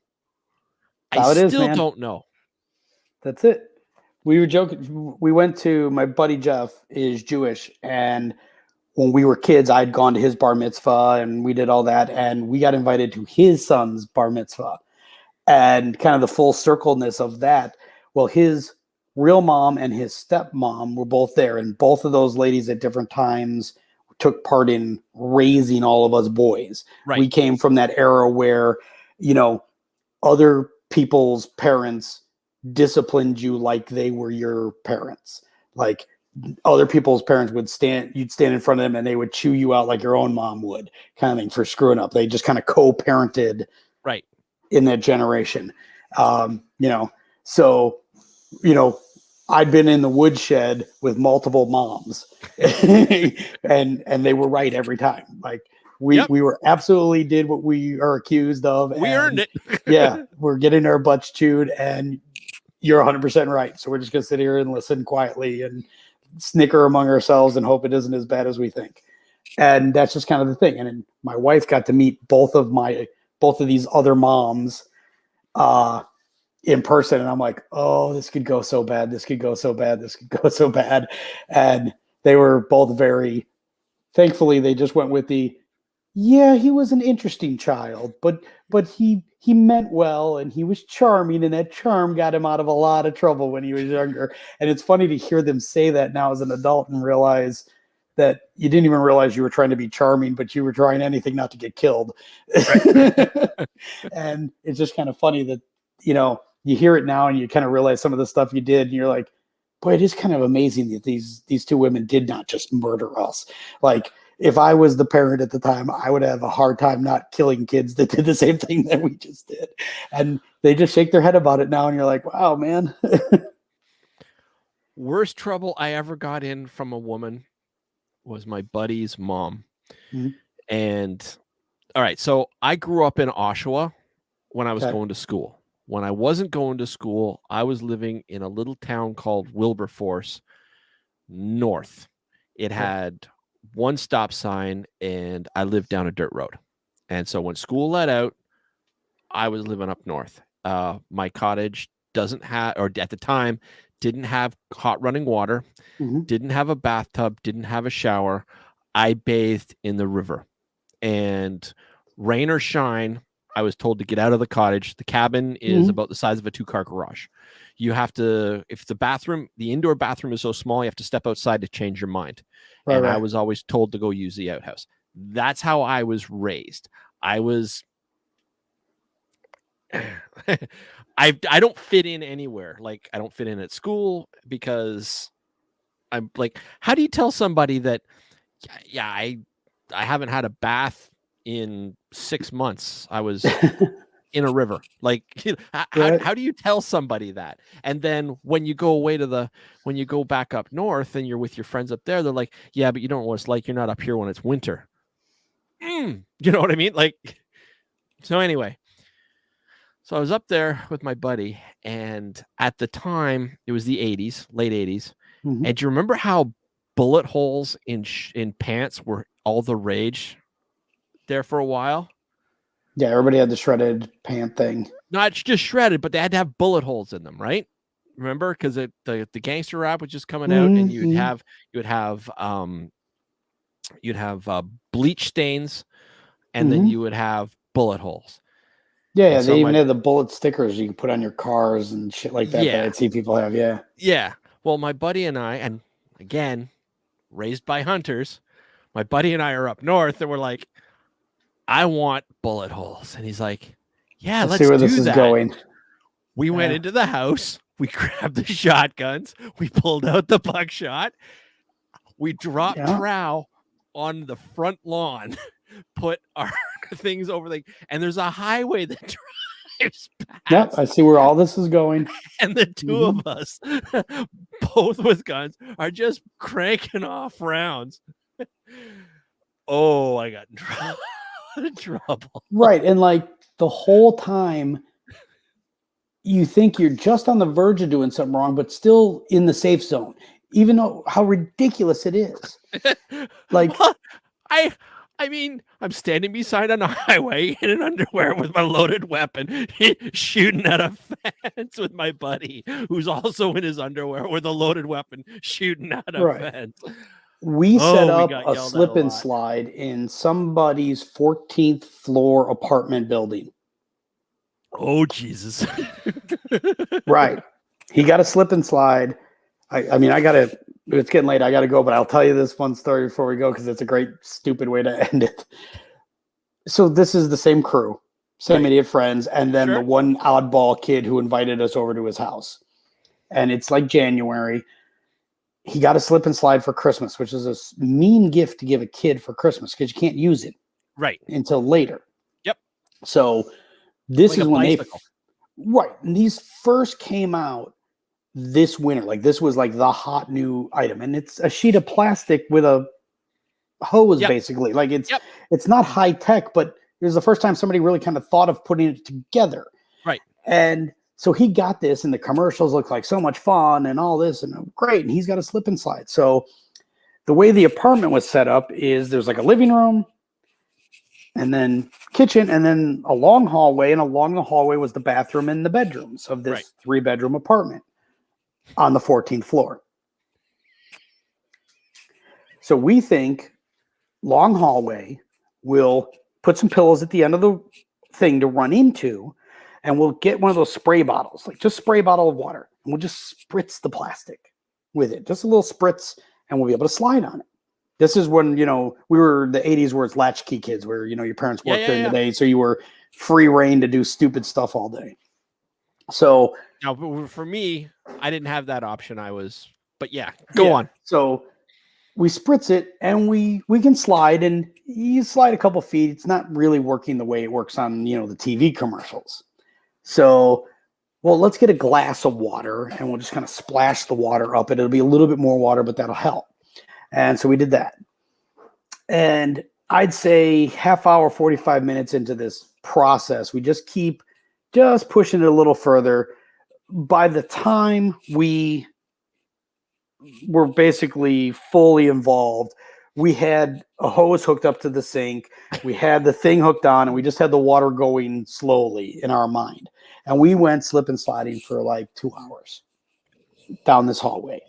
How I it is, still man. don't know. That's it. We were joking. We went to, my buddy Jeff is Jewish, and when we were kids, I'd gone to his bar mitzvah and we did all that, and we got invited to his son's bar mitzvah, and kind of the full circleness of that. Well, his real mom and his stepmom were both there, and both of those ladies at different times took part in raising all of us boys. Right. We came from that era where, you know, other people's parents disciplined you like they were your parents. Like, other people's parents you'd stand in front of them and they would chew you out like your own mom would, kind of thing, for screwing up. They just kind of co-parented Right. in that generation. You know, so, you know, I'd been in the woodshed with multiple moms and they were right every time. Like, we were absolutely did what we are accused of. We earned it. Yeah. We're getting our butts chewed, and you're 100% right. So we're just going to sit here and listen quietly and snicker among ourselves and hope it isn't as bad as we think. And that's just kind of the thing. And then my wife got to meet both of these other moms in person. And I'm like, oh, this could go so bad. This could go so bad. This could go so bad. And they were both thankfully they just went with yeah, he was an interesting child, but he meant well, and he was charming, and that charm got him out of a lot of trouble when he was younger. And it's funny to hear them say that now as an adult and realize that you didn't even realize you were trying to be charming, but you were trying anything not to get killed. Right. And it's just kind of funny that, you know, you hear it now and you kind of realize some of the stuff you did, and you're like, boy, it is kind of amazing that these two women did not just murder us. Like, if I was the parent at the time, I would have a hard time not killing kids that did the same thing that we just did. And they just shake their head about it now. And you're like, wow, man. Worst trouble I ever got in from a woman was my buddy's mom. Mm-hmm. And all right, so I grew up in Oshawa when I was going to school. When I wasn't going to school, I was living in a little town called Wilberforce North. It had one stop sign, and I lived down a dirt road. And so when school let out, I was living up north. My cottage doesn't have, or at the time, didn't have hot running water, didn't have a bathtub, didn't have a shower. I bathed in the river. And rain or shine, I was told to get out of the cottage. The cabin is about the size of a 2-car garage. You have to, if the indoor bathroom is so small, you have to step outside to change your mind. Right. I was always told to go use the outhouse. That's how I was raised. I don't fit in anywhere. Like, I don't fit in at school because I'm like, how do you tell somebody that, I haven't had a bath in 6 months. I was in a river. Like, how do you tell somebody that? And then when you go back up north and you're with your friends up there, they're like, yeah, but you don't know what it's like. You're not up here when it's winter. You know what I mean? Like, so anyway, so I was up there with my buddy, and at the time it was the 80s, late 80s. And do you remember how bullet holes in pants were all the rage there for a while? Yeah, everybody had the shredded pant thing. Not just shredded, but they had to have bullet holes in them, right? Remember, because the gangster rap was just coming out, and you'd have bleach stains, and then you would have bullet holes. Yeah, so they even had the bullet stickers you can put on your cars and shit like that. That I'd see people have. Yeah. Well, my buddy and I, and again, raised by hunters, my buddy and I are up north, and we're like, I want bullet holes. And he's like, yeah, let's see where do this is that. going. We went into the house. We grabbed the shotguns. We pulled out the buckshot. We dropped trow on the front lawn, put our things over and there's a highway that lives Yep, past. I see where all this is going. And the two of us, both with guns, are just cranking off rounds. Oh, I got in trouble. Right. And like the whole time, you think you're just on the verge of doing something wrong, but still in the safe zone, even though how ridiculous it is. Like, well, I mean, I'm standing beside on a highway in an underwear with my loaded weapon, shooting at a fence with my buddy, who's also in his underwear with a loaded weapon, shooting at a right. fence. We set We up got a yelled at slip a and lot. slide in somebody's 14th floor apartment building. Oh, Jesus. Right. He got a slip and slide. I mean, it's getting late. I got to go, but I'll tell you this fun story before we go because it's a great, stupid way to end it. So this is the same crew, same Right. idiot friends, and then Sure. the one oddball kid who invited us over to his house. And it's like January. He got a slip and slide for Christmas, which is a mean gift to give a kid for Christmas because you can't use it Right. until later. Yep. So this Like is a when bicycle. right. And these first came out this winter. Like this was like the hot new item. And it's a sheet of plastic with a hose, Yep. basically. Like Yep. it's not high tech, but it was the first time somebody really kind of thought of putting it together. Right. And so he got this, and the commercials look like so much fun and all this, and great. And he's got a slip and slide. So the way the apartment was set up is there's like a living room and then kitchen and then a long hallway. And along the hallway was the bathroom and the bedrooms of this Right. 3-bedroom apartment on the 14th floor. So we think long hallway, we'll put some pillows at the end of the thing to run into, and we'll get one of those spray bottles, like just spray bottle of water, and we'll just spritz the plastic with it, just a little spritz, and we'll be able to slide on it. This is when, we were the 80s where it's latchkey kids, where, your parents worked during the day, so you were free reign to do stupid stuff all day. So Now, for me, I didn't have that option. But yeah, go on. So we spritz it, and we can slide, and you slide a couple feet. It's not really working the way it works on, the TV commercials. So, well, let's get a glass of water, and we'll just kind of splash the water up. It'll be a little bit more water, but that'll help. And so we did that. And I'd say half hour, 45 minutes into this process, we just keep just pushing it a little further. By the time we were basically fully involved, we had a hose hooked up to the sink. We had the thing hooked on, and we just had the water going slowly in our mind. And we went slip and sliding for like 2 hours down this hallway,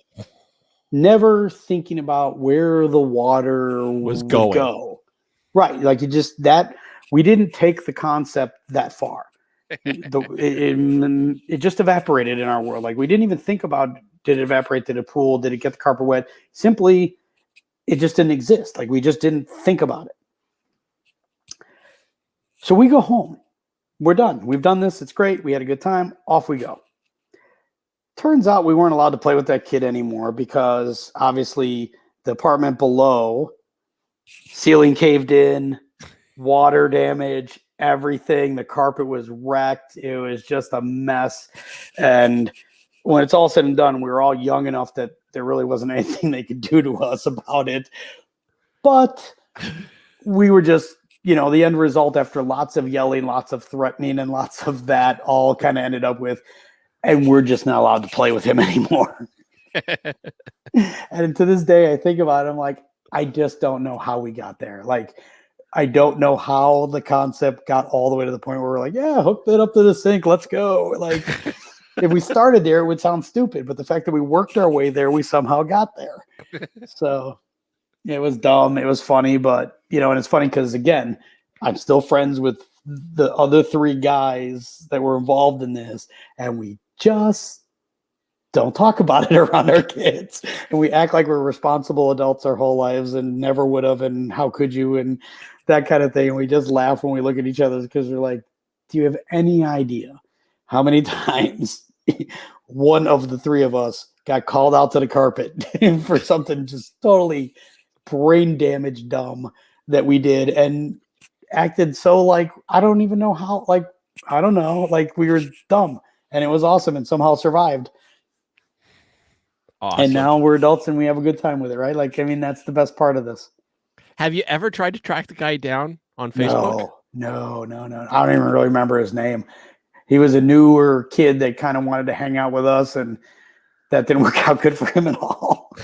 never thinking about where the water Was would going. go. Right. Like we didn't take the concept that far. It just evaporated in our world. Like we didn't even think about, did it evaporate? Did it pool? Did it get the carpet wet? Simply, it just didn't exist. Like we just didn't think about it. So we go home. We're done. We've done this. It's great. We had a good time. Off we go. Turns out we weren't allowed to play with that kid anymore because obviously the apartment below, ceiling caved in, water damage, everything. The carpet was wrecked. It was just a mess. And when it's all said and done, we were all young enough that there really wasn't anything they could do to us about it. But we were just, the end result after lots of yelling, lots of threatening, and lots of that all kind of ended up with, and we're just not allowed to play with him anymore. And to this day, I think about it, I'm like, I just don't know how we got there. Like, I don't know how the concept got all the way to the point where we're like, yeah, hook that up to the sink. Let's go. Like, if we started there, it would sound stupid. But the fact that we worked our way there, we somehow got there. So it was dumb. It was funny. But, and it's funny because, again, I'm still friends with the other 3 guys that were involved in this. And we just don't talk about it around our kids. And we act like we're responsible adults our whole lives and never would have. And how could you? And that kind of thing. And we just laugh when we look at each other because we're like, do you have any idea how many times one of the 3 of us got called out to the carpet for something just totally brain damage dumb that we did and acted so like, I don't even know how, like, I don't know. Like we were dumb and it was awesome and somehow survived. Awesome. And now we're adults and we have a good time with it, right? Like, I mean, that's the best part of this. Have you ever tried to track the guy down on Facebook? No. I don't even really remember his name. He was a newer kid that kind of wanted to hang out with us, and that didn't work out good for him at all.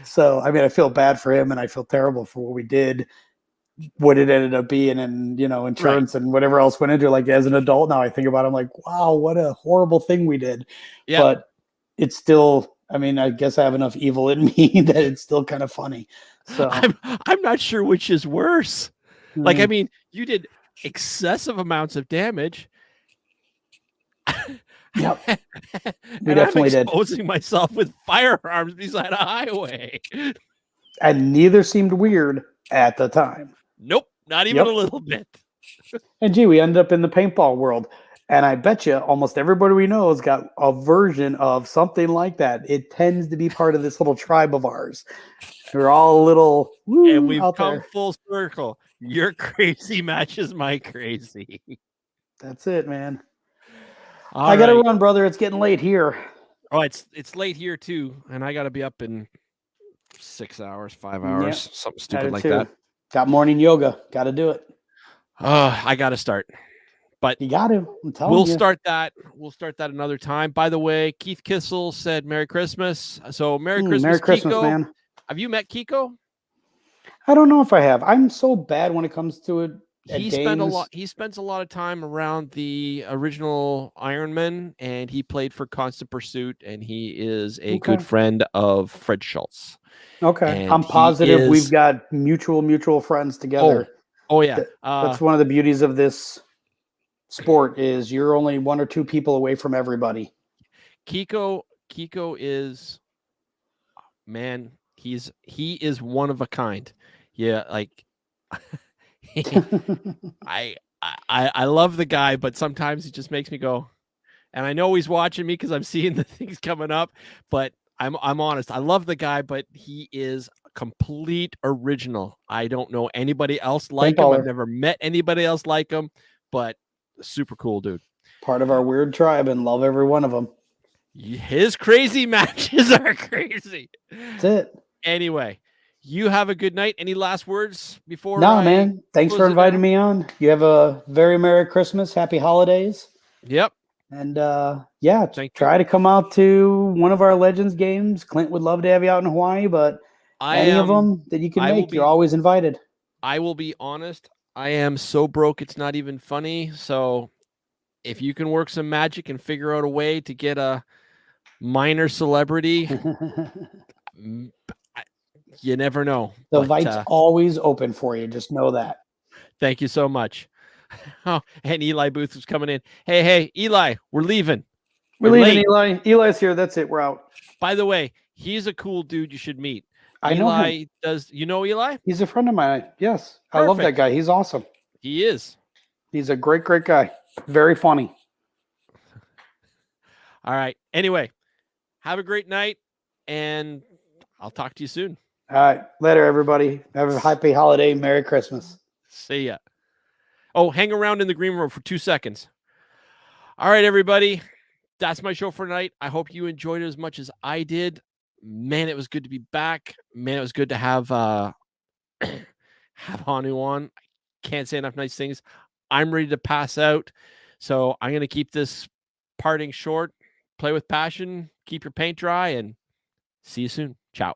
So, I mean, I feel bad for him and I feel terrible for what we did, what it ended up being, and, insurance and whatever else went into it. Like, as an adult now, I think about it, I'm like, wow, what a horrible thing we did. Yeah. But it's still, I mean, I guess I have enough evil in me that it's still kind of funny. So I'm not sure which is worse. Like, I mean, you did excessive amounts of damage. Yep. We And definitely I'm did. exposing myself with firearms beside a highway. And neither seemed weird at the time. Nope, not even a little bit. And gee, we ended up in the paintball world. And I bet you almost everybody we know has got a version of something like that. It tends to be part of this little tribe of ours. We're all a little And we've out come there. full circle. Your crazy matches my crazy. That's it, man. All I gotta right. run, brother. It's getting late here. Oh, it's late here too, and I gotta be up in 6 hours, 5 hours, something stupid like that. Got morning yoga. Got to do it. I gotta start. But You got to. I'm telling we'll you. start that. We'll start that another time. By the way, Keith Kissel said Merry Christmas. So Merry Christmas, Merry Christmas, Kiko. man. Have you met Kiko? I don't know if I have. I'm so bad when it comes to it. He spends a lot of time around the original Iron Man, and he played for Constant Pursuit, and he is a good friend of Fred Schultz. Okay. And I'm positive we've got mutual friends together. Oh yeah. That's one of the beauties of this sport is you're only one or two people away from everybody. Kiko is, man, he is one of a kind. Yeah, like I love the guy, but sometimes he just makes me go, and I know he's watching me because I'm seeing the things coming up, but I'm honest. I love the guy, but he is a complete original. I don't know anybody else like him. I've never met anybody else like him, but super cool dude. Part of our weird tribe and love every one of them. His crazy matches are crazy. That's it. Anyway, you have a good night. Any last words before? No, man. Thanks for inviting me on. You have a very Merry Christmas. Happy holidays. Yep. And try to come out to one of our Legends games. Clint would love to have you out in Hawaii, but any of them that you can make, you're always invited. I will be honest. I am so broke it's not even funny. So if you can work some magic and figure out a way to get a minor celebrity, you never know. The invite's always open for you. Just know that. Thank you so much. Oh, and Eli Booth is coming in. Hey, Eli, we're leaving. We're leaving, Eli. Eli's here. That's it. We're out. By the way, he's a cool dude you should meet. I know him. You know Eli? He's a friend of mine. Yes. Perfect. I love that guy. He's awesome. He is. He's a great guy. Very funny. All right. Anyway, have a great night, and I'll talk to you soon. All right. Later, everybody. Have a happy holiday. Merry Christmas. See ya. Oh, hang around in the green room for 2 seconds. All right, everybody. That's my show for tonight. I hope you enjoyed it as much as I did. Man, it was good to be back. Man, it was good to have have Honu on. I can't say enough nice things. I'm ready to pass out. So I'm going to keep this parting short. Play with passion. Keep your paint dry, and see you soon. Ciao.